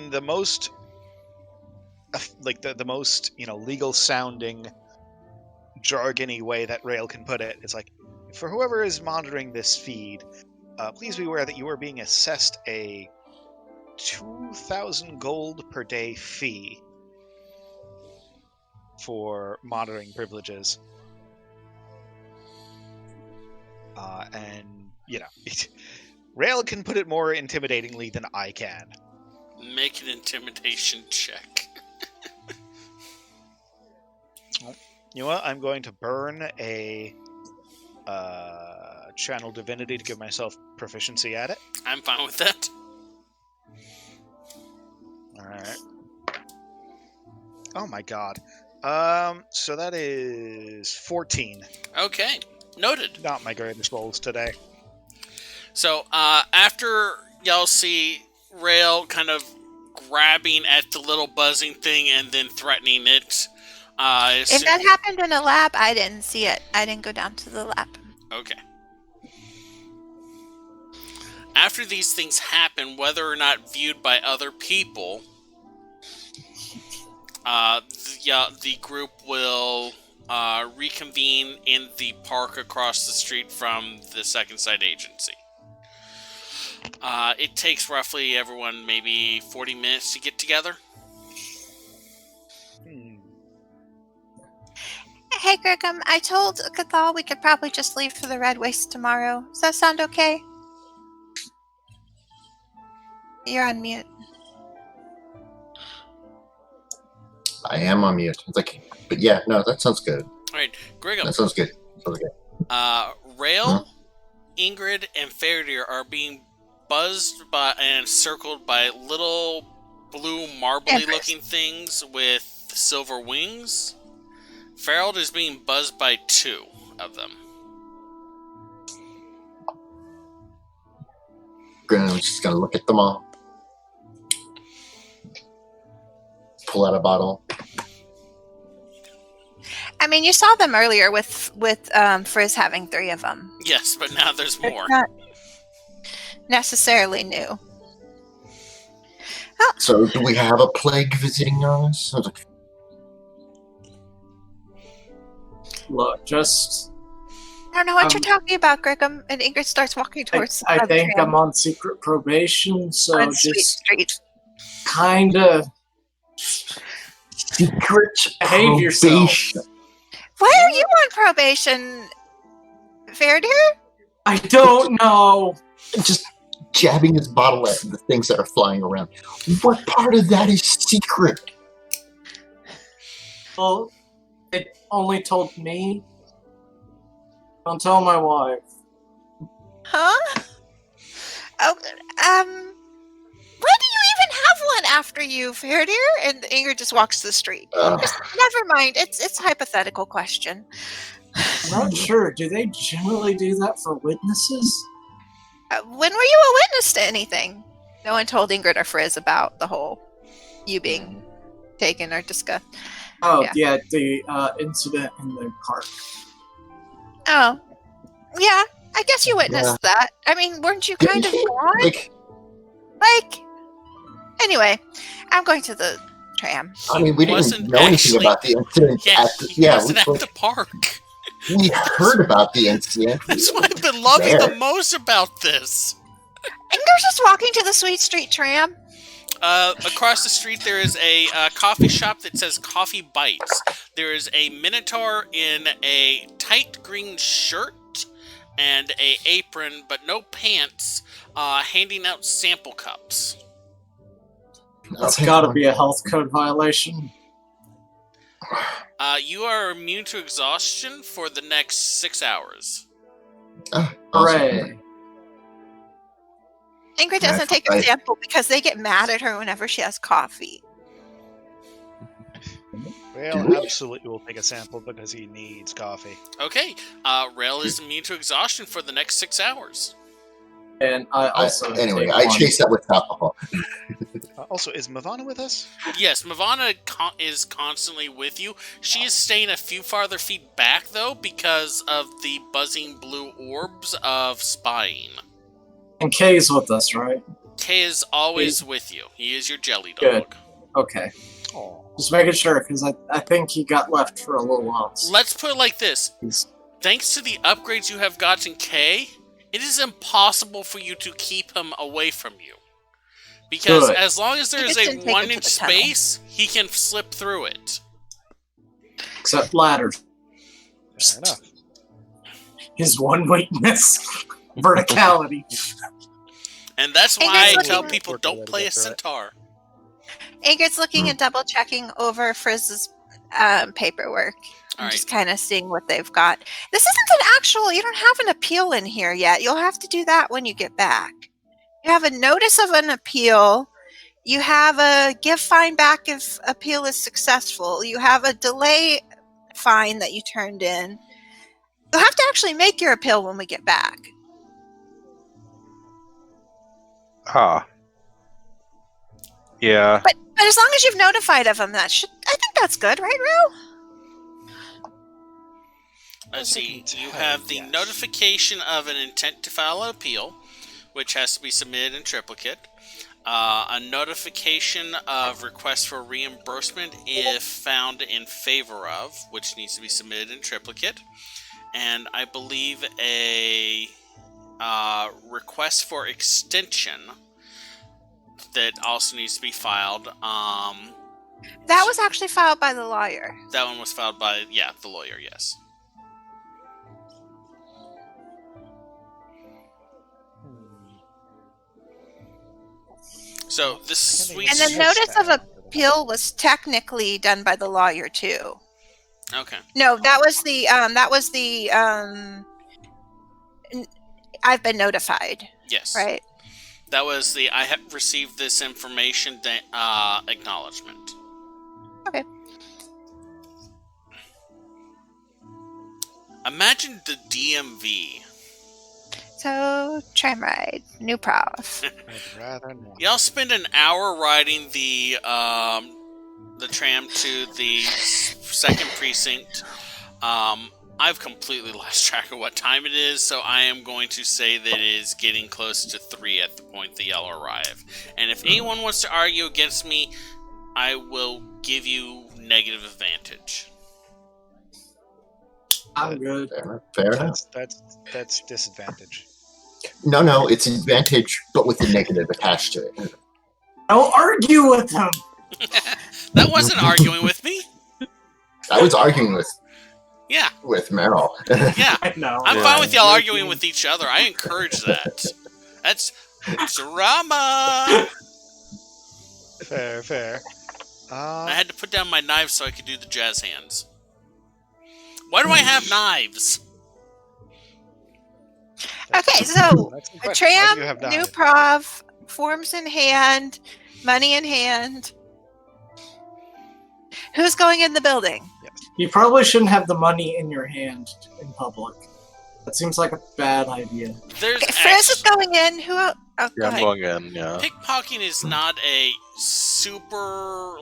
the most, like the most, legal sounding, jargony way that Rail can put it, it's like, for whoever is monitoring this feed, please be aware that you are being assessed a 2,000 gold per day fee for monitoring privileges. And, Rail can put it more intimidatingly than I can. Make an intimidation check. You know what? I'm going to burn a channel divinity to give myself proficiency at it. I'm fine with that. Alright. Oh my god. So that is 14. Okay, noted. Not my greatest rolls today. So, after y'all see Rail kind of grabbing at the little buzzing thing and then threatening it, If that happened in a lab, I didn't see it. I didn't go down to the lab. Okay. After these things happen, whether or not viewed by other people, the group will reconvene in the park across the street from the Second Sight Agency. It takes roughly everyone maybe 40 minutes to get together. Hey, Gregum, I told Cathal we could probably just leave for the Red Waste tomorrow. Does that sound okay? You're on mute. I am on mute. It's like, but yeah, no, that sounds good. All right, Grigum. That sounds good. Rail, Ingrid, and Faradir are being buzzed by and circled by little blue marbly-looking things with silver wings. Farrell is being buzzed by 2 of them. I'm just gonna look at them all. Pull out a bottle. I mean, you saw them earlier with Friz having 3 of them. Yes, but now there's more. It's not necessarily new. So, do we have a plague visiting us? Look, just... I don't know what you're talking about, Gregum. And Ingrid starts walking towards the I think tram I'm on secret probation, so on Sweet just Street. kind of Secret behave yourself. probation. Why are you on probation, Feradirs? I don't know. Just jabbing his bottle at the things that are flying around. What part of that is secret? Well, it only told me. Don't tell my wife. Huh? Oh, why do you even have one after you, Feradirs? And Ingrid just walks to the street. Just, never mind. It's a hypothetical question. I'm not sure. Do they generally do that for witnesses? When were you a witness to anything? No one told Ingrid or Friz about the whole you being taken or discussed. Oh, yeah, the incident in the park. Oh, yeah. I guess you witnessed that. I mean, weren't you kind of gone? Like, anyway, I'm going to the tram. I mean, we didn't know anything about the incident. He wasn't at the park. We heard about the incident. That's what I've been loving the most about this. Ingrid's just walking to the Sweet Street tram. Across the street, there is a coffee shop that says Coffee Bites. There is a Minotaur in a tight green shirt and a apron, but no pants, handing out sample cups. That's gotta be a health code violation. You are immune to exhaustion for the next 6 hours. Hooray. Ingrid doesn't take a sample because they get mad at her whenever she has coffee. Rail absolutely will take a sample because he needs coffee. Okay, Rail is immune to exhaustion for the next 6 hours. And I also anyway, I chase that with alcohol. Also, is Mavana with us? Yes, Mavana is constantly with you. She is staying a few farther feet back, though, because of the buzzing blue orbs of spying. And Kay's with us, right? Kay is always with you. He is your jelly dog. Good. Okay. Aww. Just making sure, because I think he got left for a little while. Let's put it like this. Thanks to the upgrades you have gotten, Kay, it is impossible for you to keep him away from you. Because as long as there is a 1-inch space, he can slip through it. Except ladders. Fair enough. His one weakness. Verticality. And that's why I tell people don't play a centaur. Ingrid's looking and double checking over Friz's paperwork. I'm just kind of seeing what they've got. This isn't an actual, you don't have an appeal in here yet. You'll have to do that when you get back. You have a notice of an appeal. You have a give fine back if appeal is successful. You have a delay fine that you turned in. You'll have to actually make your appeal when we get back. Yeah. But as long as you've notified of them, I think that's good, right, Real? Let's see. You have the notification of an intent to file an appeal, which has to be submitted in triplicate. A notification of request for reimbursement if found in favor of, which needs to be submitted in triplicate. And I believe a request for extension that also needs to be filed. That was actually filed by the lawyer. That one was filed by, the lawyer, yes. So this sweet... And the notice of appeal was technically done by the lawyer too. Okay. No, that was the I've been notified. Yes. Right. That was the I have received this information acknowledgement. Okay. Imagine the DMV. So tram ride, new prof. I'd rather not. Y'all spend an hour riding the tram to the second precinct. I've completely lost track of what time it is, so I am going to say that it is getting close to 3 at the point that y'all arrive. And if anyone wants to argue against me, I will give you negative advantage. I'm good. Fair enough. That's disadvantage. No, it's advantage, but with the negative attached to it. Don't argue with him. That wasn't arguing with me. I was arguing Yeah, with Meryl. yeah. I know. I'm Yeah. fine with y'all arguing with each other. I encourage that. That's drama. Fair. I had to put down my knives so I could do the jazz hands. Why do I have knives? Okay, so That's the a question. Why tram, do you have new knives? prof, forms in hand, money in hand. Who's going in the building? You probably shouldn't have the money in your hand in public. That seems like a bad idea. There's Okay, Friz is going in. Who else? Oh, go Yeah, I'm ahead. going in. Yeah. pickpocketing is not a super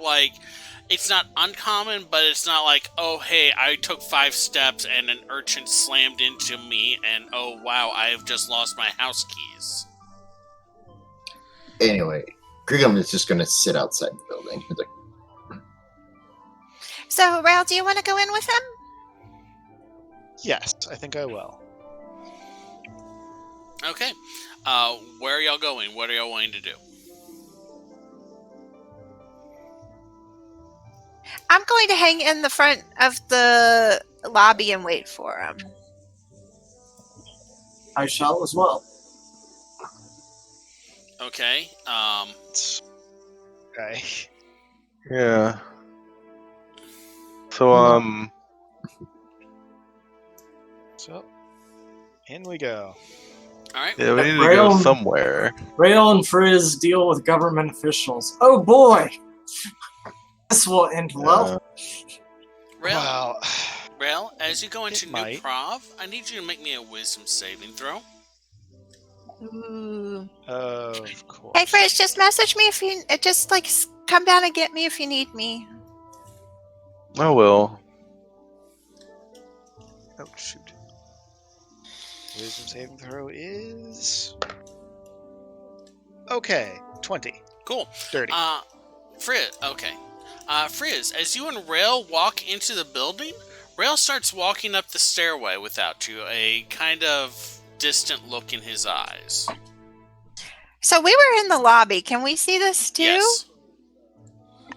it's not uncommon, but it's not like, oh hey, I took 5 steps and an urchin slammed into me and oh wow, I have just lost my house keys. Anyway, Grigum is just going to sit outside the building. He's like, So, Rail, do you want to go in with him? Yes, I think I will. Okay. Where are y'all going? What are y'all wanting to do? I'm going to hang in the front of the lobby and wait for him. I shall as well. Okay. Okay. Yeah. So So, in we go. Alright. yeah, we need to go Rail- somewhere. Rail and Friz deal with government officials. Oh boy! This will end well. Rail, Well, Rail, as you go it into new might. prov, I need you to make me a wisdom saving throw. Ooh. of course. Hey, Friz, just message me if you just come down and get me if you need me. I will. Oh, shoot. Wisdom saving throw is... Okay, 20. Cool. Dirty. Friz, okay. Friz, as you and Rail walk into the building, Rail starts walking up the stairway without you, a kind of distant look in his eyes. So we were in the lobby. Can we see this too? Yes.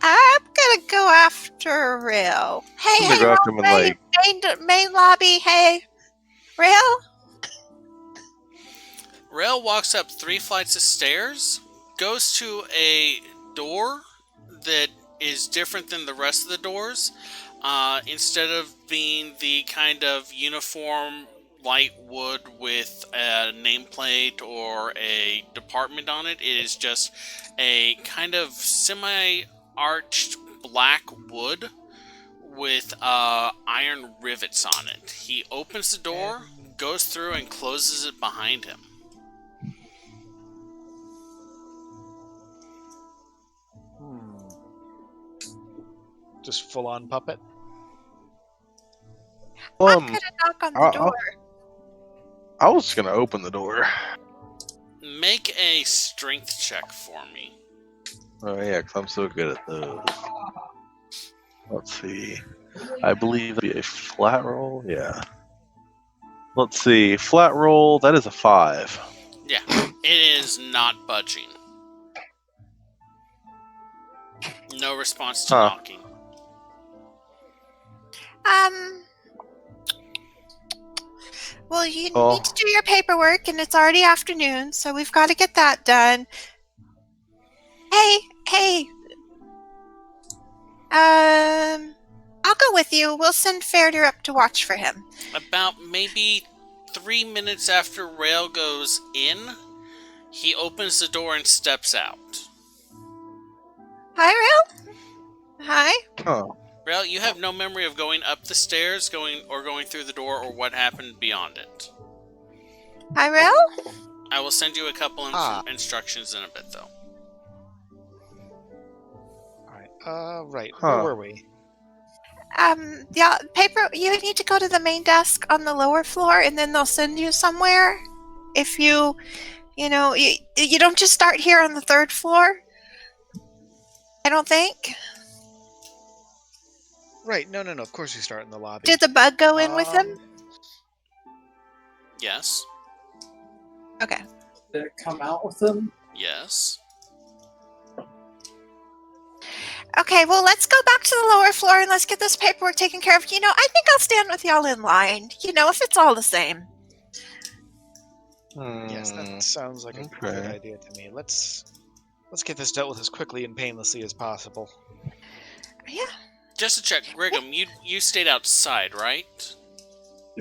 I'm gonna go after Rail. Hey, I'm gonna go after him and, main lobby. Hey, Rail. Rail walks up 3 flights of stairs, goes to a door that is different than the rest of the doors. Instead of being the kind of uniform light wood with a nameplate or a department on it, it is just a kind of semi-arched black wood with iron rivets on it. He opens the door, goes through, and closes it behind him. Just full on puppet. I'm gonna knock on the I'll- door. I was just gonna open the door. Make a strength check for me. Oh yeah, because I'm so good at those. Let's see. I believe it'd be a flat roll. Yeah. Let's see. Flat roll, that is a 5. Yeah, it is not budging. No response to Huh. knocking. Well, you Oh. need to do your paperwork, and it's already afternoon, so we've got to get that done. Hey. I'll go with you. We'll send Faradir up to watch for him. About maybe 3 minutes after Rail goes in, he opens the door and steps out. Hi, Rail. Hi. Oh. Rail, you have no memory of going up the stairs, going through the door, or what happened beyond it. Hi, Rail. I will send you a couple instructions in a bit, though. Right. Huh. Where were we? Yeah, paper. You need to go to the main desk on the lower floor, and then they'll send you somewhere. If you don't just start here on the 3rd floor. I don't think. Right. No. Of course you start in the lobby. Did the bug go in with him? Yes. Okay. Did it come out with them? Yes. Okay, well, let's go back to the lower floor and let's get this paperwork taken care of. I think I'll stand with y'all in line, if it's all the same. Yes, that sounds like a good idea to me. Let's get this dealt with as quickly and painlessly as possible. Yeah. Just to check, Brigham, you stayed outside, right?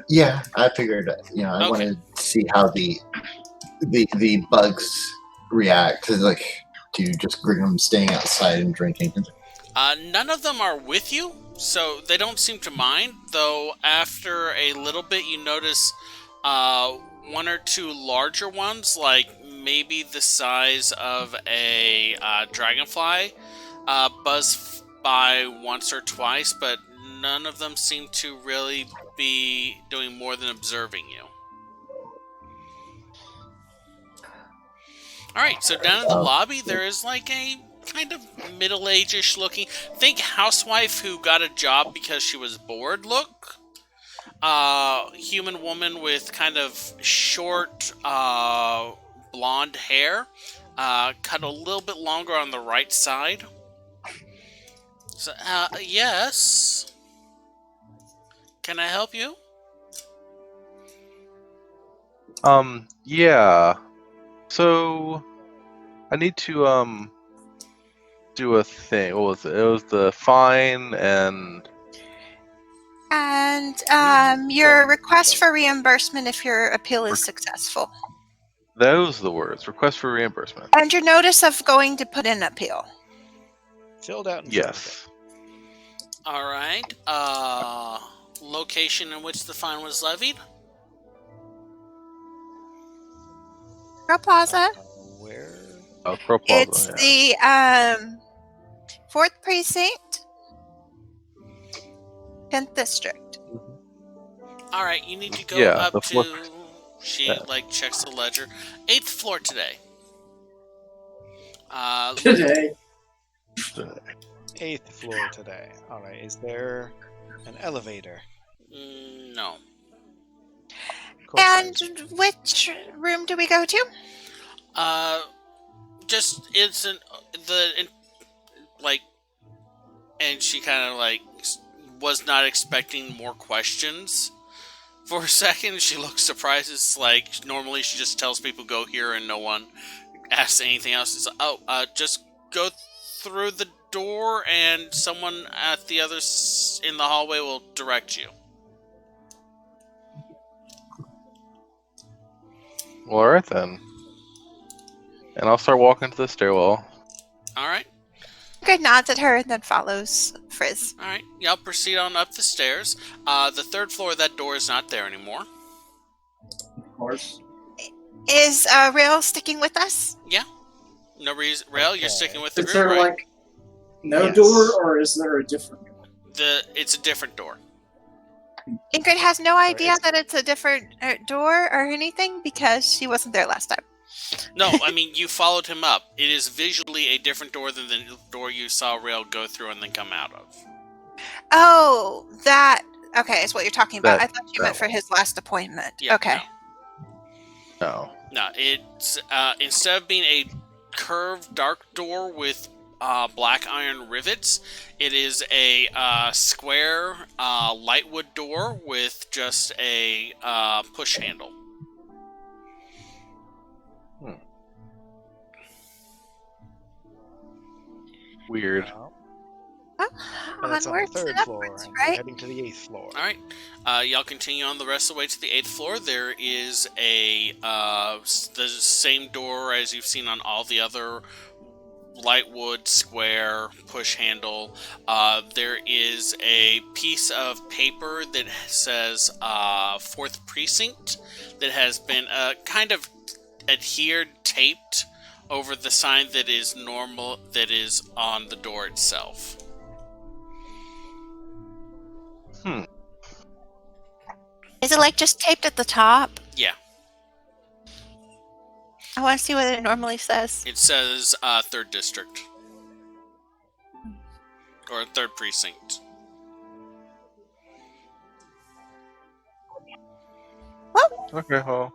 Yeah, I figured. I wanted to see how the bugs react to just Brigham staying outside and drinking. None of them are with you, so they don't seem to mind, though after a little bit you notice 1 or 2 larger ones, like maybe the size of a dragonfly, buzz by once or twice, but none of them seem to really be doing more than observing you. Alright, so down in the lobby there is a kind of middle-age-ish looking, think housewife who got a job because she was bored look. Human woman with kind of short blonde hair, cut a little bit longer on the right side. So, yes. Can I help you? Yeah. So, I need to, do a thing. What was it? It was the fine and... And your request for reimbursement if your appeal is successful. Those are the words. Request for reimbursement. And your notice of going to put in appeal. Filled out. Yes. Alright. Location in which the fine was levied? Crow Plaza. Where? Oh, Crow Plaza, It's yeah. the 4th Precinct, 10th District. Alright, you need to go Yeah, up the to... fourth- She, checks the ledger. 8th floor today. Today. 8th floor today. Alright, is there an elevator? No. Of course there And is. which room do we go to? Just, it's and she kind of, was not expecting more questions. For a second, she looks surprised. It's normally she just tells people go here and no one asks anything else. It's just go through the door and someone at the other in the hallway will direct you. Well, alright then. And I'll start walking to the stairwell. Alright. Good nods at her and then follows Friz. Alright. Y'all proceed on up the stairs. The 3rd floor, that door is not there anymore. Of course. Is Rail sticking with us? No reason. Rail, Okay. you're sticking with the Is group, there right? no Yes. door, or is there a different door? It's a different door. Ingrid has no idea it's- that it's a different door or anything because she wasn't there last time. No, I mean, you followed him up. It is visually a different door than the door you saw Rail go through and then come out of. Oh, that. Okay, is what you're talking about. That- I thought you meant for his last appointment. Yeah, Okay. No. No, it's instead of being a curved dark door with black iron rivets, it is a square lightwood door with just a push handle. Weird. And that's on the Onwards third and floor, upwards, and we're right? heading to the 8th floor. All right, y'all continue on the rest of the way to the 8th floor. There is a the same door as you've seen on all the other lightwood square push handle. There is a piece of paper that says 4th Precinct that has been kind of adhered, taped over the sign that is normal, that is on the door itself. Is it like just taped at the top? Yeah. I want to see what it normally says. It says 3rd District. Or 3rd Precinct. Okay, well.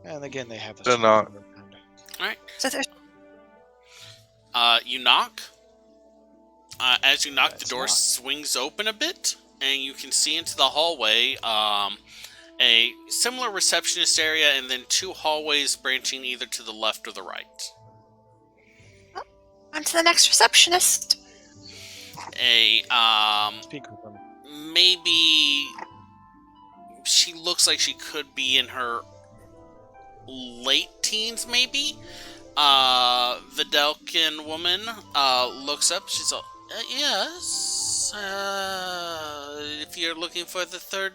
And again, they have a They're not. Alright. So there's You knock. As you knock, the Let's door knock. swings open a bit, and you can see into the hallway a similar receptionist area, and then 2 hallways branching either to the left or the right. on to the next receptionist. A Speak with them. maybe she looks like she could be in her late teens, maybe. Vidalkin woman looks up. She's all, yes. If you're looking for the third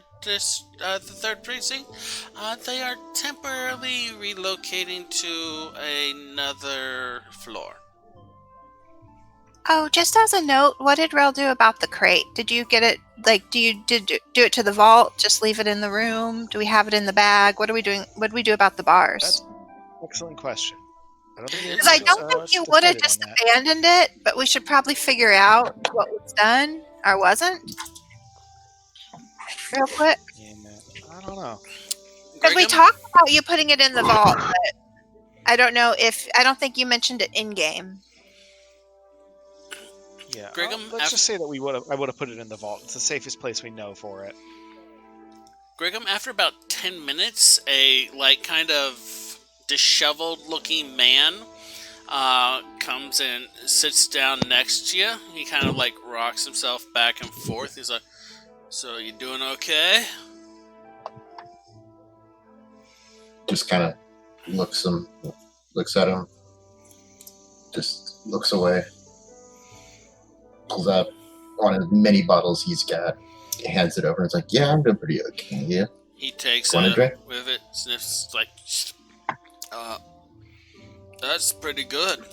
precinct, they are temporarily relocating to another floor. Oh, just as a note, what did Rel do about the crate? Did you get it? Like, do you do it to the vault? Just leave it in the room? Do we have it in the bag? What are we doing? What do we do about the bars? That's an excellent question. I don't think Because I don't think you would have just abandoned it, but we should probably figure out what was done or wasn't. Real quick. Yeah, I don't know. Because we Griggum? talked about you putting it in the vault, but I don't know if I don't think you mentioned it in game. Yeah, Griggum, let's just say that I would have put it in the vault. It's the safest place we know for it. Griggum, after about 10 minutes, a kind of disheveled looking man comes and sits down next to you. He kind of rocks himself back and forth. He's like, "So you doing okay?" Just kind of looks at him, just looks away, pulls out one of the many bottles he's got, hands it over, and it's like, "Yeah, I'm doing pretty okay. Yeah." He takes Want a it drink? with it, sniffs, that's pretty good.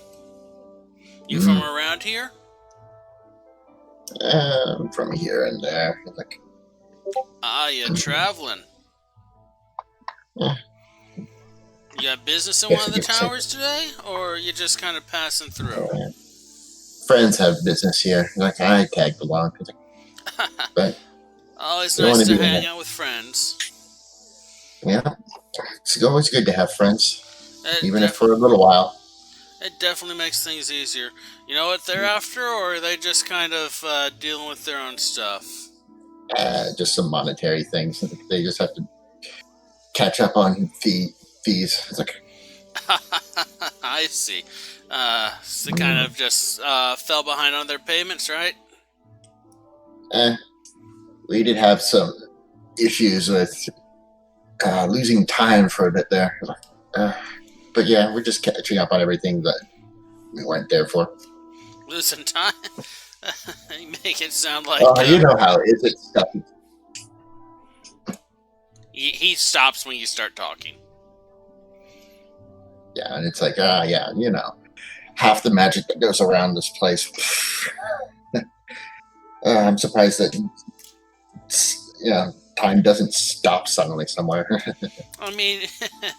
You from around here? From here and there. It's like, You're traveling. Yeah. You got business in Yes, one of the you could say towers today? Or you just kind of passing through? friends have business here. Like, I tagged along. It's like, but Always You don't nice wanna to be hang there. out with friends. yeah, it's always good to have friends, It even if for a little while. It definitely makes things easier. You know what they're after, or are they just kind of dealing with their own stuff? Just some monetary things. They just have to catch up on fees. It's like, I see. So they kind of just fell behind on their payments, right? we did have some issues with losing time for a bit there. But yeah, we're just catching up on everything that we weren't there for. Losing time? You make it sound like... You know how it is. It's stuff. He stops when you start talking. Yeah, and it's like, yeah, half the magic that goes around this place. I'm surprised that, time doesn't stop suddenly somewhere. I mean,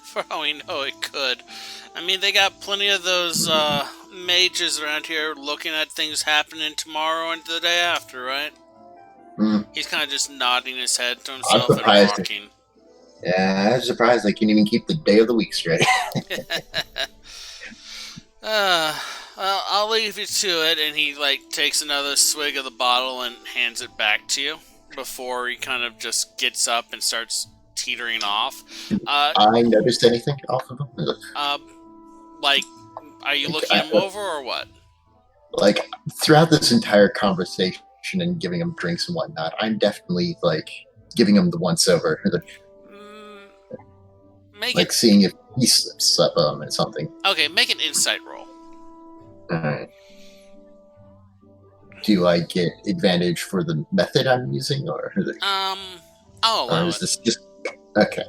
for all we know, it could. I mean, they got plenty of those mages around here looking at things happening tomorrow and the day after, right? He's kind of just nodding his head to I'm himself and surprised. walking. Yeah, I'm surprised I can even keep the day of the week straight. Well, I'll leave you to it. And he takes another swig of the bottle and hands it back to you before he kind of just gets up and starts teetering off. I noticed anything off of him? Are you looking him over or what? Like, throughout this entire conversation and giving him drinks and whatnot, I'm definitely, giving him the once-over. Seeing if he slips up on something. Okay, make an insight roll. Alright. Do I get advantage for the method I'm using, or... I'll allow is it. this just... Okay.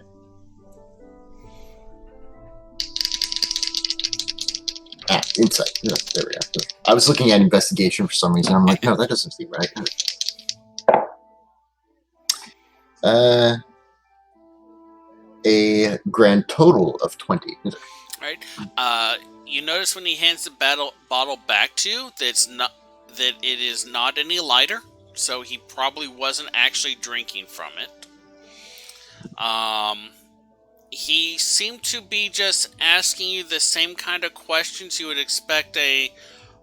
Insight. Yeah, there we go. I was looking at investigation for some reason. I'm like, no, that doesn't seem right. A grand total of 20. Right. You notice when he hands the bottle back to you that it is not any lighter, so he probably wasn't actually drinking from it. He seemed to be just asking you the same kind of questions you would expect a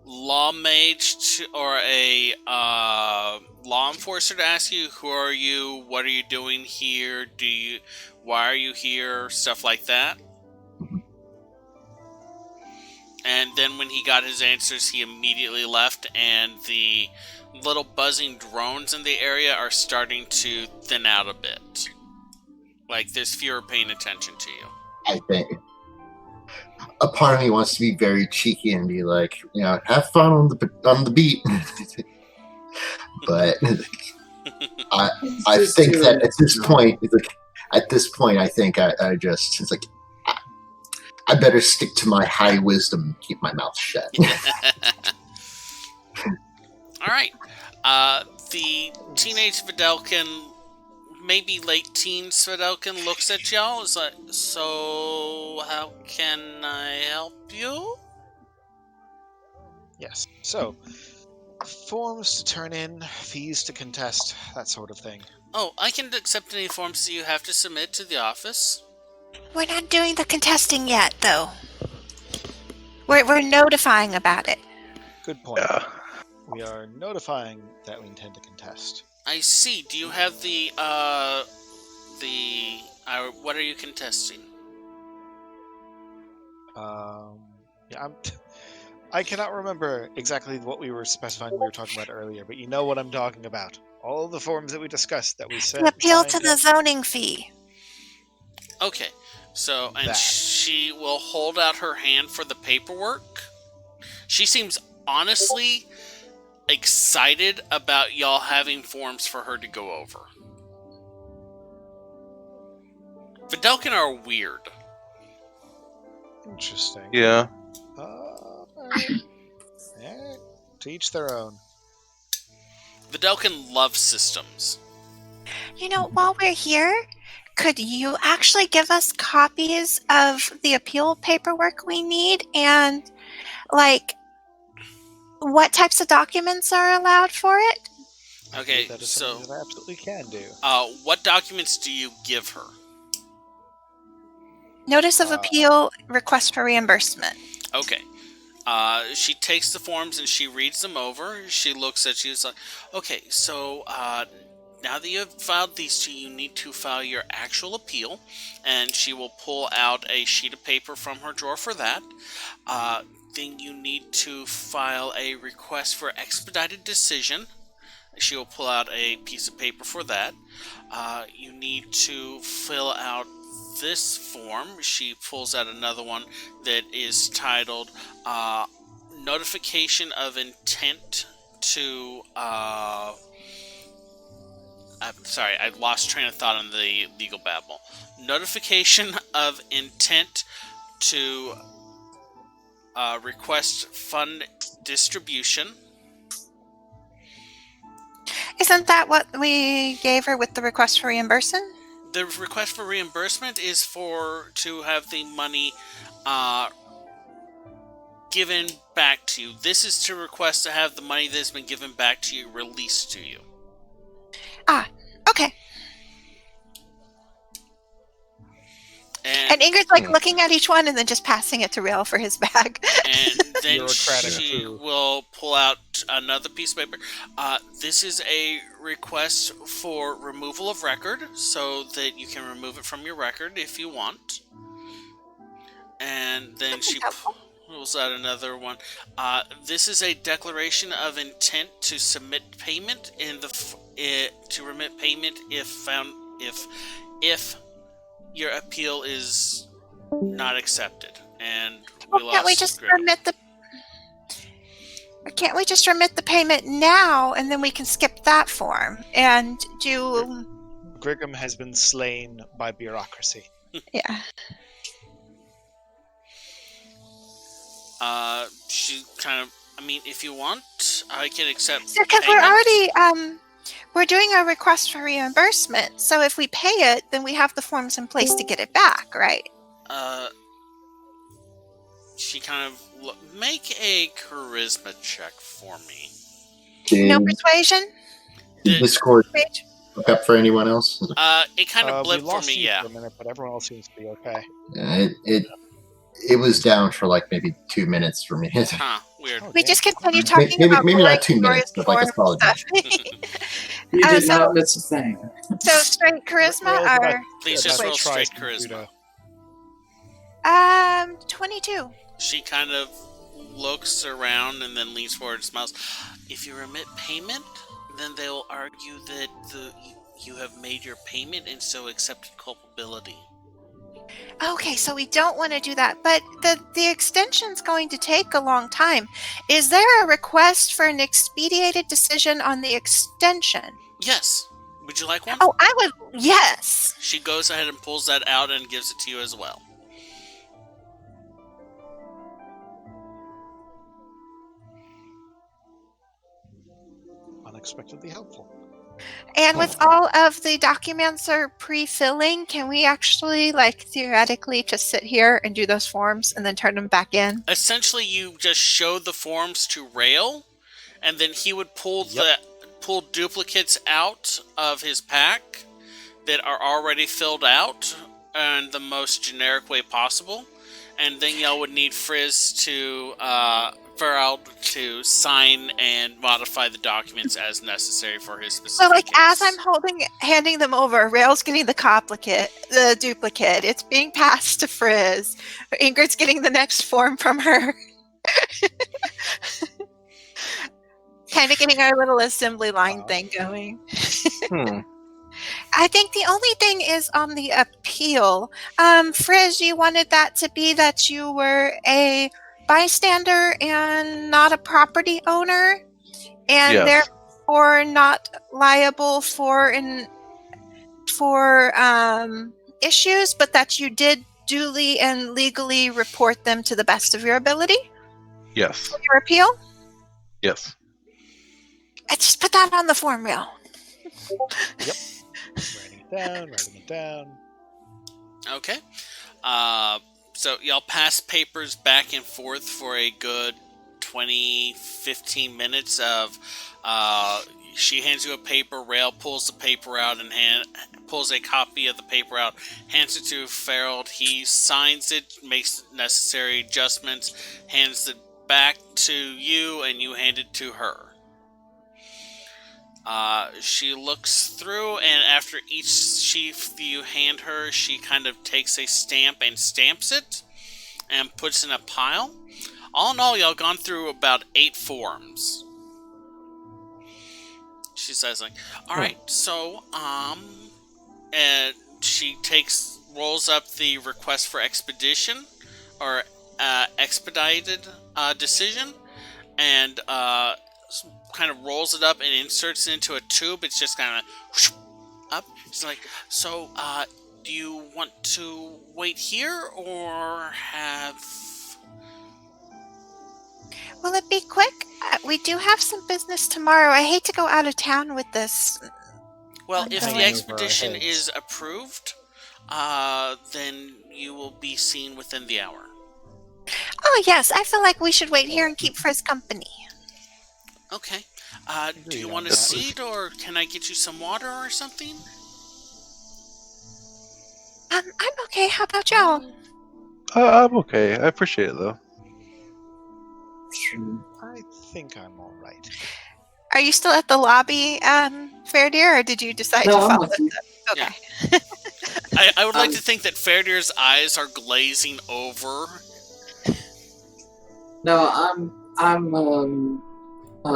law mage or a law enforcer to ask you. Who are you? What are you doing here? Why are you here? Stuff like that. And then when he got his answers, he immediately left, and the little buzzing drones in the area are starting to thin out a bit. There's fewer paying attention to you. I think. A part of me wants to be very cheeky and be like, have fun on the beat. But I think that at this point, I think I just, it's like, I better stick to my high wisdom and keep my mouth shut. Alright. The teenage Videlkin, maybe late teens Videlkin, looks at y'all. Is like, so how can I help you? Yes. So, forms to turn in, fees to contest, that sort of thing. Oh, I can accept any forms that you have to submit to the office. We're not doing the contesting yet, though. We're notifying about it. Good point. Yeah. We are notifying that we intend to contest. I see. Do you have what are you contesting? Yeah, I cannot remember exactly what we were specifying we were talking about earlier, but you know what I'm talking about. All the forms that we discussed that we said. The appeal to the zoning fee. Okay. So, and That. she will hold out her hand for the paperwork. She seems honestly excited about y'all having forms for her to go over. Videlkin are weird. Interesting. Yeah. Yeah, to each their own. Videlkin love systems. While we're here, could you actually give us copies of the appeal paperwork we need and, what types of documents are allowed for it? Okay, That is so something that I absolutely can do. what documents do you give her? Notice of appeal, request for reimbursement. Okay. She takes the forms and she reads them over. She looks at you. It's like, okay, so now that you have filed these two, you need to file your actual appeal. And she will pull out a sheet of paper from her drawer for that. Then you need to file a request for expedited decision. She will pull out a piece of paper for that. You need to fill out this form. She pulls out another one that is titled Notification of Intent to... I'm sorry, I lost train of thought on the legal babble. Notification of Intent to request fund distribution. Isn't that what we gave her with the request for reimbursement? The request for reimbursement is to have the money given back to you. This is to request to have the money that's been given back to you released to you. And Ingrid's like looking at each one and then just passing it to Rail for his bag. And then Bureaucratic she food. will pull out another piece of paper. This is a request for removal of record, so that you can remove it from your record if you want. And then she pulls out another one. This is a declaration of intent to submit payment to remit payment if your appeal is not accepted. And Can't we just remit the payment now, and then we can skip that form and do? Griggum has been slain by bureaucracy. Yeah. She kind of. I mean, if you want, I can accept. Because we're already we're doing a request for reimbursement. So if we pay it, then we have the forms in place to get it back, right? She kind of make a charisma check for me. No persuasion. Did Discord look up for anyone else? It kind of blipped we for lost me, you yeah. for a minute, but everyone else seems to be okay. It was down for like maybe 2 minutes for me. Huh, weird. We just continue talking maybe about not 2 minutes, but like a solid. You did so- not miss a thing. So straight charisma or Please just roll straight charisma. 22. She kind of looks around and then leans forward and smiles. If you remit payment, then they will argue that you have made your payment and so accepted culpability. Okay, so we don't want to do that, but the extension's going to take a long time. Is there a request for an expedited decision on the extension? Yes. Would you like one? Oh, I would. Yes. She goes ahead and pulls that out and gives it to you as well. Unexpectedly helpful. And with all of the documents are pre-filling, can we actually, like, theoretically just sit here and do those forms and then turn them back in? Essentially, you just show the forms to Rail, and then he would pull duplicates out of his pack that are already filled out in the most generic way possible, and then y'all would need Friz to Ferald to sign and modify the documents as necessary for his specific So, like, case. as I'm handing them over, Rail's getting the duplicate. It's being passed to Friz. Ingrid's getting the next form from her. Kind of getting our little assembly line thing going. I think the only thing is on the appeal. Friz, you wanted that to be that you were a bystander and not a property owner, and Yes. therefore not liable for issues, but that you did duly and legally report them to the best of your ability. Yes. Your appeal. Yes. I just put that on the form, Rail. Writing it down. Okay. So y'all pass papers back and forth for a good 20-15 minutes of she hands you a paper, Rail pulls the paper out and pulls a copy of the paper out, hands it to Ferald. He signs it, makes necessary adjustments, hands it back to you, and you hand it to her. She looks through, and after each sheaf you hand her, she kind of takes a stamp and stamps it and puts in a pile. All in all, y'all gone through about 8 forms. She says, like, alright, so, and she rolls up the request for expedition, or, expedited, decision, and, kind of rolls it up and inserts it into a tube. It's just kind of up. She's like, so, do you want to wait here or have... Will it be quick? We do have some business tomorrow. I hate to go out of town with this. Well, if Going the over expedition our heads. is approved, then you will be seen within the hour. Oh, yes. I feel like we should wait here and keep Friz company. Okay. Do you Agreed want on a that. seat, or can I get you some water or something? I'm okay. How about y'all? I'm okay. I appreciate it though. I think I'm all right. Are you still at the lobby, Faradir, or did you decide to No, I'm follow with us? you. Okay. I would like to think that Faradir's eyes are glazing over. No, I'm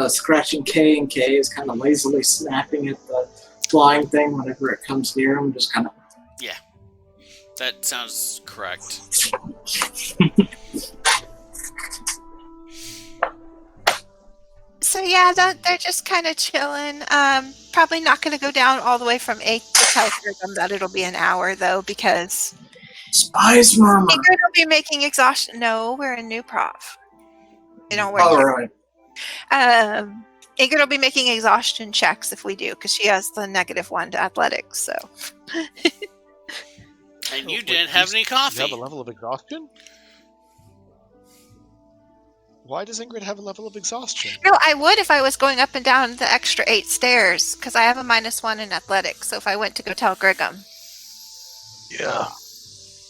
scratching K, and K is kind of lazily snapping at the flying thing whenever it comes near him. Just kind of. Yeah, that sounds correct. So yeah, they're just kind of chilling. Probably not going to go down all the way from 8 to tell them that it'll be an hour though, because Spies murmur. Ingrid will be making exhaustion. No, we're a new prof. They don't work. All right. Ingrid will be making exhaustion checks if we do, because she has the -1 to athletics. So. And you didn't have any You coffee. have a level of exhaustion? Why does Ingrid have a level of exhaustion? No, I would if I was going up and down the extra 8 stairs, because I have a -1 in athletics. So if I went to go tell Grigum, Yeah.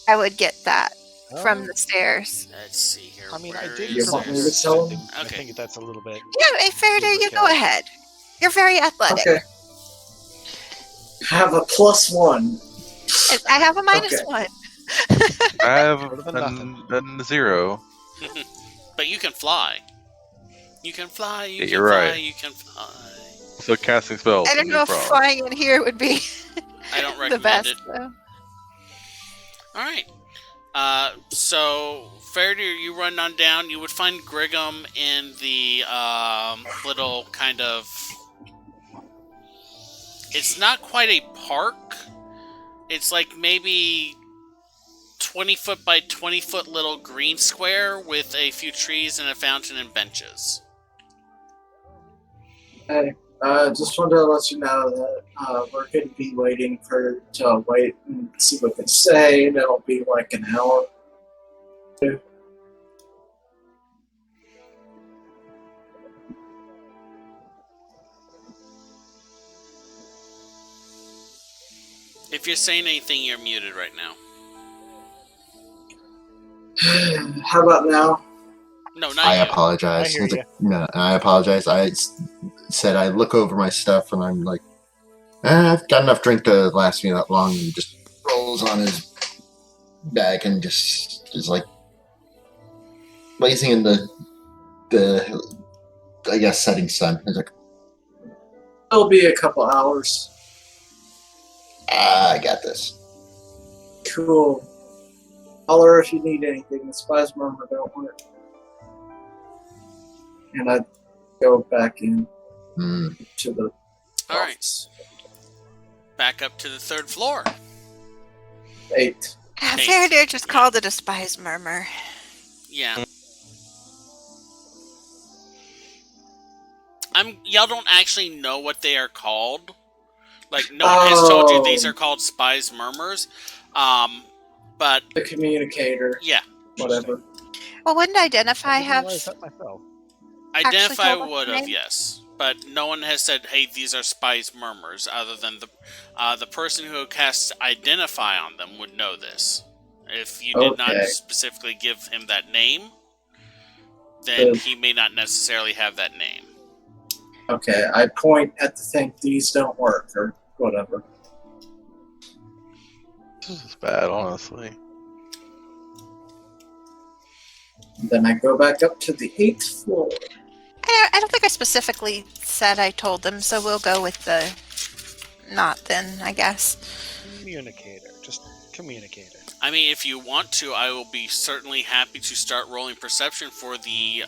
I would get that from the stairs. Let's see here. I mean, where I did. is You want me to this? tell him? I Okay. think that's a little bit. Yeah, hey, Faraday, you go ahead. You're very athletic. Okay. Have a +1. I have a Okay. -1. I have Better than a 0. But you can fly. You can fly. You Yeah, can you're fly. right. You can fly. So casting spells. I don't know if flying in here would be I don't the recommend best, it. though. All right. So Faradir, you run on down. You would find Grigum in the little kind of. It's not quite a park. It's like maybe 20-foot by 20-foot little green square with a few trees and a fountain and benches. Hey, just wanted to let you know that we're going to be waiting to wait and see what they say, and it'll be like an hour. If you're saying anything, you're muted right now. How about now? No, not I you. apologize. I hear ya. No, I apologize. Said I look over my stuff and I'm like, I've got enough drink to last me that long. And he just rolls on his back and just is like blazing in the I guess setting sun. He's like, It'll be a couple hours. I got this. Cool. Holler if you need anything. The spies murmur don't work. And I go back in to the All right. office. Back up to the 3rd floor. 8. Faraday just called it a spies murmur. Yeah. Y'all don't actually know what they are called. Like, no one has told you these are called spies murmurs. But The communicator. yeah, Whatever. Well, wouldn't Identify I didn't have... realize that myself. Identify told us would the have, name? yes, but no one has said, "Hey, these are spies murmurs." Other than the person who casts Identify on them would know this. If you did not Okay. specifically give him that name, then he may not necessarily have that name. Okay, I point at the thing. These don't work, or whatever. This is bad, honestly. Then I go back up to the 8th floor. I don't think I specifically said I told them, so we'll go with the not then, I guess. Communicator. Just communicator. I mean, if you want to, I will be certainly happy to start rolling perception for the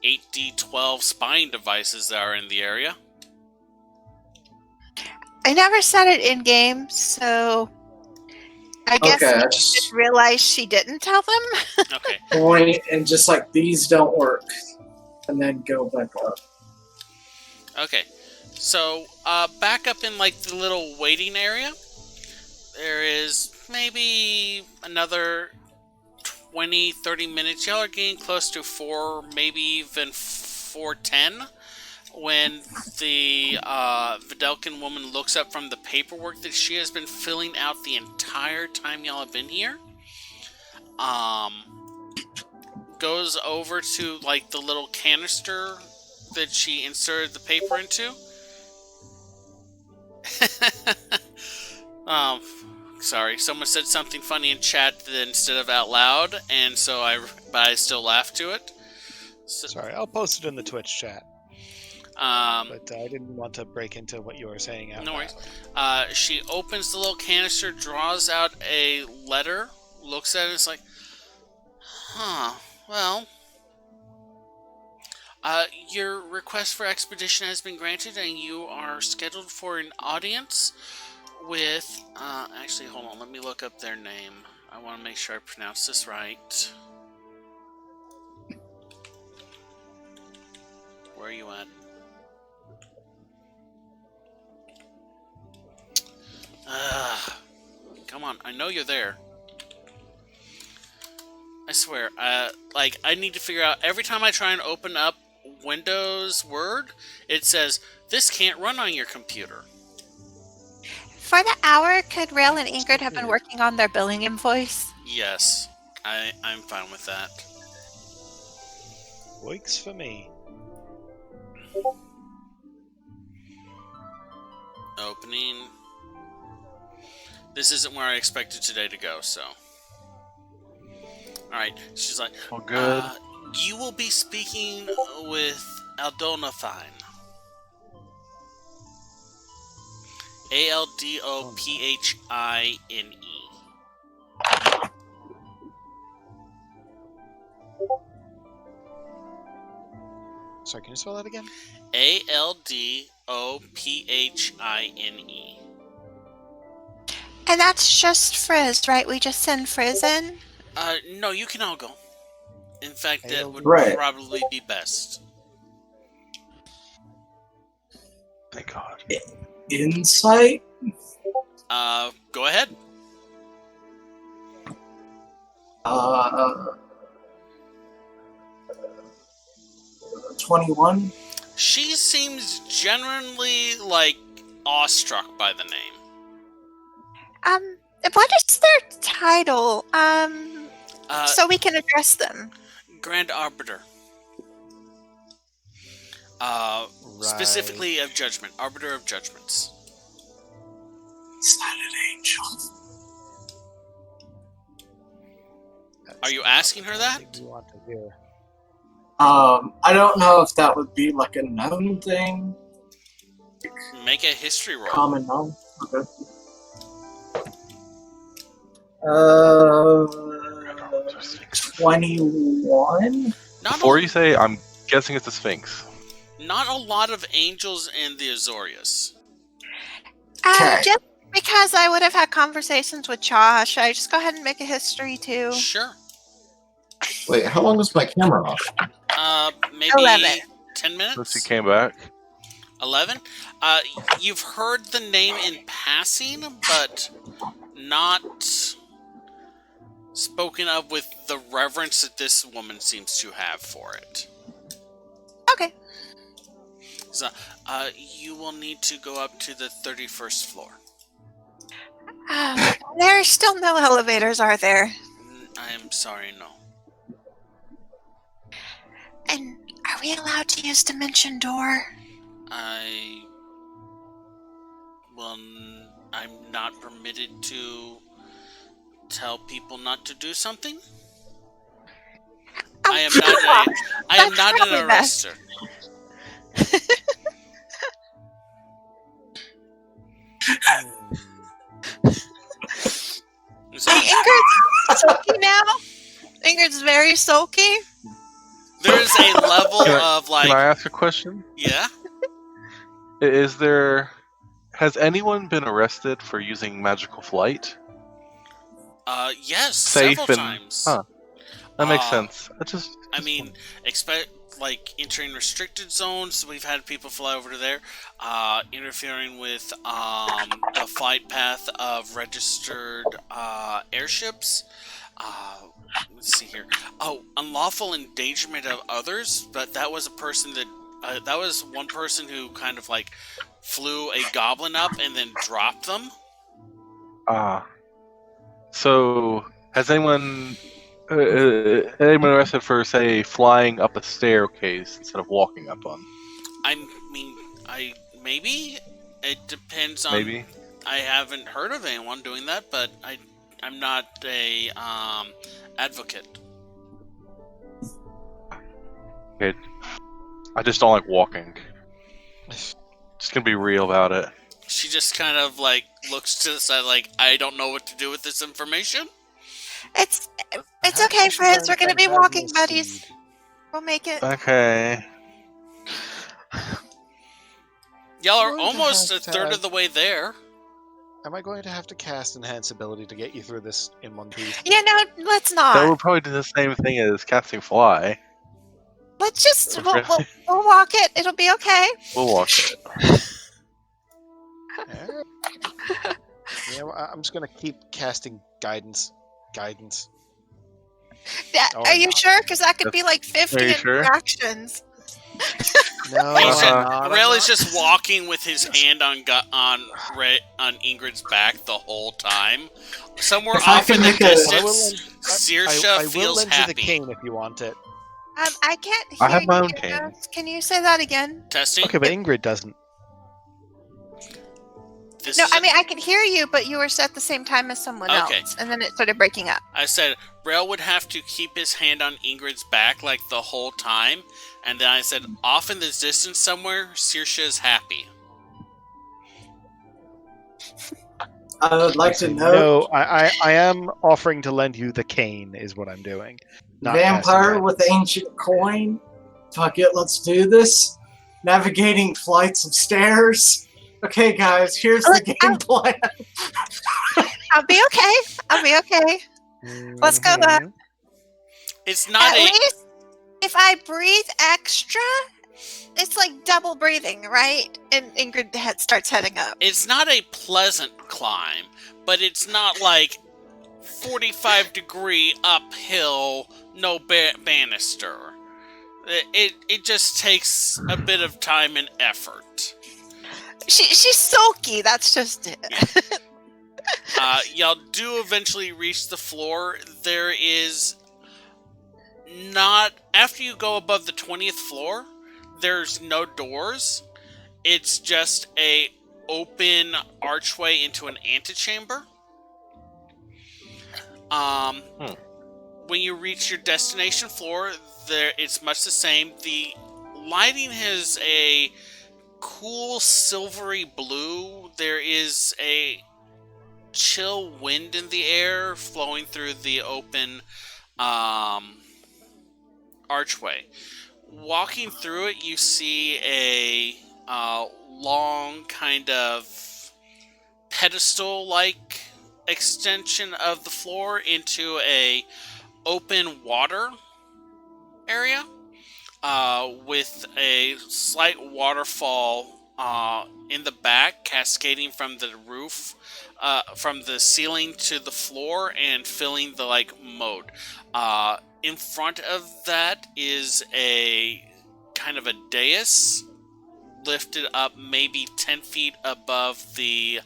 8D12 spying devices that are in the area. I never said it in game, so I guess Okay, I I just just realized she didn't tell them. Okay. point and just like these don't work, and then go back up. Okay. So, back up in, like, the little waiting area, there is maybe another 20, 30 minutes. Y'all are getting close to 4, maybe even 4:10. when the Videlkin woman looks up from the paperwork that she has been filling out the entire time y'all have been here. Goes over to like the little canister that she inserted the paper into. Sorry, someone said something funny in chat instead of out loud, and so I still laughed to it. So, Sorry, I'll post it in the Twitch chat. But I didn't want to break into what you were saying out No loud. worries. She opens the little canister, draws out a letter, looks at it, and is like, well, your request for expedition has been granted, and you are scheduled for an audience with, actually, hold on, let me look up their name. I want to make sure I pronounce this right. Where are you at? Come on, I know you're there. I swear, like, I need to figure out, every time I try and open up Windows Word, it says, this can't run on your computer. For the hour, could Rail and Ingrid have been working on their billing invoice? Yes, I'm fine with that. Works for me. Opening. This isn't where I expected today to go, so. Alright, she's like, All good. You will be speaking with Aldonafine. Aldophine. Sorry, can you spell that again? Aldophine. And that's just Friz, right? We just send Friz in? No, you can all go. In fact, that would Right. probably be best. Thank God. Insight? Go ahead. 21. She seems genuinely, like, awestruck by the name. What is their title? So we can address them. Grand Arbiter. Specifically of Judgment. Arbiter of Judgments. Is that an angel? Are you asking her that? What you want to hear. I don't know if that would be like a known thing. Make a history roll. Common knowledge. Okay. 21? Before you say, I'm guessing it's a Sphinx. Not a lot of angels in the Azorius. Okay. Just because I would have had conversations with Josh, I just go ahead and make a history too. Sure. Wait, how long was my camera off? Maybe 11. 10 minutes? Since he came back. 11? You've heard the name in passing, but not spoken of with the reverence that this woman seems to have for it. Okay. So, you will need to go up to the 31st floor. There are still no elevators, are there? I am sorry, no. And are we allowed to use Dimension Door? I'm not permitted to tell people not to do something. I am not an arrestor. Ingrid's sulky now. Ingrid's very sulky. There's a level of like. Can I ask a question? Yeah. Has anyone been arrested for using magical flight? Yes, Safe several and times. That makes sense. I mean, expect like entering restricted zones. We've had people fly over to there, interfering with the flight path of registered airships. Let's see here. Oh, unlawful endangerment of others, but that was a person that that was one person who kind of like flew a goblin up and then dropped them. So has anyone arrested for, say, flying up a staircase instead of walking up one? I mean, maybe it depends on. Maybe. I haven't heard of anyone doing that, but I'm not a advocate. Okay. I just don't like walking. Just gonna be real about it. She just kind of like looks to the side, like, I don't know what to do with this information. It's okay, friends. We're gonna be walking buddies. We'll make it. Okay. Y'all are Going to almost a have to third have- of the way there. Am I going to have to cast Enhance Ability to get you through this in one piece? Yeah, no, let's That not. would probably do the same thing as casting fly. Let's just we'll Really? walk it. It'll be okay. We'll walk it. Yeah, well, I'm just going to keep casting Guidance. Yeah, Oh, are you no. sure? Because that could be like 50 Are you sure? interactions. No, He I'm said, not, Rail I'm is not. just walking with his hand on Ingrid's back the whole time. Somewhere If I off in can the make a- distance, I Saoirse will feels lend you the happy. cane if you want it. I can't hear I have my own you. cane. Can you say that again? Testing. Okay, but Ingrid doesn't. This No, is I mean I can hear you, but you were set at the same time as someone Okay. else, and then it started breaking up. I said Rail would have to keep his hand on Ingrid's back like the whole time, and then I said, off in this distance somewhere, Saoirse is happy. I would like to know, No, I am offering to lend you the cane, is what I'm doing. Not vampire casting with ancient coin. Fuck it, let's do this. Navigating flights of stairs. Okay, guys, here's the game plan. I'll be okay. I'll be okay. Guidance. Let's go, Mhm. It's not At a least if I breathe extra, it's like double breathing, right? And Ingrid starts heading up. it's not a pleasant climb, but it's not like 45-degree uphill, no banister. It just takes a bit of time and effort. She's sulky. That's just it. Y'all do eventually reach the floor. There is not... After you go above the 20th floor, there's no doors. It's just a open archway into an antechamber. When you reach your destination floor, it's much the same. The lighting has a cool silvery blue. There is a chill wind in the air flowing through the open archway. Walking through it, you see a long kind of pedestal-like extension of the floor into a open water area with a slight waterfall in the back cascading from the roof, from the ceiling to the floor and filling the moat. In front of that is a kind of a dais lifted up maybe 10 feet above the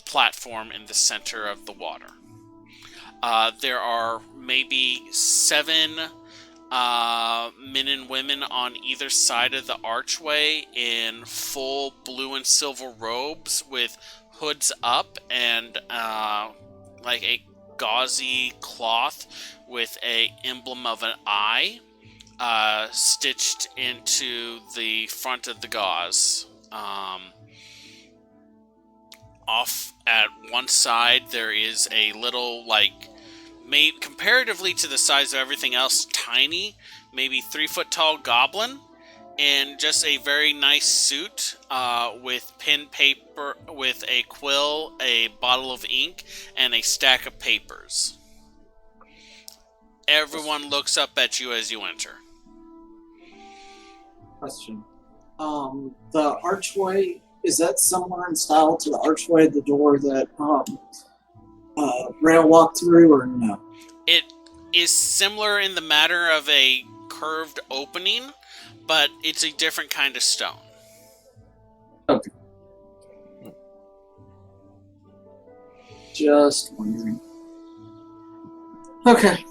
platform in the center of the water. There are maybe 7 men and women on either side of the archway in full blue and silver robes with hoods up and like a gauzy cloth with a emblem of an eye stitched into the front of the gauze. Off at one side there is a little made comparatively to the size of everything else, tiny, maybe 3-foot tall goblin in just a very nice suit with pen paper, with a quill, a bottle of ink, and a stack of papers. Everyone looks up at you as you enter. Question. The archway, is that similar in style to the archway, the door that Rail walked through, or no? It is similar in the matter of a curved opening, but it's a different kind of stone. Okay. Just wondering. Okay.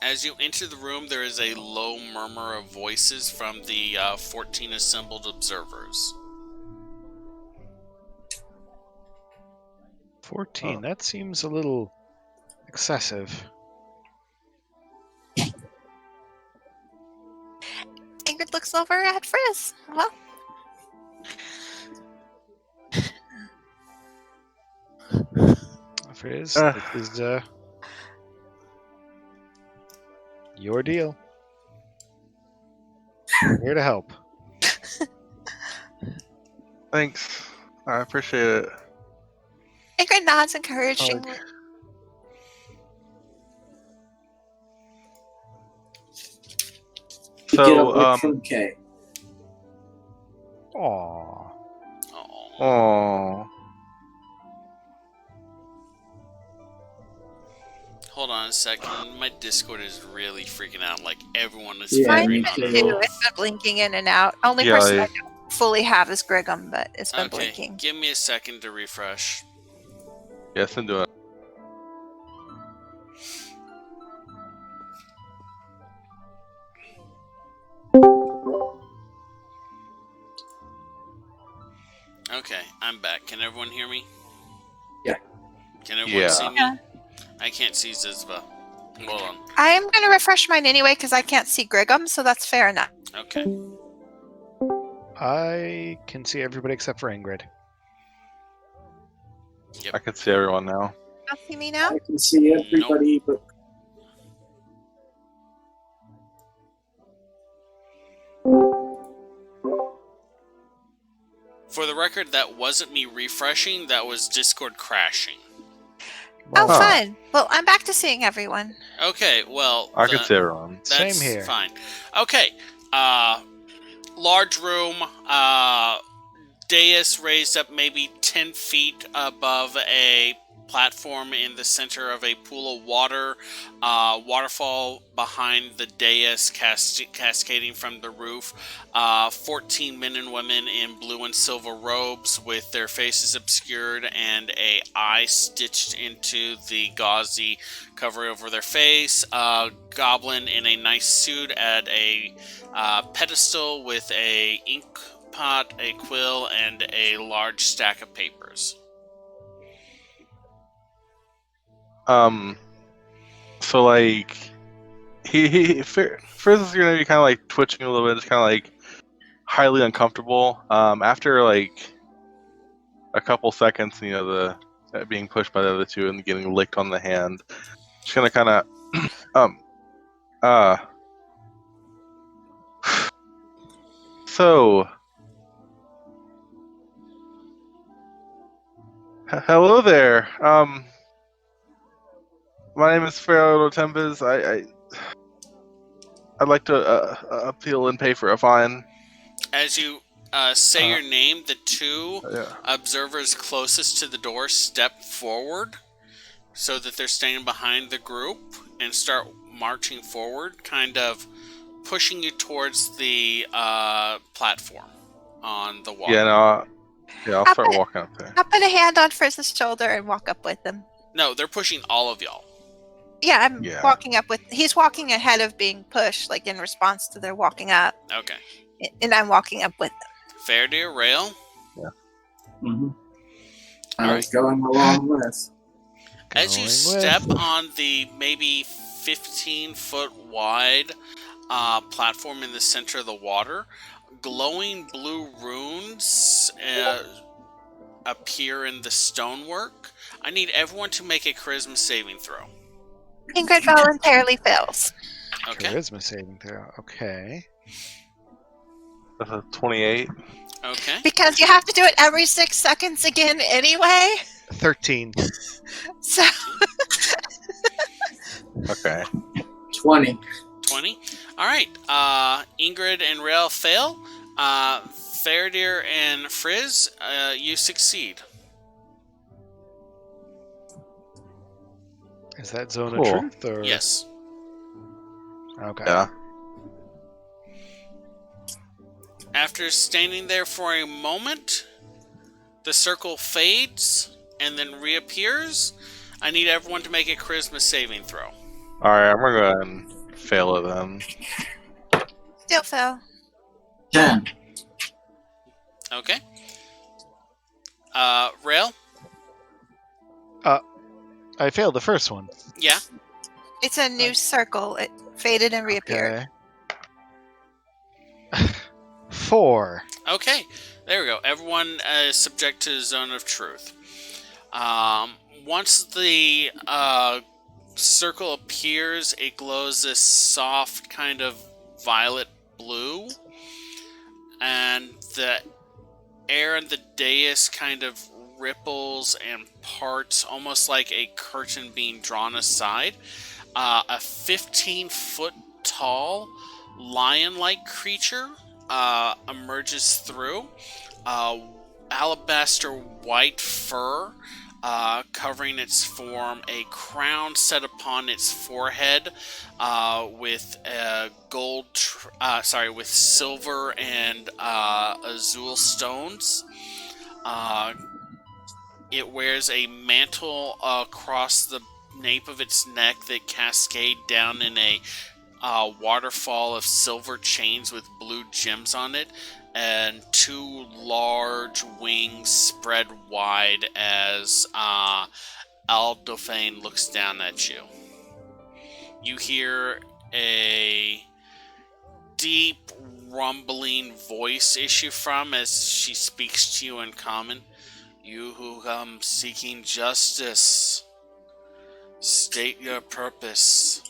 As you enter the room, there is a low murmur of voices from the 14 assembled observers. 14. That seems a little excessive. Ingrid looks over at Friz. Well, Friz, this is your deal. I'm here to help. Thanks. I appreciate it. Ingrid nods encouragingly. So, from K. Aww. Oh. Hold on a second. My Discord is really freaking out. Like, everyone is Yeah, Mine figuring me out. too. too. It's been blinking in and out. Only Yeah, person yeah. I don't fully have is Grigum, but it's been Okay, blinking. give me a second to refresh. Yes, I'm doing it. Okay, I'm back. Can everyone hear me? Yeah. Can everyone Yeah. see me? Yeah. I can't see Zizba. Hold on. I'm going to refresh mine anyway because I can't see Grigum, so that's fair enough. Okay. I can see everybody except for Ingrid. I can see everyone now. You see me now? I can see everybody, but For the record, that wasn't me refreshing. That was Discord crashing. Oh, Huh. fun. Well, I'm back to seeing everyone. Okay, well, I can see everyone. that's Same here. fine. Okay, large room, dais raised up maybe 10 feet above a platform in the center of a pool of water, waterfall behind the dais cascading from the roof, 14 men and women in blue and silver robes with their faces obscured and a eye stitched into the gauzy cover over their face, goblin in a nice suit at a pedestal with a ink pot, a quill, and a large stack of papers. So like, Frizz is gonna be kind of like twitching a little bit, just kind of like highly uncomfortable. After like a couple seconds, you know, the being pushed by the other two and getting licked on the hand, just gonna kind of, so. Hello there. My name is Ferado Tempest. I'd like to appeal and pay for a fine. As you say your name, the two Yeah. observers closest to the door step forward so that they're standing behind the group and start marching forward, kind of pushing you towards the platform on the wall. Yeah, no. Yeah, I'll start walking up there. I'll put a hand on Frizz's shoulder and walk up with him. No, they're pushing all of y'all. Yeah, I'm Yeah. walking up with. He's walking ahead of being pushed, like in response to their walking up, Okay. and I'm walking up with them. Feradirs, Rail. I was going along with. As you Going step with. on the maybe 15-foot wide platform in the center of the water, glowing blue runes appear in the stonework. I need everyone to make a charisma saving throw. Ingrid voluntarily fails. Okay. Charisma saving throw. Okay. That's a 28. Okay. Because you have to do it every 6 seconds again anyway. 13. So Okay. 20. 20. All right. Ingrid and Rail fail. Feradirs and Friz, you succeed. Is that zone Cool. of truth or Yes. Okay. Yeah. After standing there for a moment, the circle fades and then reappears. I need everyone to make a charisma saving throw. Alright, I'm gonna go ahead and fail it then. Still fell. 10. Okay. Rail? I failed the first one. Yeah. It's a new circle. It faded and reappeared. Okay. 4. Okay. There we go. Everyone is subject to the zone of truth. Once the circle appears, it glows this soft kind of violet blue, and the air in the dais kind of ripples and parts, almost like a curtain being drawn aside. A 15-foot tall lion-like creature emerges through. Alabaster white fur covering its form, a crown set upon its forehead with with silver and azul stones. It wears a mantle across the nape of its neck that cascade down in a waterfall of silver chains with blue gems on it, and 2 large wings spread wide as Aldofane looks down at you. You hear a deep rumbling voice issue from as she speaks to you in common. You who come seeking justice, state your purpose.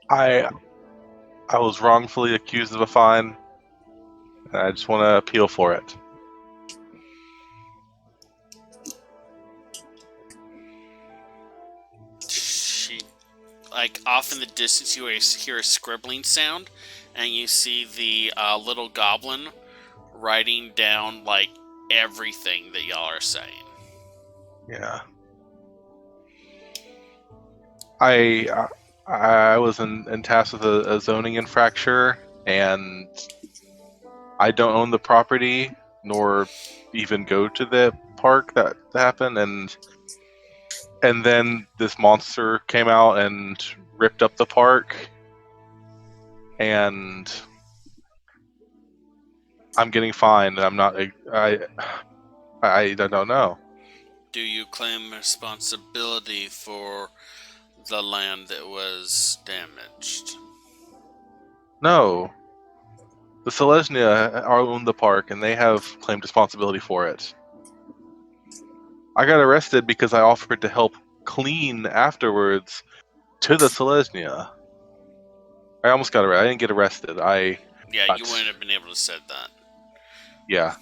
I was wrongfully accused of a fine, and I just want to appeal for it. She, like, off in the distance, you hear a scribbling sound, and you see the little goblin writing down, like, everything that y'all are saying. Yeah. I was in tasked with a zoning infraction, and I don't own the property, nor even go to the park that happened, and then this monster came out and ripped up the park, and I'm getting fined. I'm not. I don't know. Do you claim responsibility for the land that was damaged? No. The Selesnya own the park, and they have claimed responsibility for it. I got arrested because I offered to help clean afterwards to the Selesnya. I almost got arrested. I didn't get arrested. Yeah, you wouldn't have been able to said that. Yeah.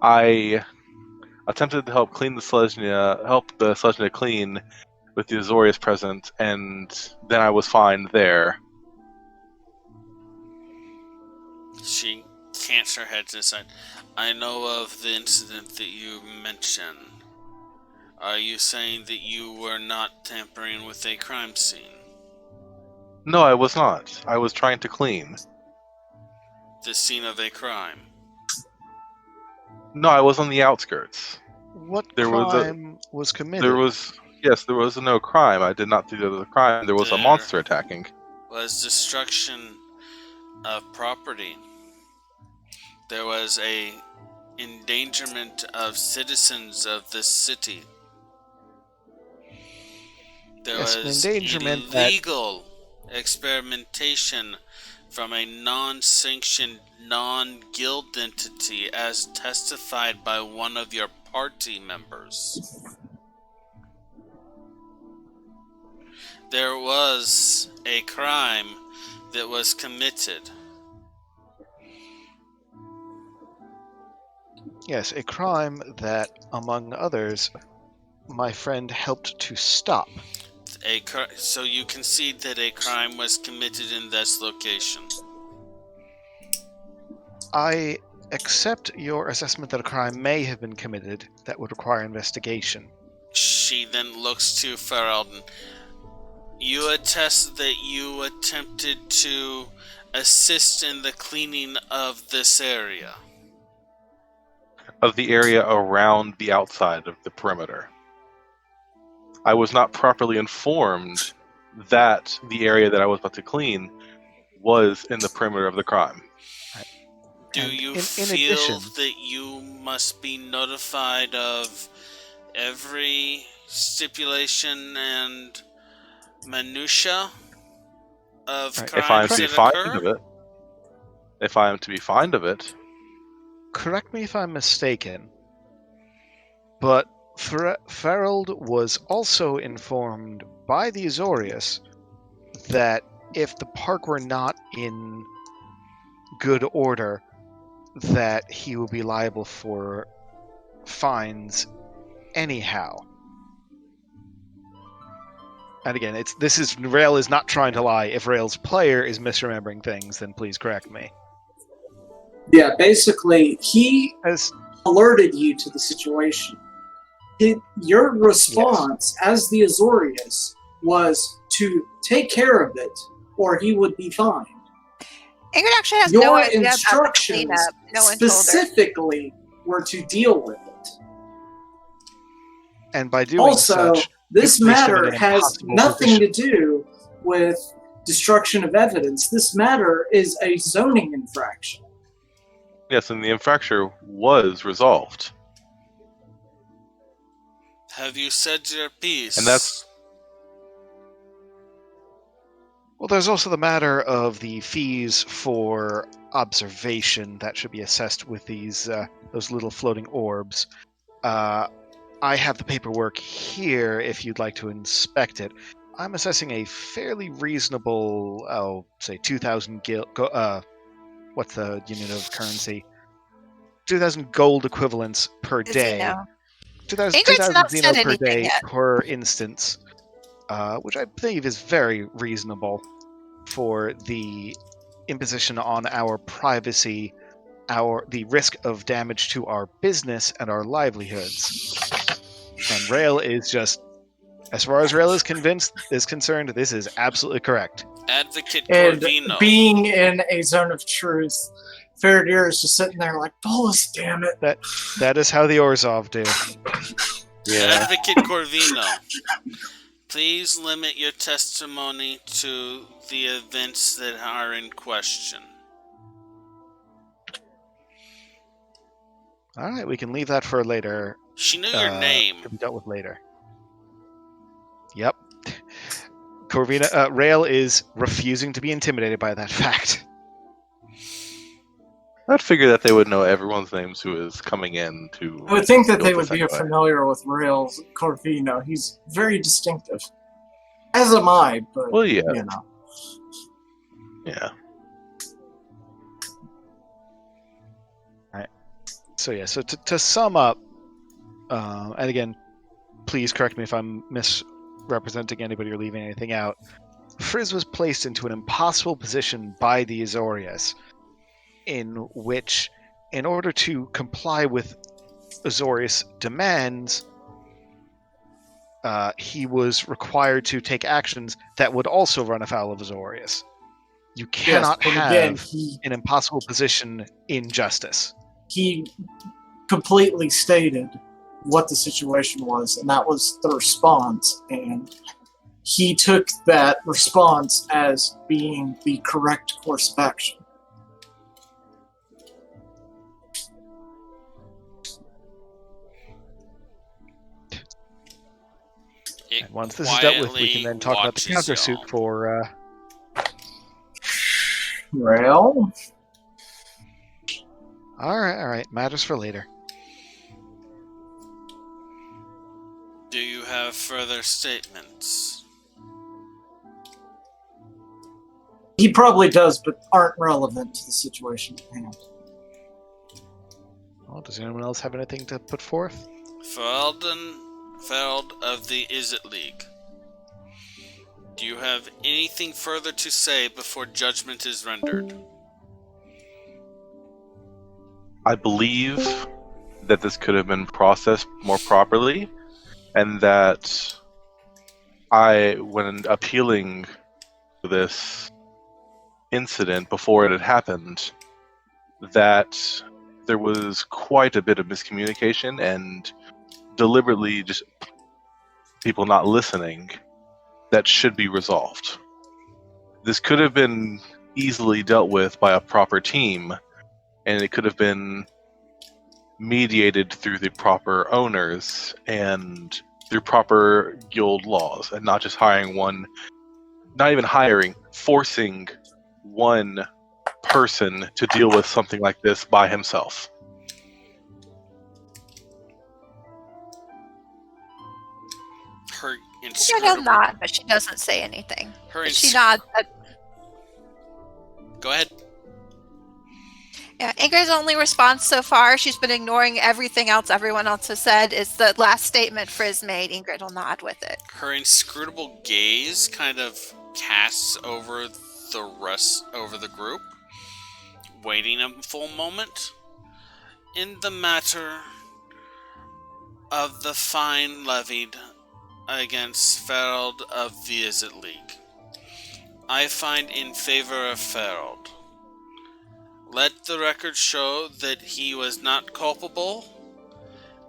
I attempted to help clean the Selesnya clean with the Azorius present, and then I was fined there. She cants her head to the side. I know of the incident that you mentioned. Are you saying that you were not tampering with a crime scene? No, I was not. I was trying to clean. The scene of a crime? No, I was on the outskirts. What There was crime was committed? There was no crime. I did not do the crime. There was a monster attacking. Was destruction of property. There was a endangerment of citizens of this city. There was illegal experimentation from a non-sanctioned, non-guild entity, as testified by one of your party members. There was a crime that was committed. Yes, a crime that, among others, my friend helped to stop. So you concede that a crime was committed in this location? I accept your assessment that a crime may have been committed that would require investigation. She then looks to Ferelden. You attest that you attempted to assist in the cleaning of this area. Of the area around the outside of the perimeter. I was not properly informed that the area that I was about to clean was in the perimeter of the crime. Do And you in feel addition- that you must be notified of every stipulation and minutia of Right. If I am crimes to be that fined occur? of it. If I am to be fined of it. Correct me if I'm mistaken, but Ferald was also informed by the Azorius that if the park were not in good order, that he will be liable for fines anyhow. And again, Rail is not trying to lie. If Rail's player is misremembering things, then please correct me. Yeah, basically, he As alerted you to the situation. Your response as the Azorius was to take care of it, or he would be fined. Ingrid actually has Your no idea about the instructions cleanup. No one told her. specifically were to deal with it. and by doing Also, such, this it placed him in matter an has impossible nothing to position. do with destruction of evidence. This matter is a zoning infraction. Yes, and the infraction was resolved. Have you said your piece? And that's- Well, there's also the matter of the fees for observation that should be assessed with those little floating orbs. I have the paperwork here if you'd like to inspect it. I'm assessing a fairly reasonable, say 2,000 what's the unit of currency? 2,000 gold equivalents per day. Xeno. 2,000 Ingrid's not Xeno said per anything day yet. per instance, which I believe is very reasonable for the imposition on our privacy, the risk of damage to our business and our livelihoods. And Rail is just, as far as Rail is concerned, this is absolutely correct. Advocate And Corvino. being in a zone of truth, Faradir is just sitting there like, Bolus, damn it. That is how the Orzhov do. Advocate Corvino. Please limit your testimony to the events that are in question. All right, we can leave that for later. She knew your name. To be dealt with later. Yep. Corvina, Rail is refusing to be intimidated by that fact. I'd figure that they would know everyone's names who is coming in to. I would think that deal they with would this be anyway. familiar with Rail's Corvino. He's very distinctive. As am I, but, Well, yeah. you know. Yeah. So yeah, so to sum up, and again, please correct me if I'm misrepresenting anybody or leaving anything out. Friz was placed into an impossible position by the Azorius, in which, in order to comply with Azorius demands, he was required to take actions that would also run afoul of Azorius. You cannot but have again, an impossible position in justice. he completely stated what the situation was, and that was the response, and he took that response as being the correct course of action. It And once this is dealt with, we quietly can then talk about the watches countersuit y'all. for. Well, All right. Matters for later. Do you have further statements? he probably does, but aren't relevant to the situation at hand. Well, does anyone else have anything to put forth? Feld of the Izzet League. Do you have anything further to say before judgment is rendered? I believe that this could have been processed more properly, and that when appealing this incident before it had happened, that there was quite a bit of miscommunication and deliberately just people not listening that should be resolved. This could have been easily dealt with by a proper team, and it could have been mediated through the proper owners and through proper guild laws, and not just forcing one person to deal with something like this by himself. Her Ingrid will inscrutable... nod, but she doesn't say anything. Her She nods. Go ahead. Yeah, Ingrid's only response so far, she's been ignoring everything else everyone else has said, is the last statement Friz made. Ingrid will nod with it. Her inscrutable gaze kind of casts over the group, waiting a full moment. In the matter of the fine levied against Ferald of the Izzet League, I find in favor of Ferald. Let the record show that he was not culpable,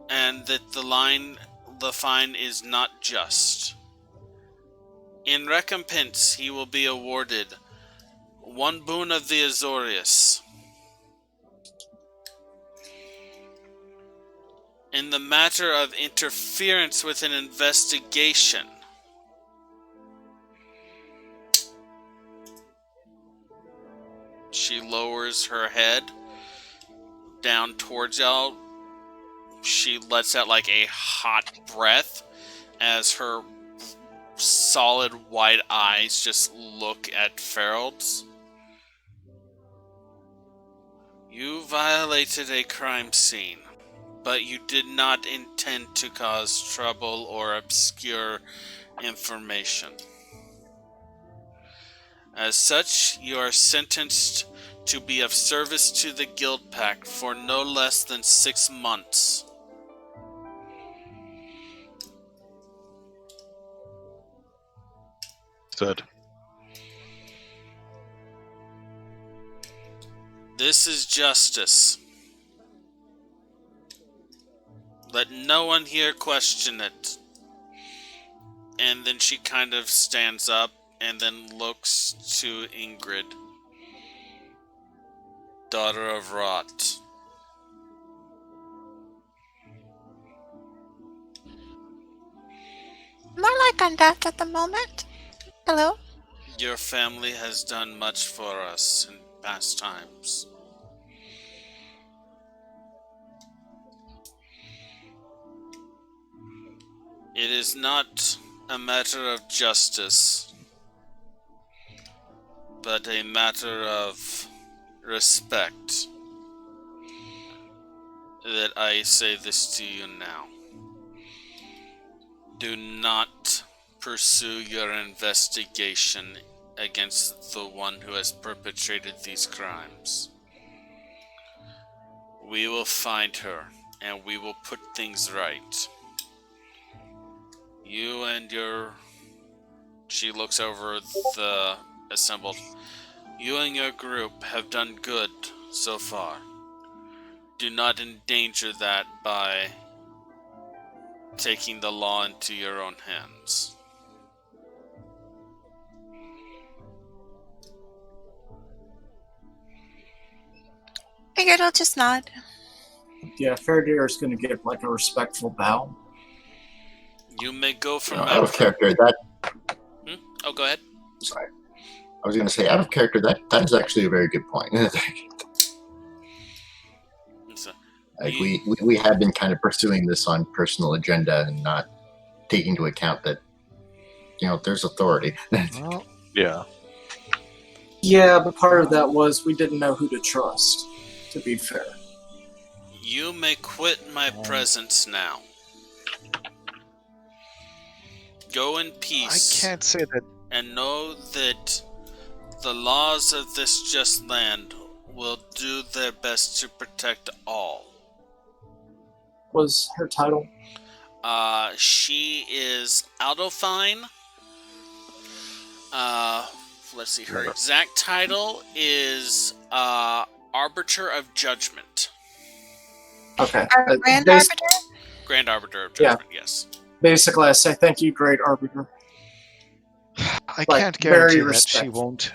and that the fine is not just. In recompense, he will be awarded 1 boon of the Azorius. In the matter of interference with an investigation, she lowers her head down towards y'all. She lets out like a hot breath as her solid white eyes just look at Ferald's. You violated a crime scene, but you did not intend to cause trouble or obscure information. As such, you are sentenced to be of service to the Guild Pact for no less than 6 months. Stood. This is justice. Let no one here question it. And then she kind of stands up and then looks to Ingrid, daughter of Rot. More like on death at the moment. Hello? Your family has done much for us in past times. It is not a matter of justice, but a matter of respect that I say this to you now. Do not pursue your investigation against the one who has perpetrated these crimes. We will find her, and we will put things right. You and your... She looks over the assembled. You and your group have done good so far. Do not endanger that by taking the law into your own hands. Ingrid will just nod. Yeah, Faradir is going to give like a respectful bow. You may go from Out of character, that. Oh, go ahead. Sorry. I was going to say, out of character, that is actually a very good point. So, Like we have been kind of pursuing this on personal agenda and not taking into account that, there's authority. Well, Yeah. Yeah, but part of that was we didn't know who to trust, to be fair. you may quit my presence now. Go in I peace. can't say that. And know that the laws of this just land will do their best to protect all. Was her title? She is Aldofine. Let's see. Her exact title is Arbiter of Judgment. Okay. Our Grand Arbiter? Grand Arbiter of Yeah. Judgment. Yes. Basically, I say thank you, Great Arbiter. I Like, can't very guarantee that she respectful. won't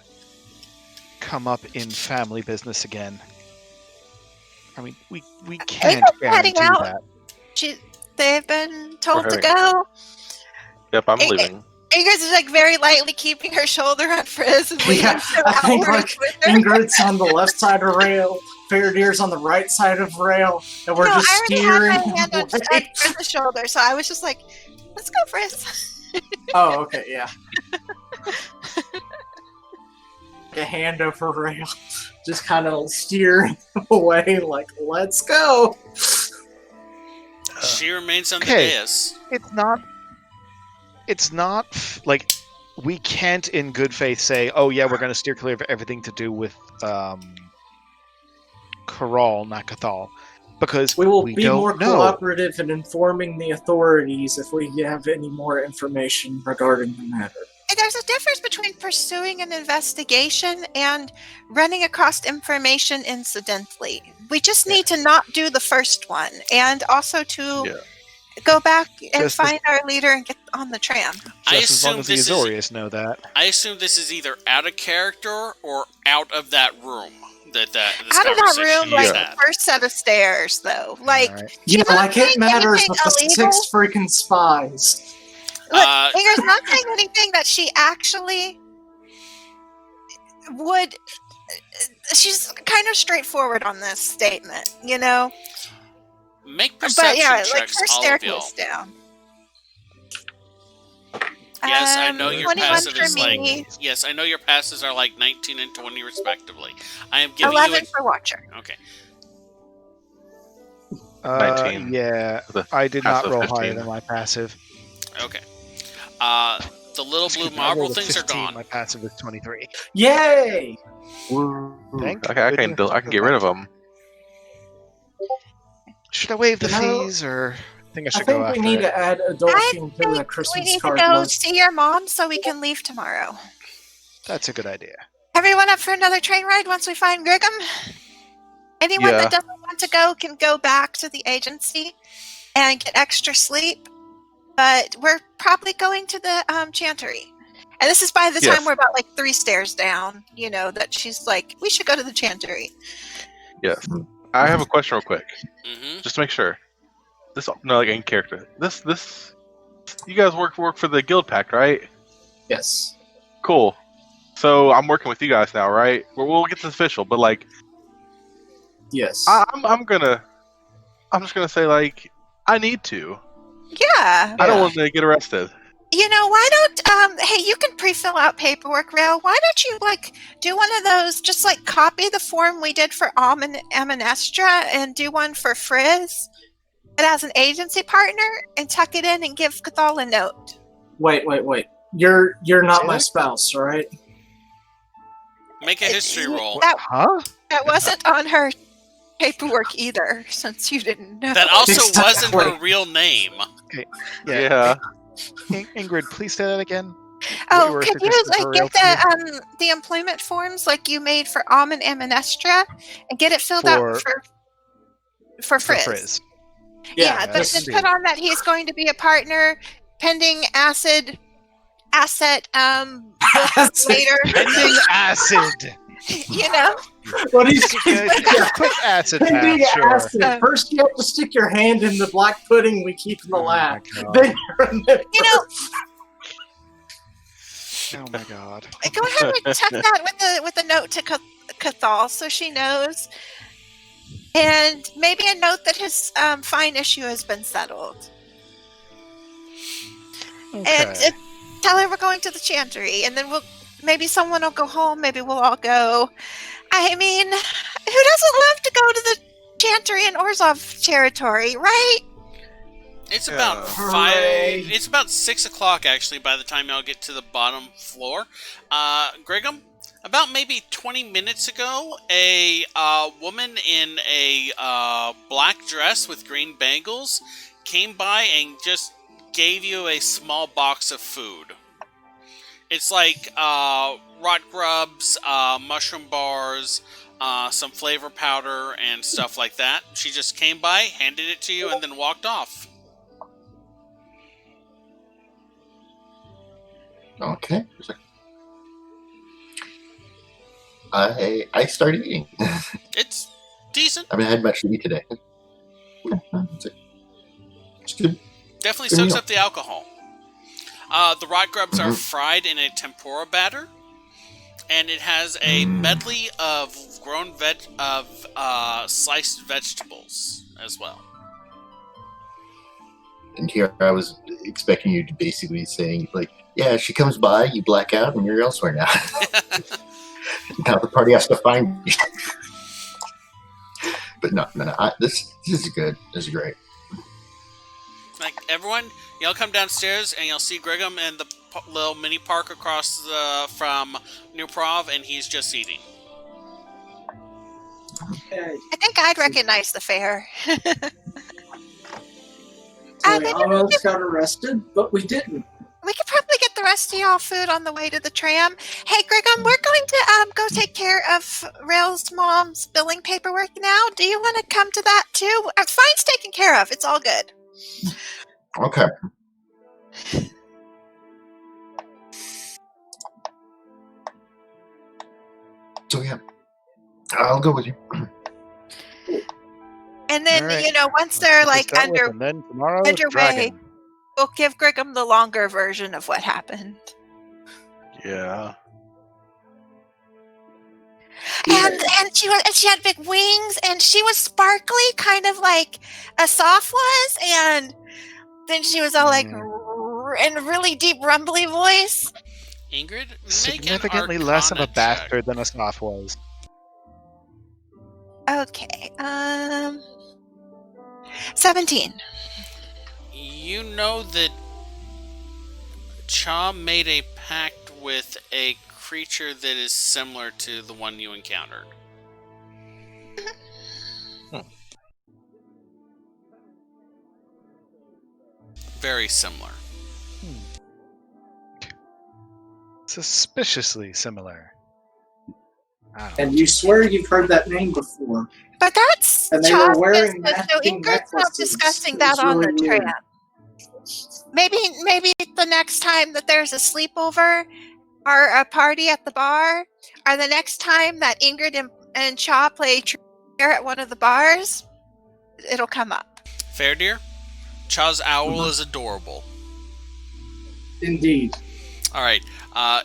come up in family business again. I mean, we can't they're heading guarantee out. that. They've been told to Right. go. Yep, I'm Hey, leaving. Ingrid's is like very lightly keeping her shoulder on Frizz and leading Yeah, her I think outward like with her. Ingrid's on the left side of rail, Feradirs on the right side of rail, and we're No, just I already steering. had my hand on away. Frizz's shoulder, so I was just like, let's go, Frizz. Oh, okay, yeah. A hand over rail, just kind of steering away, like, let's go. She remains on the okay. dais. It's not like we can't in good faith say, oh yeah, we're going to steer clear of everything to do with Karal, not Cathal, because We will we be don't more know. cooperative in informing the authorities if we have any more information regarding the matter. And there's a difference between pursuing an investigation and running across information incidentally. We just need to not do the first one, and also to Yeah. go back and Just as- find our leader and get on the tram. I Just as long assume as the this is. Azorius know that. I assume this is either out of character or out of that room. That this Out of that conversation room, like is the at. first set of stairs, though. Like, Alright. Yeah, She's not like saying it matters anything with the illegal. 6 freaking spies. look, Uh, Inger's not saying anything that she actually would. She's kind of straightforward on this statement, you know. Make But perception yeah, like checks, her all of y'all. staircase down. Yes, I know your 21 passive for is like. me, Yes, I know your passes are like 19 and 20 respectively. I am giving 11 you for Watcher. okay. 19. Yeah, The I did not passive roll 15. higher than my passive. Okay. The little blue Excuse me, I rolled marble a things are 15, gone. My passive is 23. Yay! Thank Okay, I can goodness I can get rid of them. Should I waive the You know, fees, or I think I I should think go we after need it? to add adult I theme to the We Christmas need to card go list. see your mom so we can leave tomorrow. That's a good idea. Everyone up for another train ride once we find Grigum? Anyone Yeah. that doesn't want to go can go back to the agency and get extra sleep. But we're probably going to the Chantery. And this is by the Yes. time we're about like 3 stairs down, you know, that she's like, we should go to the Chantery. Yes. I have a question real quick, Mm-hmm. just to make sure. This no, like in character. This you guys work for the guild pact, right? Yes. Cool. So I'm working with you guys now, right? We'll get this official, but like Yes. I'm just gonna say like I need to. Yeah. I don't Yeah. want to get arrested. You know, why don't hey, you can pre-fill out paperwork, Rail. Why don't you like do one of those, just like copy the form we did for Amnestra and do one for Friz, but as an agency partner, and tuck it in and give Cathal a note. Wait. You're not Say my that? spouse, right? Make a history roll. Huh? That wasn't on her paperwork either, since you didn't know. That also Exactly. wasn't her real name. Yeah. Ingrid, please say that again. Oh, were could you suggesting for like get the employment forms like you made for and Amnestra and get it filled out for For Frizz? Frizz. Yeah, but yes, just indeed. put on that he's going to be a partner pending asset later. Pending acid. You know, What do you Quick acid Pending path, sure. acid. First, you have to stick your hand in the black pudding we keep in the Oh my lab. God. Then you're in the you know. Oh my god. Go ahead and tuck that with a note to Cathal so she knows, and maybe a note that his fine issue has been settled. Okay. And tell her we're going to the Chantery, and then maybe someone will go home. Maybe we'll all go. I mean, who doesn't love to go to the Chantery in Orzhov territory, right? It's about Hooray. It's about 6 o'clock actually. By the time y'all get to the bottom floor, Grigum, About maybe 20 minutes ago, a woman in a black dress with green bangles came by and just gave you a small box of food. It's like rot grubs, mushroom bars, some flavor powder, and stuff like that. She just came by, handed it to you, and then walked off. Okay. I started eating. It's decent. I haven't had much to eat today. Yeah, it's good. Definitely Good soaks meal. up the alcohol. The rot grubs are fried in a tempura batter, and it has a medley of sliced vegetables as well. And here I was expecting you to basically saying, like, yeah, she comes by, you black out, and you're elsewhere now. Now the party has to find you. But no. This is good. This is great. Like, everyone, y'all come downstairs and you'll see Grigum in the little mini park across from New Prov, and he's just eating. Okay. I think I'd recognize the fare. So we almost got arrested, but we didn't. We could probably get the rest of y'all food on the way to the tram. Hey, Grigum, we're going to go take care of Rail's mom's billing paperwork now. Do you want to come to that too? Fine's taken care of. It's all good. Okay. So yeah, I'll go with you. And then, All right. once they're like And then tomorrow, underway, dragon. we'll give Grigum the longer version of what happened. Yeah. And she had big wings, and she was sparkly, kind of like a Soph was, and then she was all like in a really deep rumbly voice. Ingrid, make Significantly an less of a Arcana bastard than a Soph was. Okay, 17. You know that Cha made a pact with a creature that is similar to the one you encountered. Very similar. Suspiciously similar. I don't know. And you swear you've heard that name before. But that's And they were Cha's wearing business, so matching Ingrid's not necklaces. discussing It was that on really the weird. tram. Maybe the next time that there's a sleepover or a party at the bar, or the next time that Ingrid and Cha play truth at one of the bars, it'll come up. Fair dear, Cha's owl is adorable. Indeed. All right,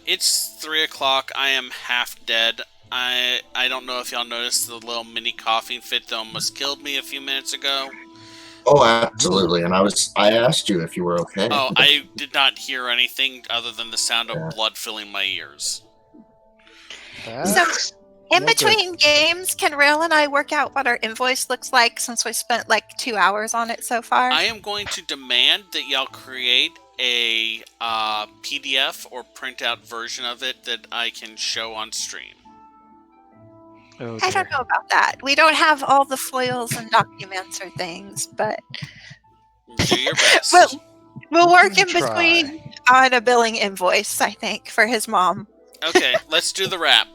it's 3 o'clock. I am half dead. I don't know if y'all noticed the little mini coughing fit that almost killed me a few minutes ago. Oh, absolutely. And I asked you if you were okay. Oh, I did not hear anything other than the sound of Yeah. blood filling my ears. That's In no good. between games, can Rail and I work out what our invoice looks like, since we spent like 2 hours on it so far? I am going to demand that y'all create a PDF or printout version of it that I can show on stream. Oh, I don't dear. know about that. We don't have all the foils and documents or things, but Do your best. we'll work can in try. between on a billing invoice, I think, for his mom. Okay, let's do the wrap.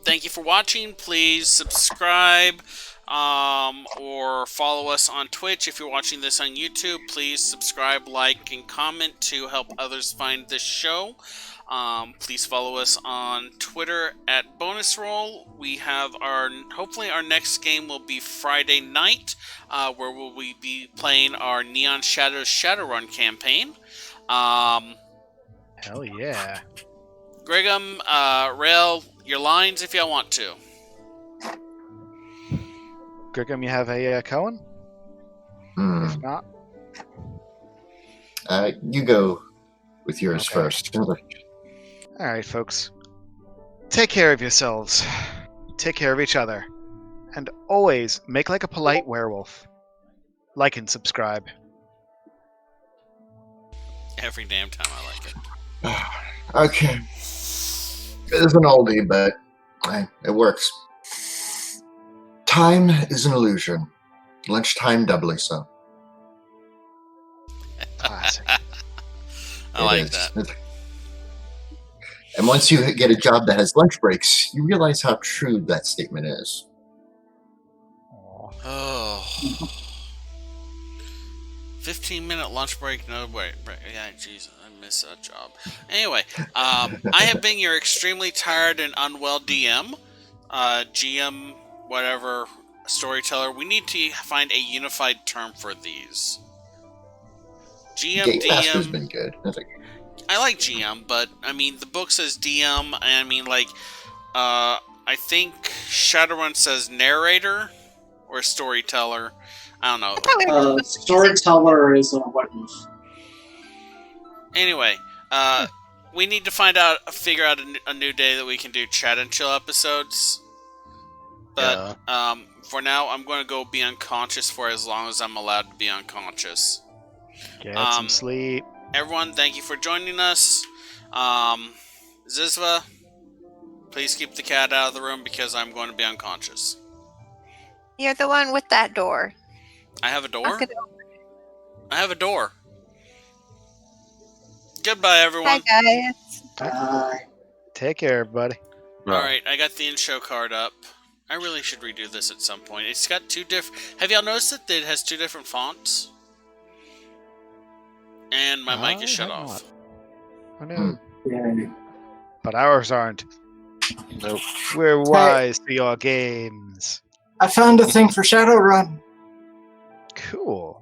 Thank you for watching. Please subscribe or follow us on Twitch. If you're watching this on YouTube, please subscribe, like, and comment to help others find this show. Please follow us on Twitter at Bonus Roll. We have hopefully our next game will be Friday night, where we'll be playing our Neon Shadows Shadowrun campaign. Hell yeah. Grigum, Rail, your lines if y'all want to. Grigum, you have a Cohen? Hmm. If not, You go with yours Okay. first. all right, folks. Take care of yourselves. Take care of each other. And always make like a polite werewolf. Like and subscribe. Every damn time I like it. Okay. It is an oldie, but it works. Time is an illusion. Lunchtime doubly so. Classic. I It like is. that. And once you get a job that has lunch breaks, you realize how true that statement is. Aw. Oh. 15-minute lunch break, no break. Yeah, jeez, I miss that job. Anyway, I have been your extremely tired and unwell DM, GM, whatever, storyteller. We need to find a unified term for these. GM, Game Master's DM. been good. I like GM, but I mean, the book says DM, and I mean, like, I think Shadowrun says narrator or storyteller. I don't know. Storyteller is a witness. Anyway, we need to figure out a new day that we can do chat and chill episodes. But for now, I'm going to go be unconscious for as long as I'm allowed to be unconscious. Get some sleep. Everyone, thank you for joining us. Zizva, please keep the cat out of the room because I'm going to be unconscious. You're the one with that door. I have a door? Lock it I have a door. Goodbye, everyone. Hi, guys. Take care, everybody. Alright, I got the intro card up. I really should redo this at some point. It's got two different... Have y'all noticed that it has two different fonts? And my mic is shut off. I know. Yeah. But ours aren't. Nope. We're wise to your games. I found a thing for Shadowrun. Cool.